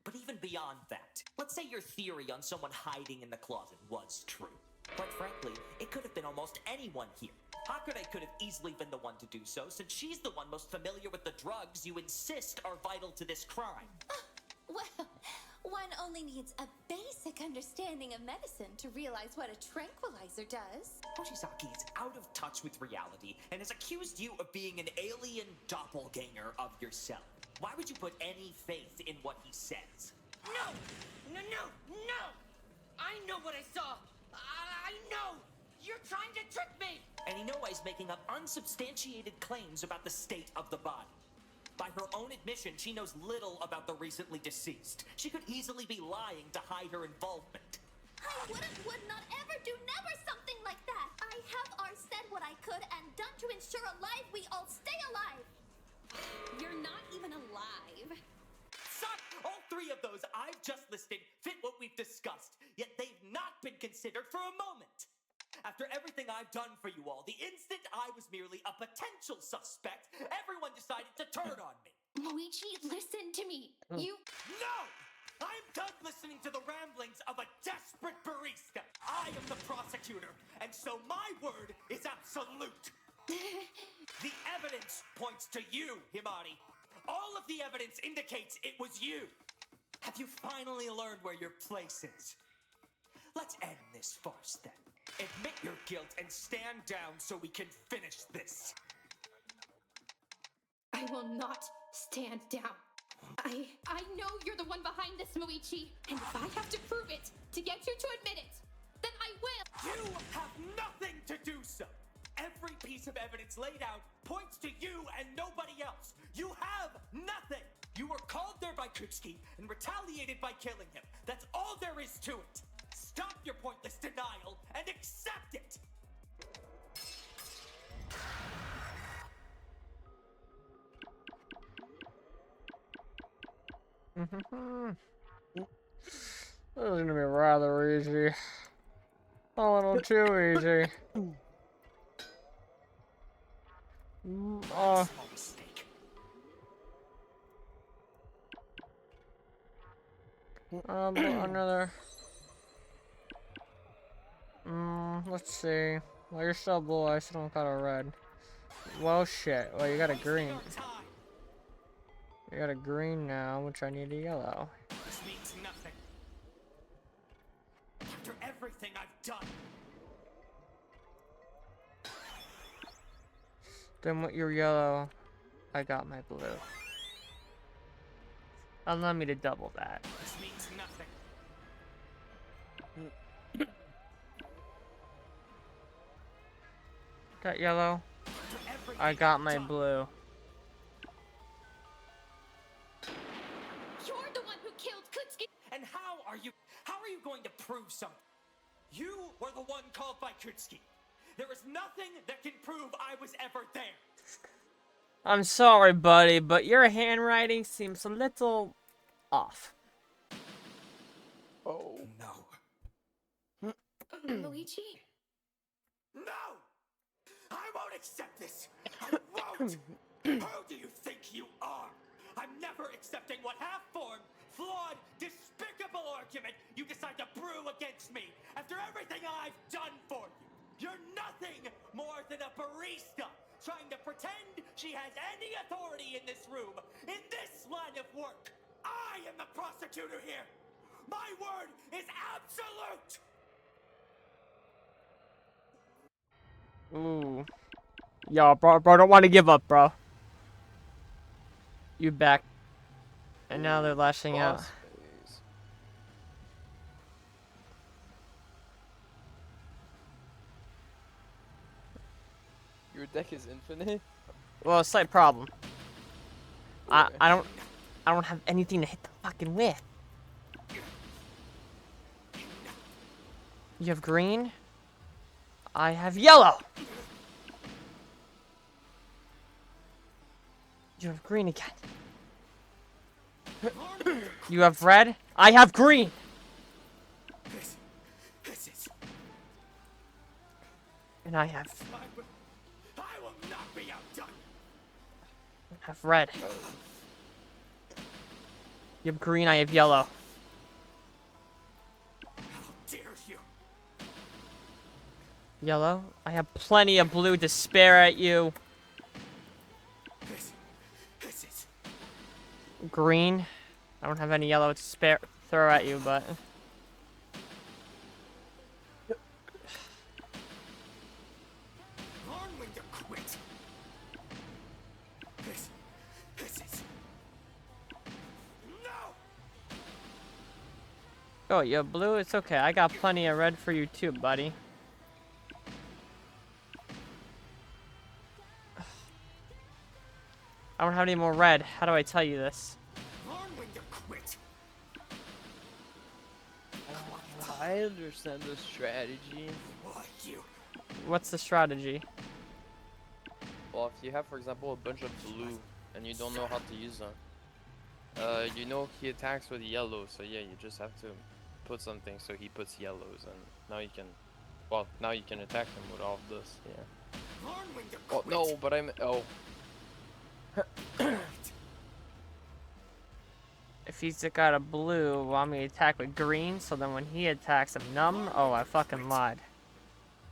But even beyond that, let's say your theory on someone hiding in the closet was true. Quite frankly, it could have been almost anyone here. Hakure could have easily been the one to do so, since she's the one most familiar with the drugs you insist are vital to this crime. Well, one only needs a basic understanding of medicine to realize what a tranquilizer does. Mochizaki's out of touch with reality and has accused you of being an alien doppelganger of yourself. Why would you put any faith in what he says? No! No, no, no! I know what I saw! I know! You're trying to trick me! And Inoue is making up unsubstantiated claims about the state of the body. By her own admission, she knows little about the recently deceased. She could easily be lying to hide her involvement. I would not ever do never something like that. I have said what I could and done to ensure alive we all stay alive. You're not even alive. Son, all three of those I've just listed fit what we've discussed, yet they've not been considered for a moment. After everything I've done for you all, the instant I was merely a potential suspect, everyone decided to turn on me. Moichi, listen to me. You. No! I'm done listening to the ramblings of a desperate barista. I am the prosecutor, and so my word is absolute. The evidence points to you, Himari. All of the evidence indicates it was you. Have you finally learned where your place is? Let's end this farce then. Admit your guilt and stand down so we can finish this. I will not stand down. I know you're the one behind this, Moichi. And if I have to prove it to get you to admit it, then I will. You have nothing to do so. Every piece of evidence laid out points to you and nobody else. You have nothing. You were called there by Kutsuki and retaliated by killing him. That's all there is to it. Stop your pointless denial and accept it. This is gonna be rather easy. A little too easy. Another. Let's see. Well, you're still blue. I still don't got a red. Well, shit. Well, you got a green. You got a green now, which I need a yellow. This means nothing. After everything I've done. Then with your yellow, I got my blue. Allow me to double that. This means nothing. Got yellow. I got my blue. You're the one who killed Kutsuki. And how are you going to prove something? You were the one called by Kutsuki. There is nothing that can prove I was ever there. I'm sorry, buddy, but your handwriting seems a little off. Oh. No. Luigi? No! I won't accept this! I won't! Who do you think you are? I'm never accepting what half-formed, flawed, despicable argument you decide to brew against me after everything I've done for you. You're nothing more than a barista trying to pretend she has any authority in this room, in this line of work. I am the prosecutor here. My word is absolute. Ooh. Yo, bro, don't want to give up, bro. You back. And now they're lashing out. Your deck is infinite? Well, slight problem. I don't have anything to hit the fucking with. You have green? I have yellow. You have green again. You have red? I have green. This is... And I have... I will not be outdone. I have red. You have green, I have yellow. How dare you? Yellow? I have plenty of blue to spare at you. This is... Green? I don't have any yellow to spare throw at you, but... Learn to quit. This is... No! Oh, you have blue? It's okay. I got plenty of red for you too, buddy. I don't have any more red. How do I tell you this? Learn when to quit. I understand the strategy. Why you? What's the strategy? Well, if you have, for example, a bunch of blue and you don't know how to use them, you know he attacks with yellow, so yeah, you just have to put something so he puts yellows, and now you can, well, now you can attack him with all of this, yeah. Learn when to Oh, quit. no, but I'm, oh. If he's got a blue, want me to attack with green, so then when he attacks, I'm numb? Oh, I fucking lied.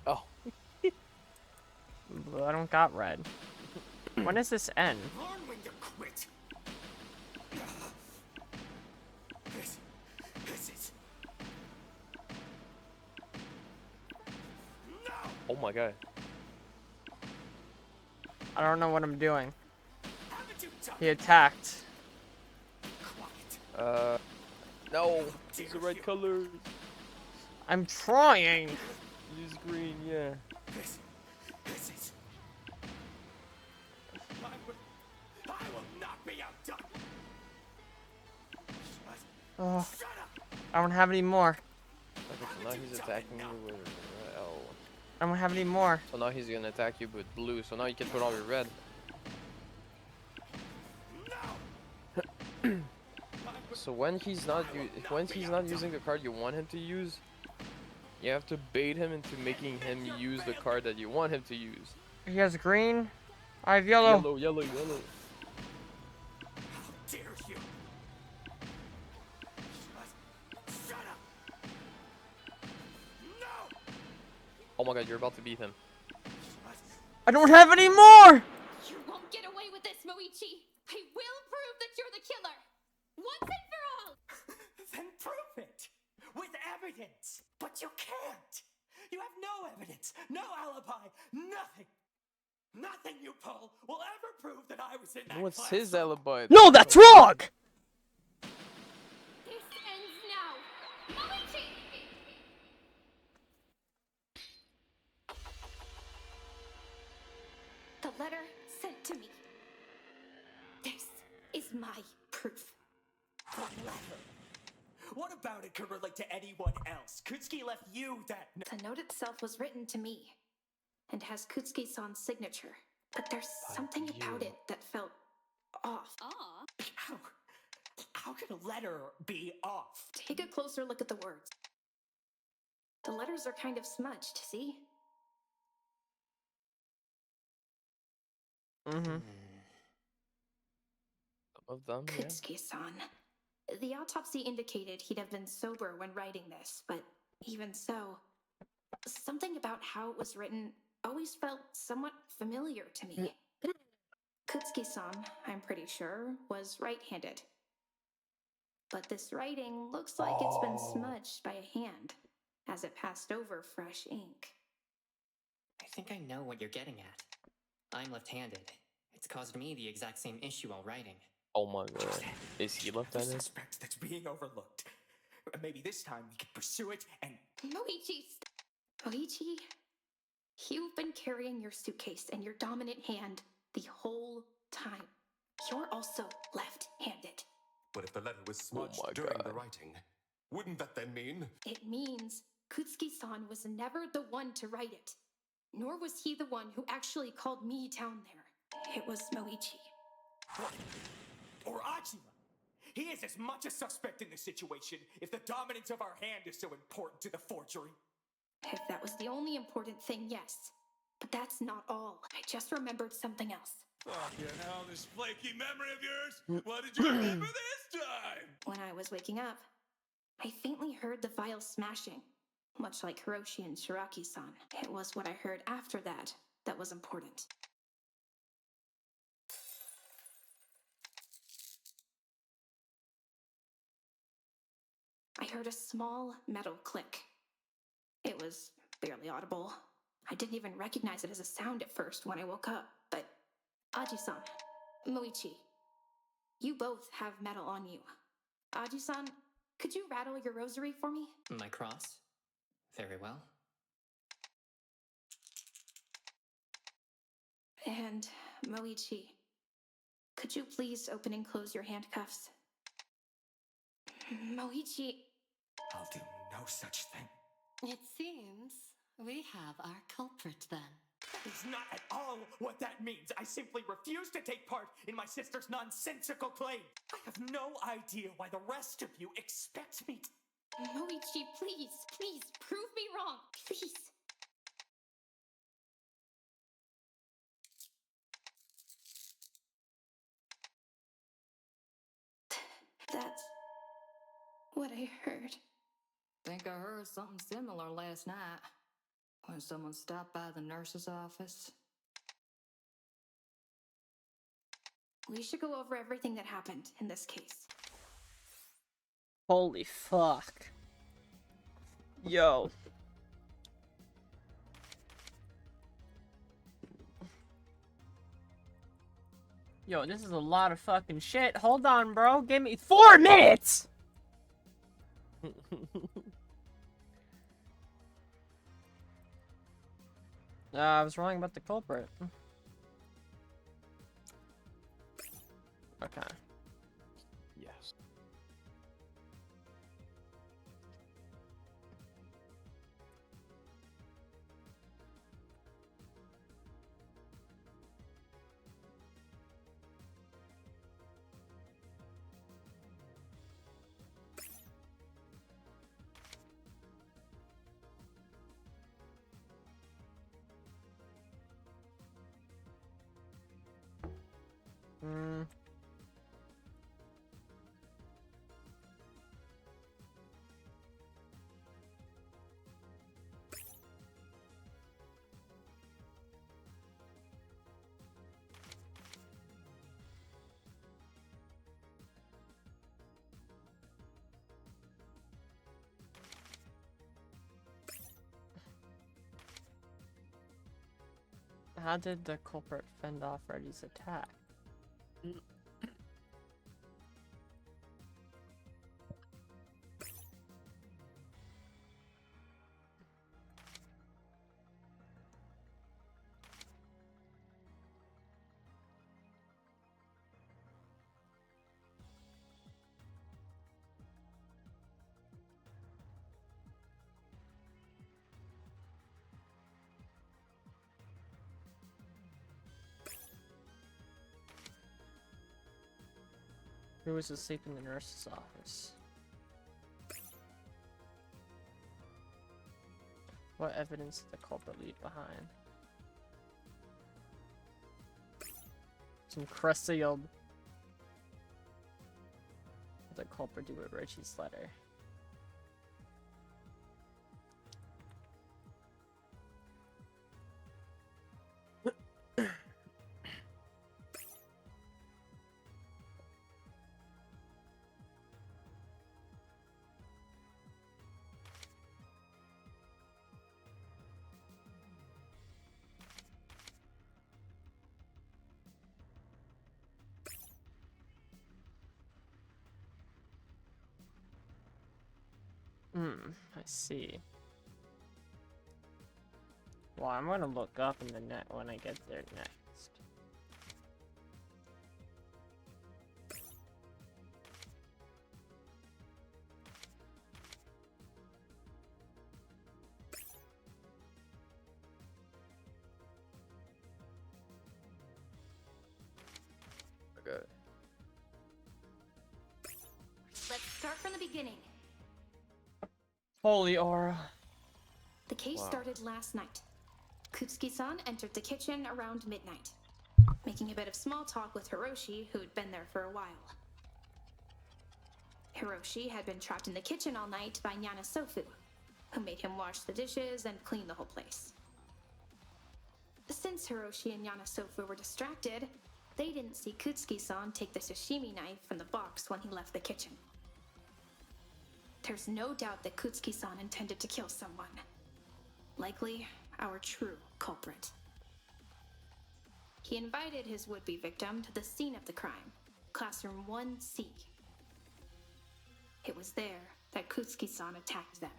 Oh. Blue, I don't got red. When does this end? Learn when to quit. This is. Oh my god. I don't know what I'm doing. Haven't you done He attacked. No. Use the red color. I'm trying. Use green, yeah. This is. I will not be outdone. Oh, I don't have any more. Okay, so now he's attacking you with oh. I don't have any more. So now he's gonna attack you with blue. So now you can put all your red. So when he's not using the card you want him to use, you have to bait him into making him use the card that you want him to use. He has green. I have yellow. Yellow. How dare you? Shut up. No. Oh my god, you're about to beat him. I don't have any more. You won't get away with this, Moichi. I will prove that you're the killer. Once and for all. Then prove it! With evidence! But you can't! You have no evidence, no alibi, nothing! Nothing you pull will ever prove that I was in that What's class. his alibi? No, that's wrong. This ends now. Moichi! The letter sent to me. This is my proof. The letter. What about it could relate to anyone else? Kutsuki left you that note. The note itself was written to me and has Kutsuki-san's signature. But there's something about it that felt off. How could a letter be off? Take a closer look at the words. The letters are kind of smudged, see? Mm-hmm. Some of them, yeah. Kutsuki-san. The autopsy indicated he'd have been sober when writing this, but even so, something about how it was written always felt somewhat familiar to me. Kutsuki-san, I'm pretty sure, was right-handed. But this writing looks like it's been smudged by a hand, as it passed over fresh ink. I think I know what you're getting at. I'm left-handed. It's caused me the exact same issue while writing. Oh my god. Is he left-handed? Suspect that's being overlooked. Maybe this time we can pursue it and... Moichi, you've been carrying your suitcase in your dominant hand the whole time. You're also left-handed. But if the letter was smudged during the writing, wouldn't that then mean? It means Kutsuki-san was never the one to write it. Nor was he the one who actually called me down there. It was Moichi. Or Ajima. He is as much a suspect in this situation if the dominance of our hand is so important to the forgery. If that was the only important thing, yes. But that's not all. I just remembered something else. Fucking hell, this flaky memory of yours. What did you remember this time? When I was waking up, I faintly heard the vial smashing, much like Hiroshi and Shiraki-san. It was what I heard after that that was important. I heard a small metal click. It was barely audible. I didn't even recognize it as a sound at first when I woke up, but Aji-san, Moichi, you both have metal on you. Aji-san, could you rattle your rosary for me? My cross? Very well. And Moichi, could you please open and close your handcuffs? Moichi... I'll do no such thing. It seems we have our culprit then. That is not at all what that means. I simply refuse to take part in my sister's nonsensical claim. I have no idea why the rest of you expect me to... Moichi, please, prove me wrong, please. That's what I heard. Think I heard something similar last night when someone stopped by the nurse's office. We should go over everything that happened in this case. Holy fuck. Yo. Yo, this is a lot of fucking shit. Hold on, bro. Give me 4 minutes! I was wrong about the culprit. Okay. Yes. How did the culprit fend off Reddy's attack? Who was asleep in the nurse's office? What evidence did the culprit leave behind? Some concealed. What did the culprit do with Richie's letter? I see. Well, I'm gonna look up in the net when I get there next. Okay. Let's start from the beginning. Holy aura. The case Wow. started last night. Kutsuki-san entered the kitchen around midnight, making a bit of small talk with Hiroshi, who'd been there for a while. Hiroshi had been trapped in the kitchen all night by Nyana Sofu, who made him wash the dishes and clean the whole place. Since Hiroshi and Nyana Sofu were distracted, they didn't see Kutsuki-san take the sashimi knife from the box when he left the kitchen. There's no doubt that Kutsuki-san intended to kill someone. Likely, our true culprit. He invited his would-be victim to the scene of the crime, classroom 1C. It was there that Kutsuki-san attacked them.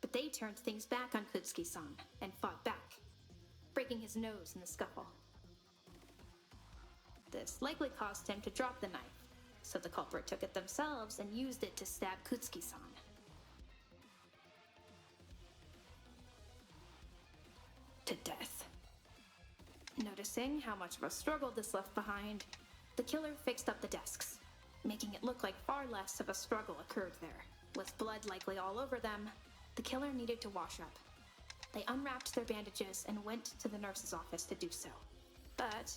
But they turned things back on Kutsuki-san and fought back, breaking his nose in the scuffle. This likely caused him to drop the knife, so the culprit took it themselves and used it to stab Kutsuki-san. To death. Noticing how much of a struggle this left behind, the killer fixed up the desks, making it look like far less of a struggle occurred there. With blood likely all over them, the killer needed to wash up. They unwrapped their bandages and went to the nurse's office to do so. But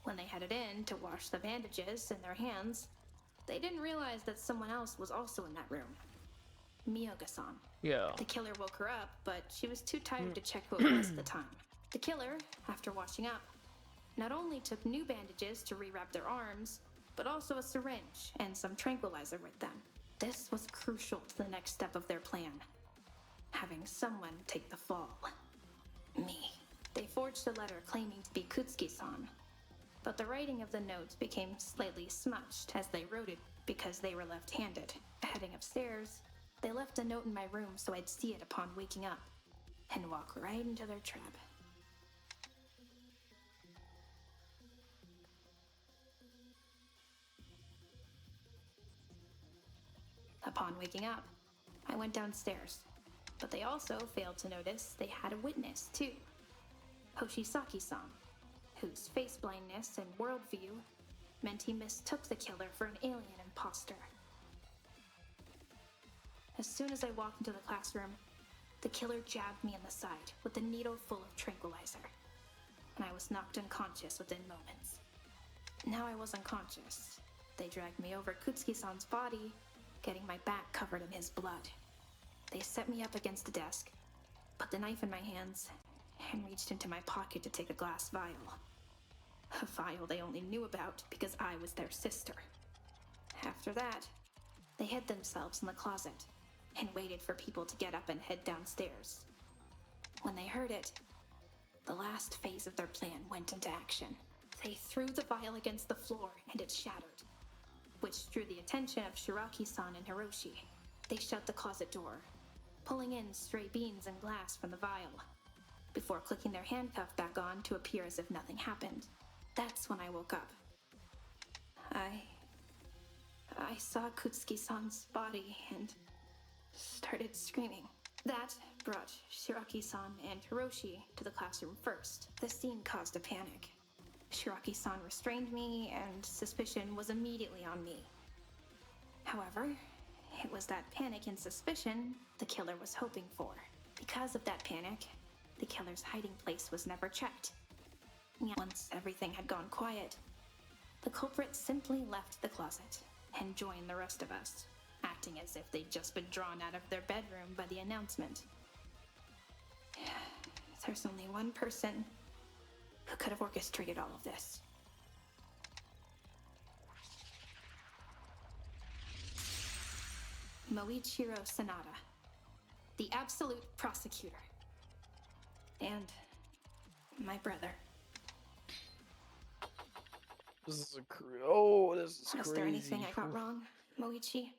when they headed in to wash the bandages in their hands, They didn't realize that someone else was also in that room. Miyoga-san. Yeah. The killer woke her up, but she was too tired to check who it was at the time. The killer, after washing up, not only took new bandages to rewrap their arms, but also a syringe and some tranquilizer with them. This was crucial to the next step of their plan. Having someone take the fall. Me. They forged a letter claiming to be Kutsuki-san, but the writing of the notes became slightly smudged as they wrote it because they were left-handed. Heading upstairs, they left a note in my room so I'd see it upon waking up and walk right into their trap. Upon waking up, I went downstairs, but they also failed to notice they had a witness too. Hoshisaki-san, whose face blindness and worldview meant he mistook the killer for an alien imposter. As soon as I walked into the classroom, the killer jabbed me in the side with a needle full of tranquilizer, and I was knocked unconscious within moments. Now I was unconscious. They dragged me over Kutsuki-san's body, getting my back covered in his blood. They set me up against the desk, put the knife in my hands, and reached into my pocket to take a glass vial. A vial they only knew about because I was their sister. After that, they hid themselves in the closet and waited for people to get up and head downstairs. When they heard it, the last phase of their plan went into action. They threw the vial against the floor and it shattered, which drew the attention of Shiraki-san and Hiroshi. They shut the closet door, pulling in stray beans and glass from the vial, before clicking their handcuff back on to appear as if nothing happened. That's when I woke up. I saw Kutsuki-san's body and started screaming. That brought Shiraki-san and Hiroshi to the classroom first. The scene caused a panic. Shiraki-san restrained me, and suspicion was immediately on me. However, it was that panic and suspicion the killer was hoping for. Because of that panic, the killer's hiding place was never checked. Once everything had gone quiet, the culprit simply left the closet and joined the rest of us, acting as if they'd just been drawn out of their bedroom by the announcement. There's only one person who could have orchestrated all of this. Moichiro Sanada, the absolute prosecutor. And my brother. This is a this is crazy. Was there anything I got wrong, Moichi?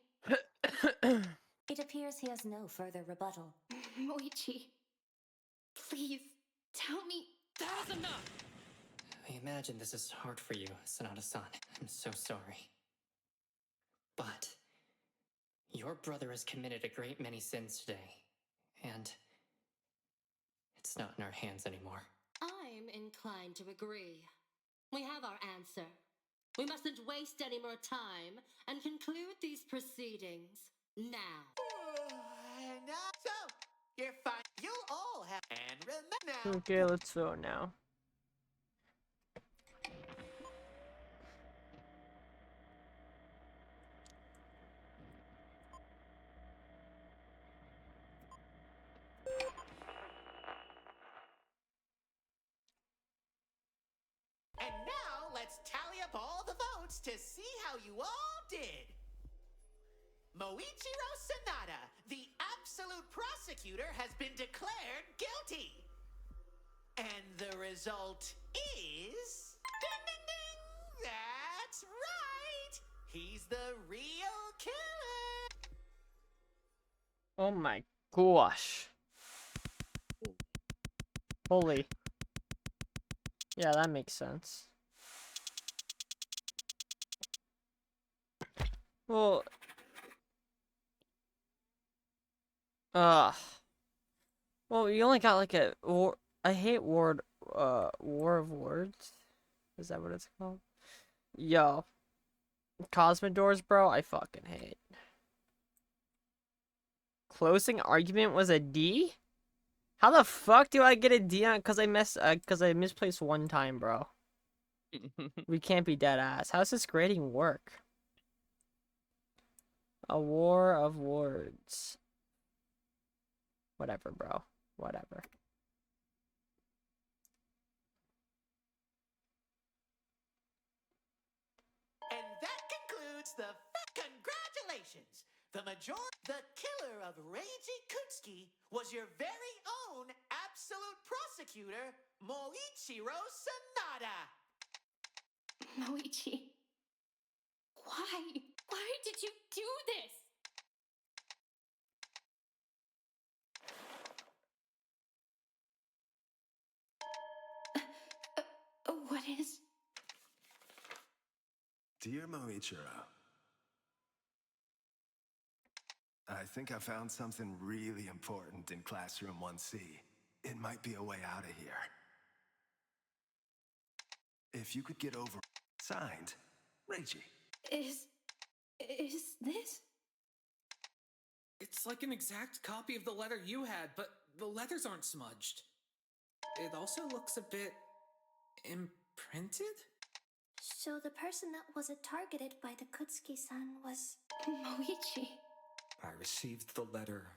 It appears he has no further rebuttal. Moichi, please, tell me. That's enough! I imagine this is hard for you, Sanada-san. I'm so sorry. But your brother has committed a great many sins today, and it's not in our hands anymore. I'm inclined to agree. We have our answer. We mustn't waste any more time and conclude these proceedings now. So, you're fine. You'll all have. And remember now. Okay, let's vote now. And now let's tally up all the votes to see how you all did. Moichiro Sanada, the absolute prosecutor, has been declared guilty. And the result is... Ding, ding, ding! That's right! He's the real killer! Oh my gosh. Holy. Yeah, that makes sense. Well... Well, you only got like a war. I hate War of Words. Is that what it's called? Yo, Cosmodors, bro. I fucking hate. Closing argument was a D. How the fuck do I get a D on? Cause I misplaced one time, bro. We can't be dead ass. How's this grading work? A war of words. Whatever, bro. Whatever. And that concludes the congratulations! The killer of Reiji Kutsuki was your very own absolute prosecutor, Moichiro Sanada. Moichi. Why? Why did you do this? What is? Dear Moichiro, I think I found something really important in Classroom 1C. It might be a way out of here. If you could get over... Signed, Reiji. Is this? It's like an exact copy of the letter you had, but the letters aren't smudged. It also looks a bit... imprinted? So the person that wasn't targeted by the Kutsuki-san was Moichi. I received the letter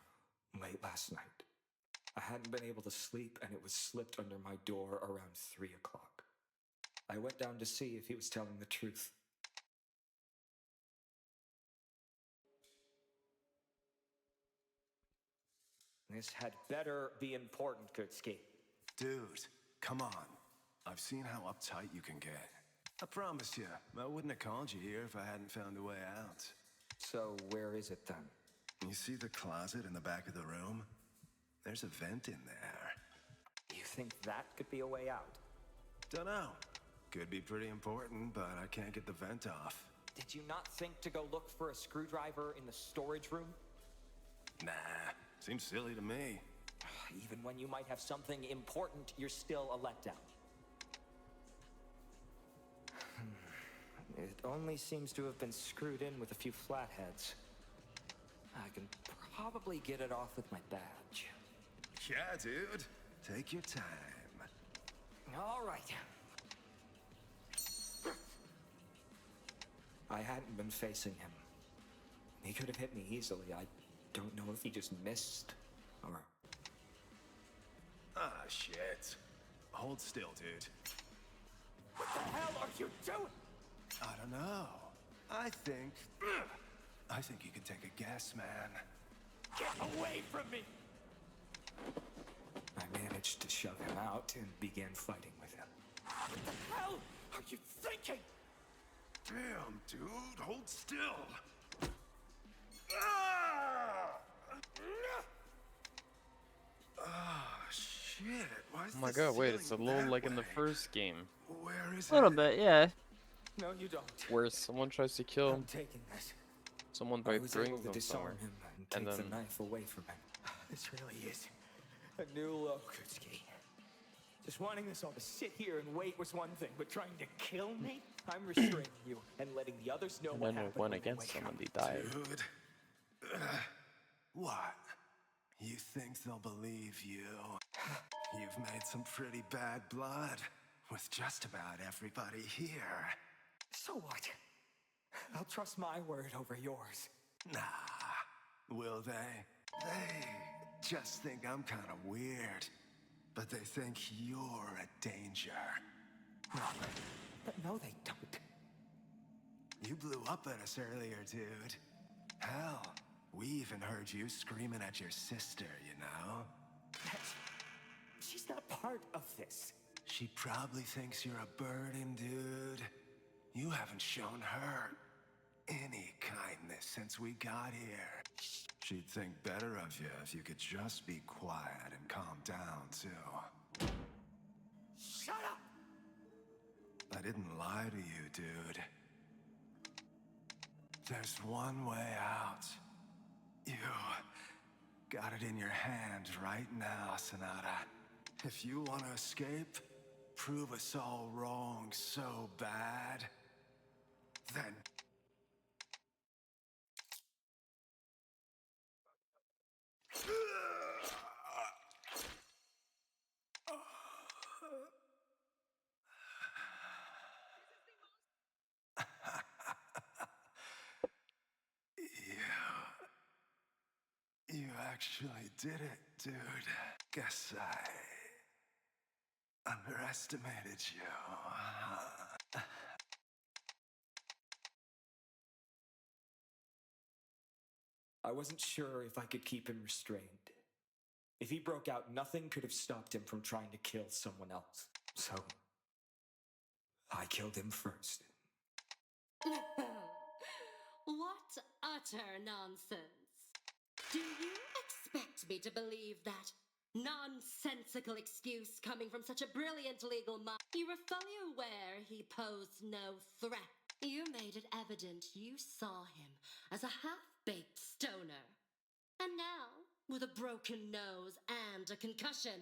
late last night. I hadn't been able to sleep, and it was slipped under my door around 3 o'clock. I went down to see if he was telling the truth. This had better be important, Kutsuki. Dude, come on. I've seen how uptight you can get. I promise you, I wouldn't have called you here if I hadn't found a way out. So where is it then? You see the closet in the back of the room? There's a vent in there. You think that could be a way out? Dunno. Could be pretty important, but I can't get the vent off. Did you not think to go look for a screwdriver in the storage room? Nah, seems silly to me. Even when you might have something important, you're still a letdown. It only seems to have been screwed in with a few flatheads. I can probably get it off with my badge. Yeah, dude. Take your time. All right. I hadn't been facing him. He could have hit me easily. I don't know if he just missed, or... Ah, shit. Hold still, dude. What the hell are you doing? I don't know. I think you can take a guess, man. Get away from me! I managed to shove him out and began fighting with him. What the hell are you thinking? Damn, dude, hold still. Ah, shit. Why is Oh my this god, wait, it's a ceiling little that like in the way? first game. Where is A little it? bit, yeah. No, you don't. Where someone tries to kill I'm taking this. someone I by was bringing able to them somewhere. disarm him and And take then the knife away from him. This really is a new low, Kutsuki. Just wanting us all to sit here and wait was one thing, but trying to kill me? I'm restraining you and letting the others know and what then happened went when they against wake someone, up. they died. Dude. What? You think they'll believe you? You've made some pretty bad blood with just about everybody here. So what? I'll trust my word over yours. Nah. Will they? They just think I'm kind of weird. But they think you're a danger. No, they don't. You blew up at us earlier, dude. Hell, we even heard you screaming at your sister, you know? She's not part of this. She probably thinks you're a burden, dude. You haven't shown her any kindness since we got here. She'd think better of you if you could just be quiet and calm down, too. Shut up! I didn't lie to you, dude. There's one way out. You got it in your hand right now, Sonata. If you want to escape, prove us all wrong so bad, then... actually did it, dude. Guess I underestimated you. I wasn't sure if I could keep him restrained. If he broke out, nothing could have stopped him from trying to kill someone else. So, I killed him first. What utter nonsense. Do you expect me to believe that nonsensical excuse coming from such a brilliant legal mind? You were fully aware he posed no threat. You made it evident you saw him as a half-baked stoner. And now, with a broken nose and a concussion,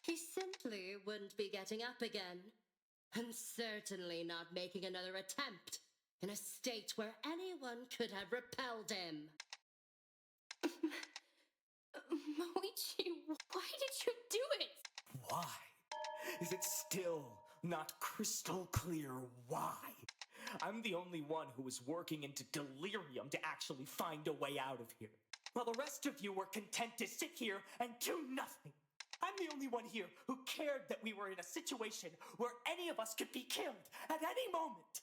he simply wouldn't be getting up again. And certainly not making another attempt in a state where anyone could have repelled him. Moichi, why did you do it? Why? Is it still not crystal clear why? I'm the only one who was working into delirium to actually find a way out of here, while the rest of you were content to sit here and do nothing. I'm the only one here who cared that we were in a situation where any of us could be killed at any moment.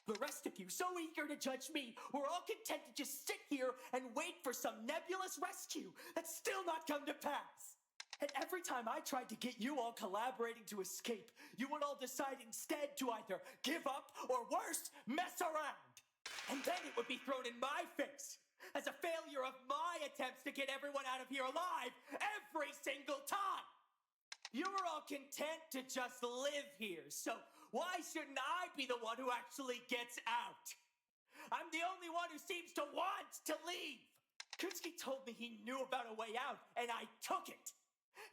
The rest of you, so eager to judge me, were all content to just sit here and wait for some nebulous rescue that's still not come to pass. And every time I tried to get you all collaborating to escape, you would all decide instead to either give up or worse, mess around. And then it would be thrown in my face as a failure of my attempts to get everyone out of here alive every single time. You were all content to just live here, so why shouldn't I be the one who actually gets out? I'm the only one who seems to want to leave. Kutsuki told me he knew about a way out, and I took it.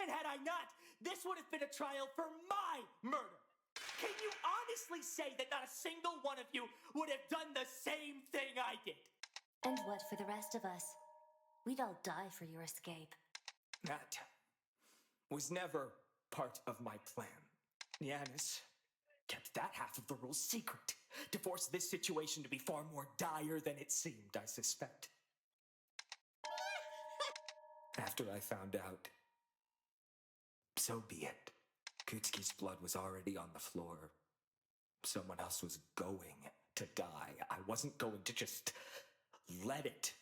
And had I not, this would have been a trial for my murder. Can you honestly say that not a single one of you would have done the same thing I did? And what for the rest of us? We'd all die for your escape. That was never part of my plan. Yanis kept that half of the rules secret to force this situation to be far more dire than it seemed, I suspect. After I found out, so be it. Kutsuki's blood was already on the floor. Someone else was going to die. I wasn't going to just let it.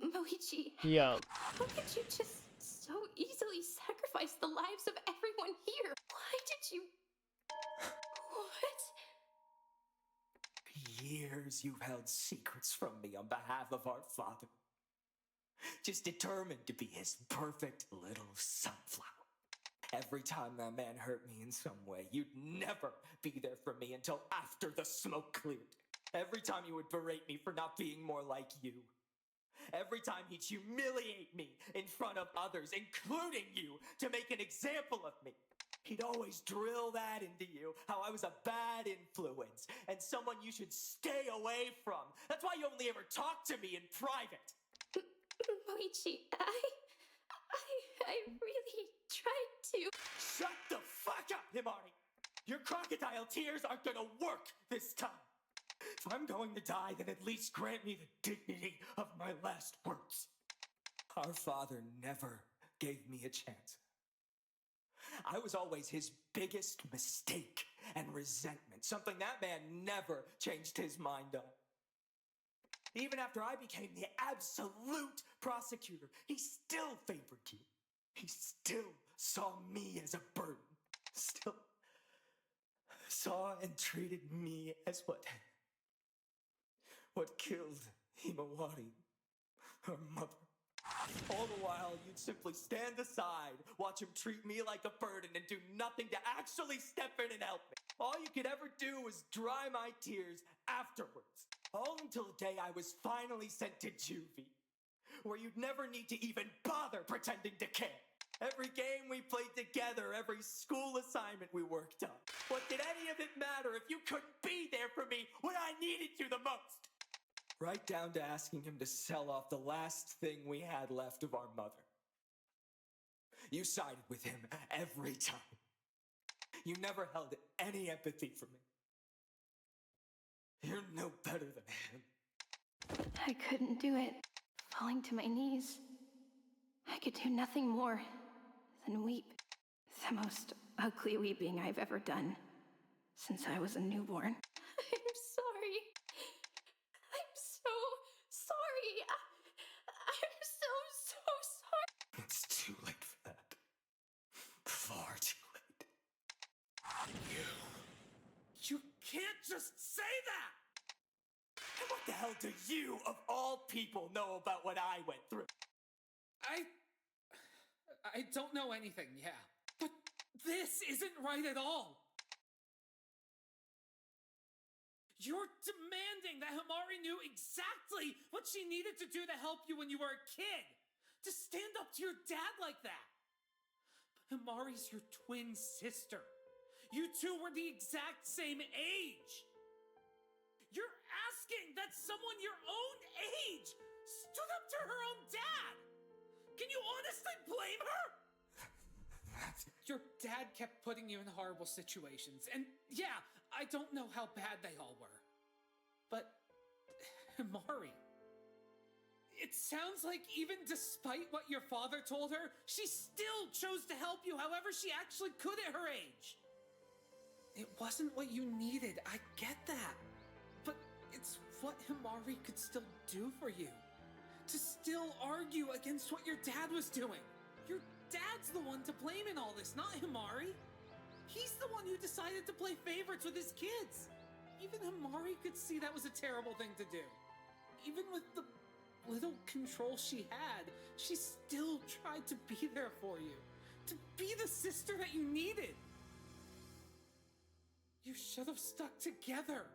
Moichi. Yeah. How could you just so easily sacrifice the lives of everyone here? Why did you... What? Years you've held secrets from me on behalf of our father. Just determined to be his perfect little sunflower. Every time that man hurt me in some way, you'd never be there for me until after the smoke cleared. Every time you would berate me for not being more like you. Every time he'd humiliate me in front of others, including you, to make an example of me. He'd always drill that into you, how I was a bad influence and someone you should stay away from. That's why you only ever talk to me in private. Moichi, I really tried to. Shut the fuck up, Himari! Your crocodile tears aren't gonna work this time. If I'm going to die, then at least grant me the dignity of my last words. Our father never gave me a chance. I was always his biggest mistake and resentment, something that man never changed his mind on. Even after I became the absolute prosecutor, he still favored you. He still saw me as a burden. Still saw and treated me as what killed Himawari, her mother. All the while, you'd simply stand aside, watch him treat me like a burden, and do nothing to actually step in and help me. All you could ever do was dry my tears afterwards. All until the day I was finally sent to juvie, where you'd never need to even bother pretending to care. Every game we played together, every school assignment we worked on. What did any of it matter if you couldn't be there for me when I needed you the most? Right down to asking him to sell off the last thing we had left of our mother. You sided with him every time. You never held any empathy for me. You're no better than him. I couldn't do it. Falling to my knees, I could do nothing more than weep. The most ugly weeping I've ever done since I was a newborn. I'm sorry. I'm so sorry. I'm so sorry. It's too late for that. Far too late. You can't just say that! And what the hell do you, of all people, know about what I went through? I don't know anything, yeah. But this isn't right at all. You're demanding that Himari knew exactly what she needed to do to help you when you were a kid. To stand up to your dad like that. But Himari's your twin sister. You two were the exact same age. You're asking that someone your own age stood up to her own dad. Can you honestly blame her? Your dad kept putting you in horrible situations. And yeah, I don't know how bad they all were. But, Himari, it sounds like even despite what your father told her, she still chose to help you however she actually could at her age. It wasn't what you needed, I get that. But it's what Himari could still do for you. To still argue against what your dad was doing. Your dad's the one to blame in all this, not Himari. He's the one who decided to play favorites with his kids. Even Himari could see that was a terrible thing to do. Even with the little control she had, she still tried to be there for you. To be the sister that you needed. You should have stuck together.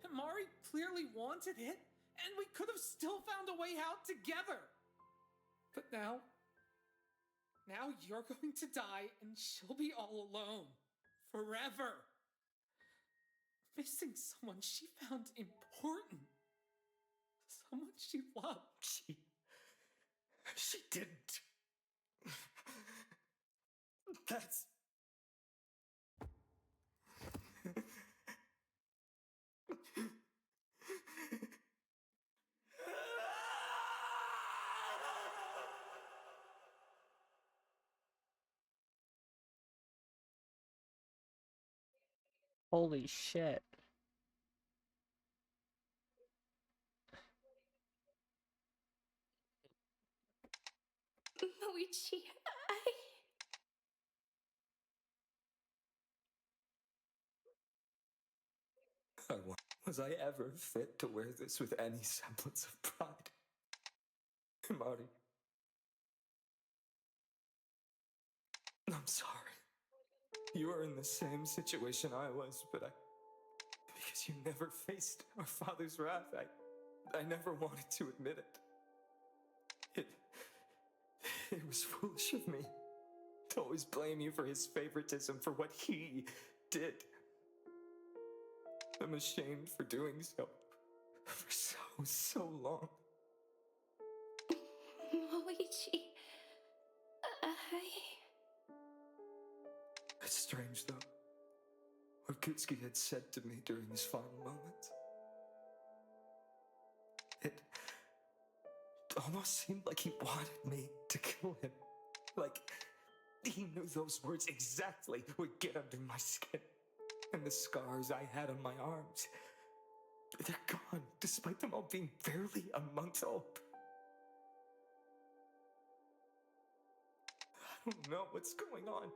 Himari clearly wanted it, and we could have still found a way out together. But now you're going to die, and she'll be all alone. Forever. Missing someone she found important. Someone she loved. She didn't. That's... Holy shit. Moichi, Was I ever fit to wear this with any semblance of pride? Himari. I'm sorry. You were in the same situation I was, but because you never faced our father's wrath, I never wanted to admit it. It was foolish of me to always blame you for his favoritism, for what he did. I'm ashamed for doing so for so long. Moichi, It's strange, though, what Kutsuki had said to me during his final moments. It almost seemed like he wanted me to kill him. Like, he knew those words exactly would get under my skin. And the scars I had on my arms, they're gone, despite them all being barely a month old. I don't know what's going on.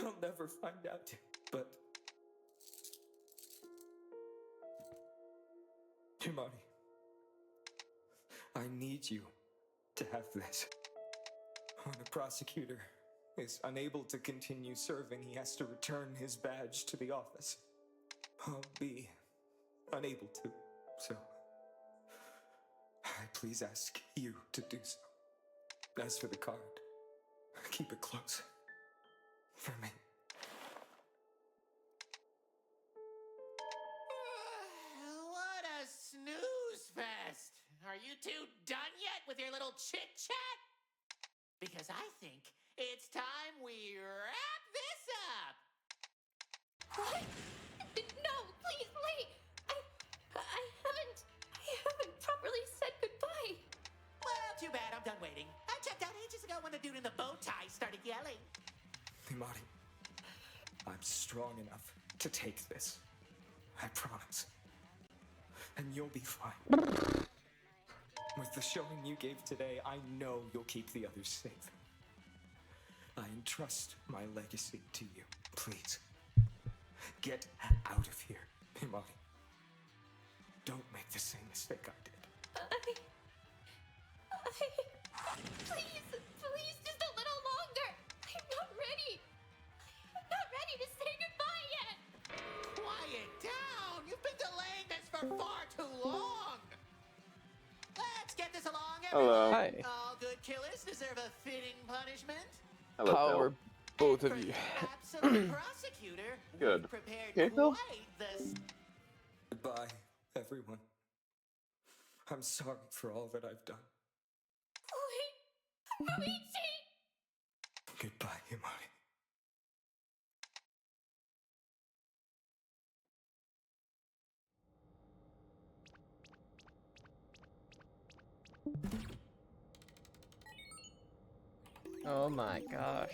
I'll never find out, but... Himari, I need you to have this. When a prosecutor is unable to continue serving, he has to return his badge to the office. I'll be unable to, so I please ask you to do so. As for the card, keep it close. For me. What a snooze fest! Are you two done yet with your little chit-chat? Because I think it's time we wrap this up! What? No, please wait! I haven't properly said goodbye. Well, too bad, I'm done waiting. dude in the bow tie started yelling. Himari, I'm strong enough to take this. I promise. And you'll be fine. With the showing you gave today, I know you'll keep the others safe. I entrust my legacy to you. Please, get out of here, Himari. Don't make the same mistake I did. Please, please, just a little longer. I'm not ready. I'm not ready to say goodbye yet. Quiet down! You've been delaying this for far too long! Let's get this along, Hello. everyone. Hi. All good killers deserve a fitting punishment. Hello, How are both of you? Absolute prosecutor, Good. prepared Okay, Phil. quite the... Goodbye, everyone. I'm sorry for all that I've done. Wait, Luigi! Goodbye, Himari. Oh my gosh.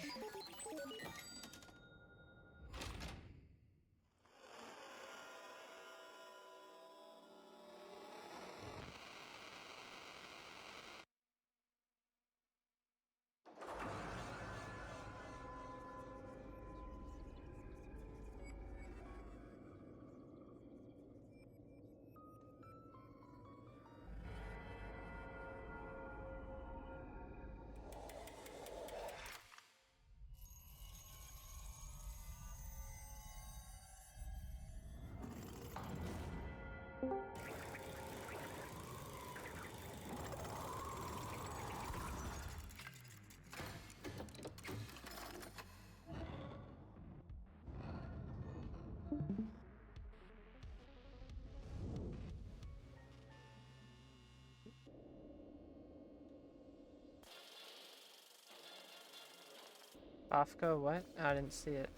Afka, what? I didn't see it.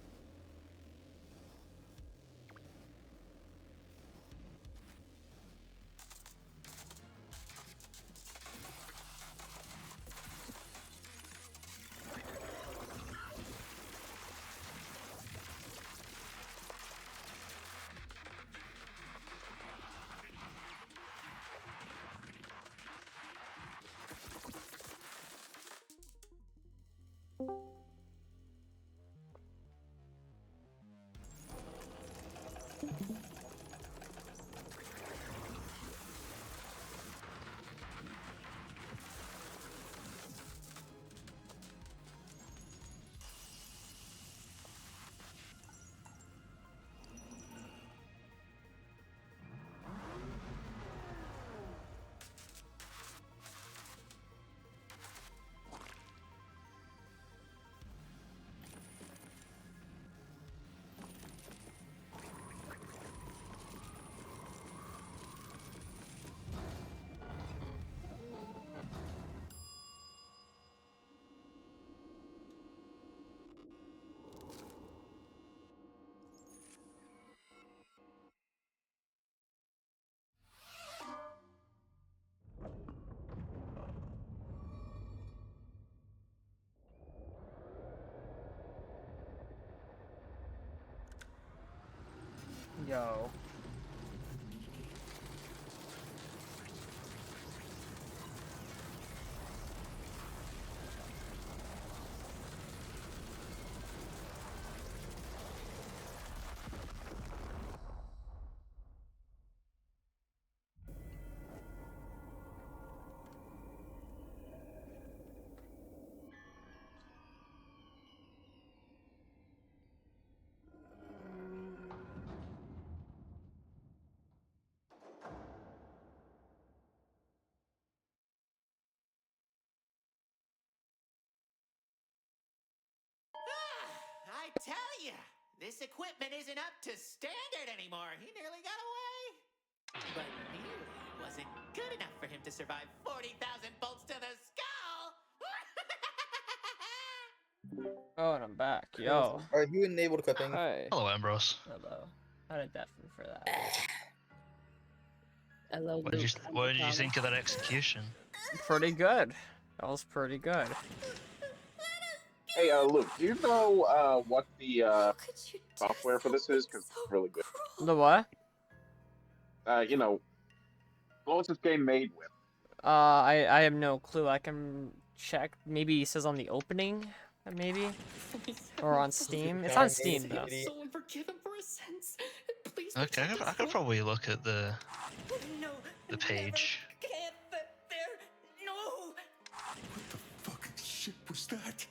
Yo. I tell ya, this equipment isn't up to standard anymore. He nearly got away. But nearly wasn't good enough for him to survive 40,000 bolts to the skull. Oh, and I'm back. Yo. Are you enabled cutting? Hi. Hello, Ambrose. Hello. I had a deafen for that. Hello. What did you think of that execution? Pretty good. That was pretty good. Hey, Luke, do you know what the software for this is? Because it's really good. The what? You know, what was this game made with? I have no clue. I can check. Maybe it says on the opening, maybe, or on Steam. It's on Steam though. Someone forgive him for his sins. Please. Okay, I could probably look at the page. No. Fucking shit was that?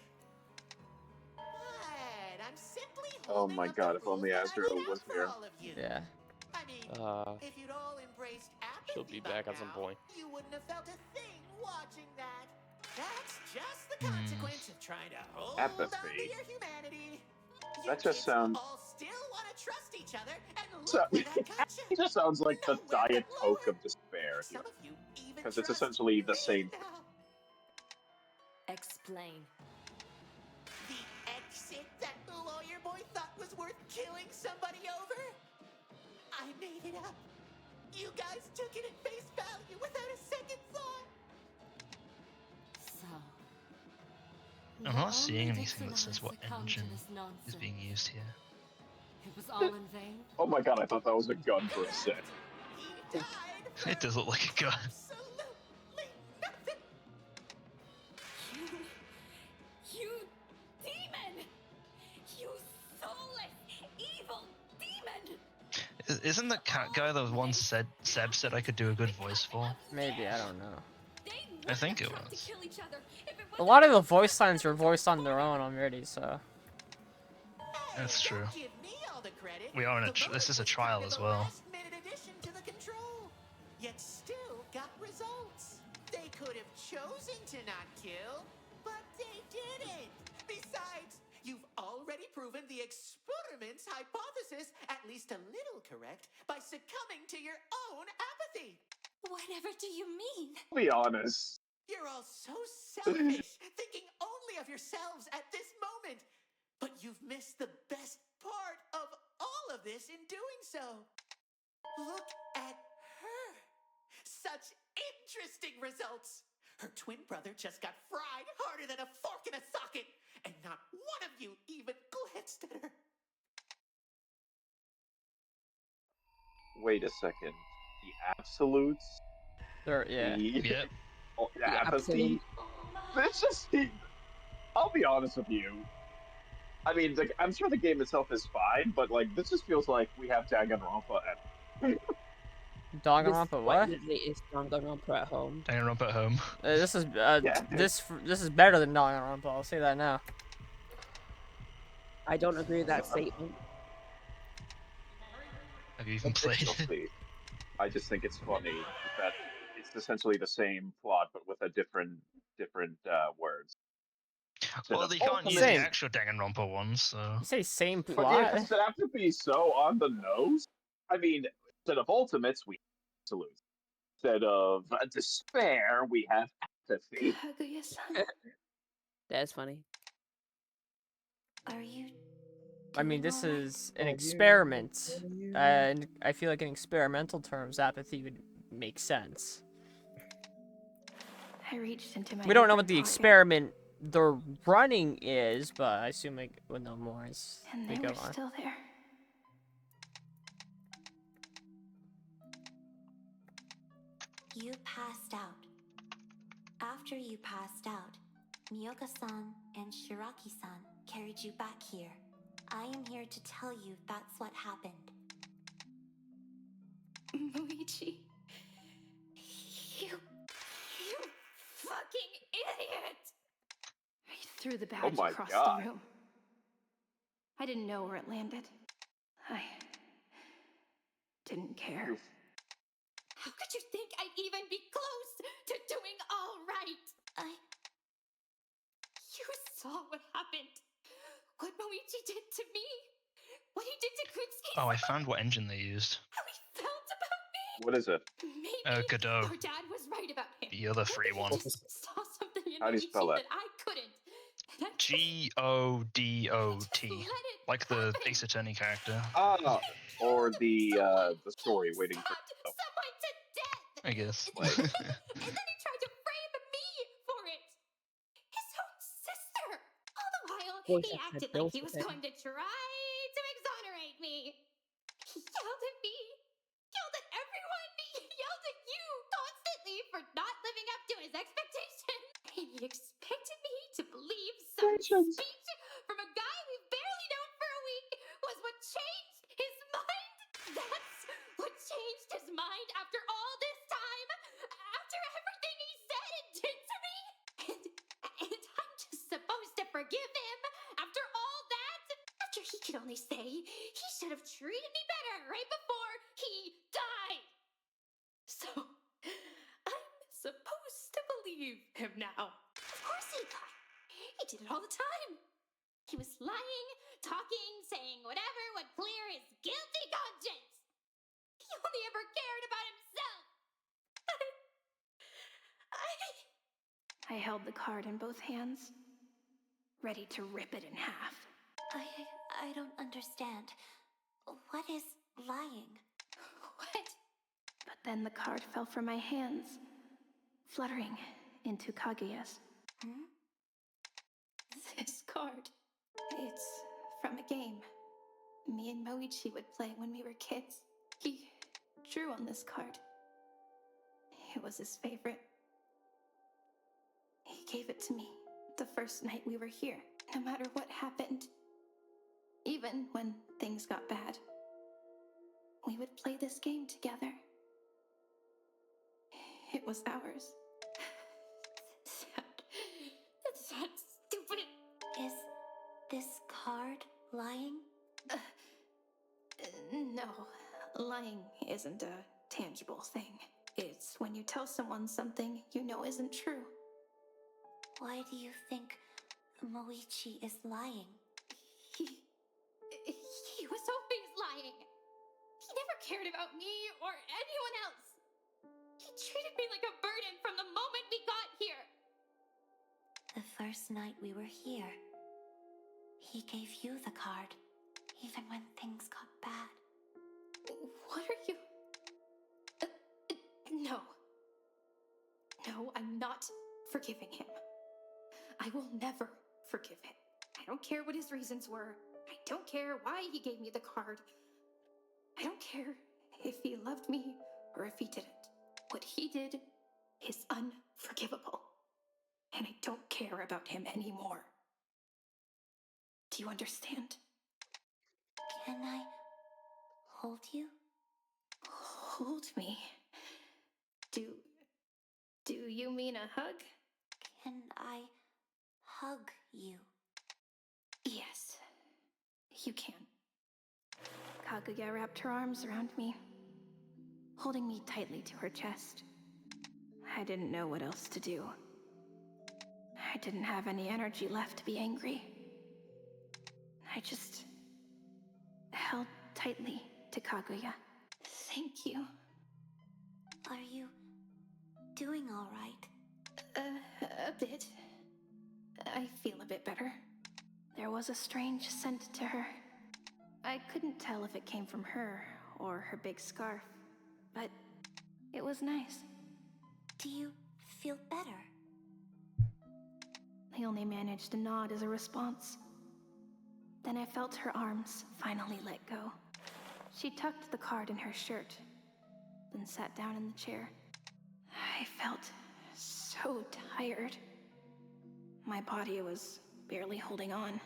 What? I'm simply Oh my god, if only Azrael was here. Yeah. I mean, if you'd all embraced She'll be back at some point. you wouldn't have felt a thing watching that. That's just the consequence of trying to hold on to Apathy. your humanity. That just sounds. All still want to trust each other, and So, look where that got you. it just sounds like the Diet Coke of despair here. Because it's essentially the same. Explain. The exit that the lawyer boy thought was worth killing somebody over? I made it up. You guys took it at face value without a second thought. So. I'm not seeing anything that says what engine is being used here. It was all in vain. Oh my god, I thought that was a gun for a sec. It does look like a gun. You demon! You soulless, evil demon! Isn't that cat guy the one Seb said I could do a good voice for? Maybe, I don't know. I think it was. A lot of the voice lines are voiced on their own already, so. That's true. We are in a. This is a trial as well. Minute addition to the control, yet still got results. They could have chosen to not kill, but they didn't. Besides, you've already proven the experiment's hypothesis at least a little correct by succumbing to your own apathy. Whatever do you mean? I'll be honest. You're all so selfish, thinking only of yourselves at this moment. But you've missed the best part of all of this in doing so. Look at her. Such interesting results. Her twin brother just got fried harder than a fork in a socket, and not one of you even glanced at her. Wait a second. The absolutes? Yeah. Yep. Oh, the apathy? This just. I'll be honest with you. I mean, like, I'm sure the game itself is fine, but like, this just feels like we have Danganronpa at. Danganronpa what? Definitely is Danganronpa at home. Danganronpa at home. This is this is better than Danganronpa. I'll say that now. I don't agree with that statement. Have you even played it? I just think it's funny that it's essentially the same plot, but with a different words. Well, they can't use the actual Danganronpa ones, so. You say same But plot? does it have to be so on the nose? I mean, instead of ultimates, we have absolutes. Instead of despair, we have apathy. That's funny. Are you? I mean, this is an experiment, and I feel like in experimental terms, apathy would make sense. I reached into my. We don't know what apron the pocket, experiment they're running is, but I assume we'll know more as and we they go were on. still there. You passed out. After you passed out, Miyoka-san and Shiraki-san carried you back here. I am here to tell you that's what happened. Luigi. You fucking idiot! I threw the badge Oh my across God. the room. I didn't know where it landed. I didn't care. How could you think I'd even be close to doing all right? You saw what happened. What Luigi did to me. What he did to Kutsuki. Oh, I found what engine they used. How he felt about me. What is it? Maybe Godot. our dad was right about him. The other free one. Saw something in How do you Luigi spell that? that I couldn't. And I Godot. Like the Ace Attorney character. Ah, or the story waiting for. someone to death. I guess. And then he tried to frame me for it. His own sister. All the voice he actor acted like built he with was it. going to try to exonerate me. He yelled at me, yelled at everyone, he yelled at you constantly for not living up to his expectations. He expected me to believe some speech from a guy we've barely known for a week was what changed his mind. That's what changed his mind after all this time, after everything he said and did to me. And I'm just supposed to forgive him after all that? After he could only say he should have treated me better right before he died. So, I'm supposed to believe him now. Of course he lied. He did it all the time. He was lying, talking, saying whatever would clear his guilty conscience. He only ever cared about himself. I held the card in both hands, ready to rip it in half. I don't understand. What is lying? What? But then the card fell from my hands, fluttering into Kaguya's. This card. It's from a game me and Moichi would play when we were kids. He drew on this card. It was his favorite. He gave it to me the first night we were here, no matter what happened. Even when things got bad, we would play this game together. It was ours. That's not stupid. Is this card lying? No, lying isn't a tangible thing. It's when you tell someone something you know isn't true. Why do you think Moichi is lying? He was always lying. He never cared about me or anyone else. He treated me like a burden from the moment we got here. The first night we were here, he gave you the card, even when things got bad. What are you... No. No, I'm not forgiving him. I will never forgive him. I don't care what his reasons were. I don't care why he gave me the card. I don't care if he loved me or if he didn't. What he did is unforgivable. And I don't care about him anymore. Do you understand? Can I hold you? Hold me? Do you mean a hug? Can I hug you? Yes, you can. Kaguya wrapped her arms around me, holding me tightly to her chest. I didn't know what else to do. I didn't have any energy left to be angry. I just held tightly to Kaguya. Thank you. Are you doing all right? A bit. I feel a bit better. There was a strange scent to her. I couldn't tell if it came from her or her big scarf, but it was nice. Do you feel better? I only managed to nod as a response. Then I felt her arms finally let go. She tucked the card in her shirt, then sat down in the chair. I felt so tired. My body was barely holding on.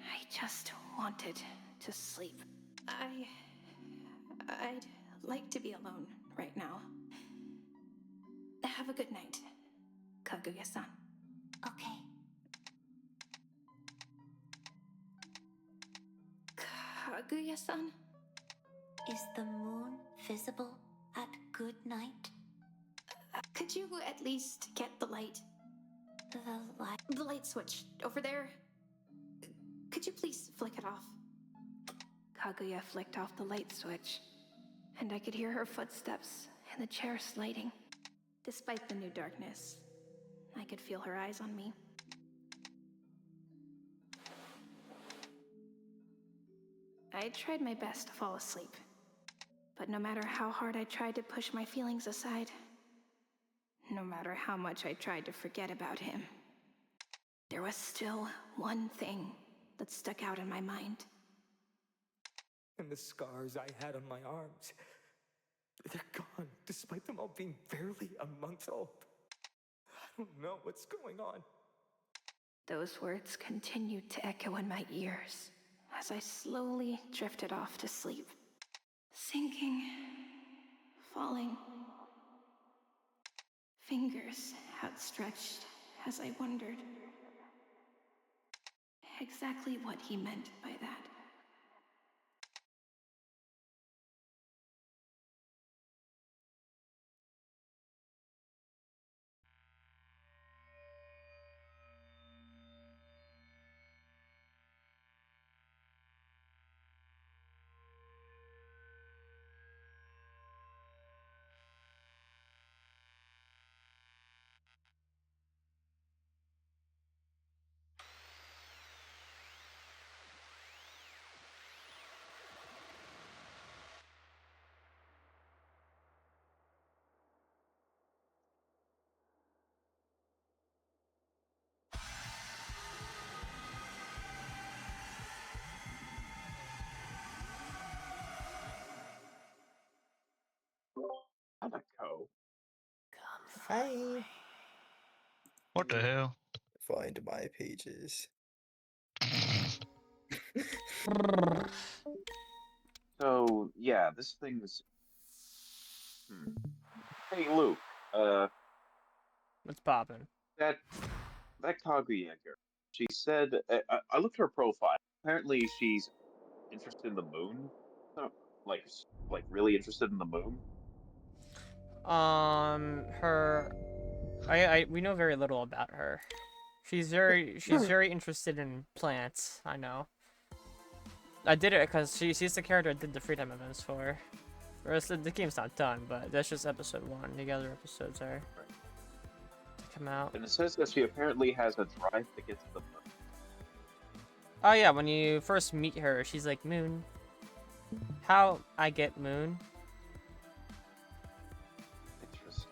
I just wanted to sleep. I'd like to be alone right now. Have a good night, Kaguya-san. Okay. Kaguya-san? Is the moon visible at good night? Could you at least get the light? The light switch over there. Could you please flick it off? Kaguya flicked off the light switch, and I could hear her footsteps in the chair sliding. Despite the new darkness, I could feel her eyes on me. I tried my best to fall asleep, but no matter how hard I tried to push my feelings aside, no matter how much I tried to forget about him, there was still one thing that stuck out in my mind. And the scars I had on my arms, they're gone, despite them all being barely a month old. I don't know what's going on. Those words continued to echo in my ears as I slowly drifted off to sleep. Sinking, falling, fingers outstretched as I wondered exactly what he meant by that. Hanako. Hi. What the hell? Find my pages. So yeah, this thing's. Hey Luke, What's poppin'? that Kaguya girl. She said I looked at her profile. Apparently, she's interested in the moon. So, like really interested in the moon. We know very little about her. She's very interested in plants. I know. I did it because she's the character I did the free time events for. The game's not done, but that's just episode 1. The other episodes are to come out. And it says that she apparently has a drive to get to the moon. Oh yeah, when you first meet her, she's like, Moon. How I get Moon? Interesting.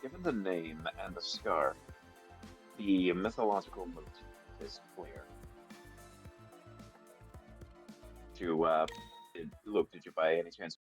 Given the name and the scar, the mythological motif is clear. Luke, did you by any chance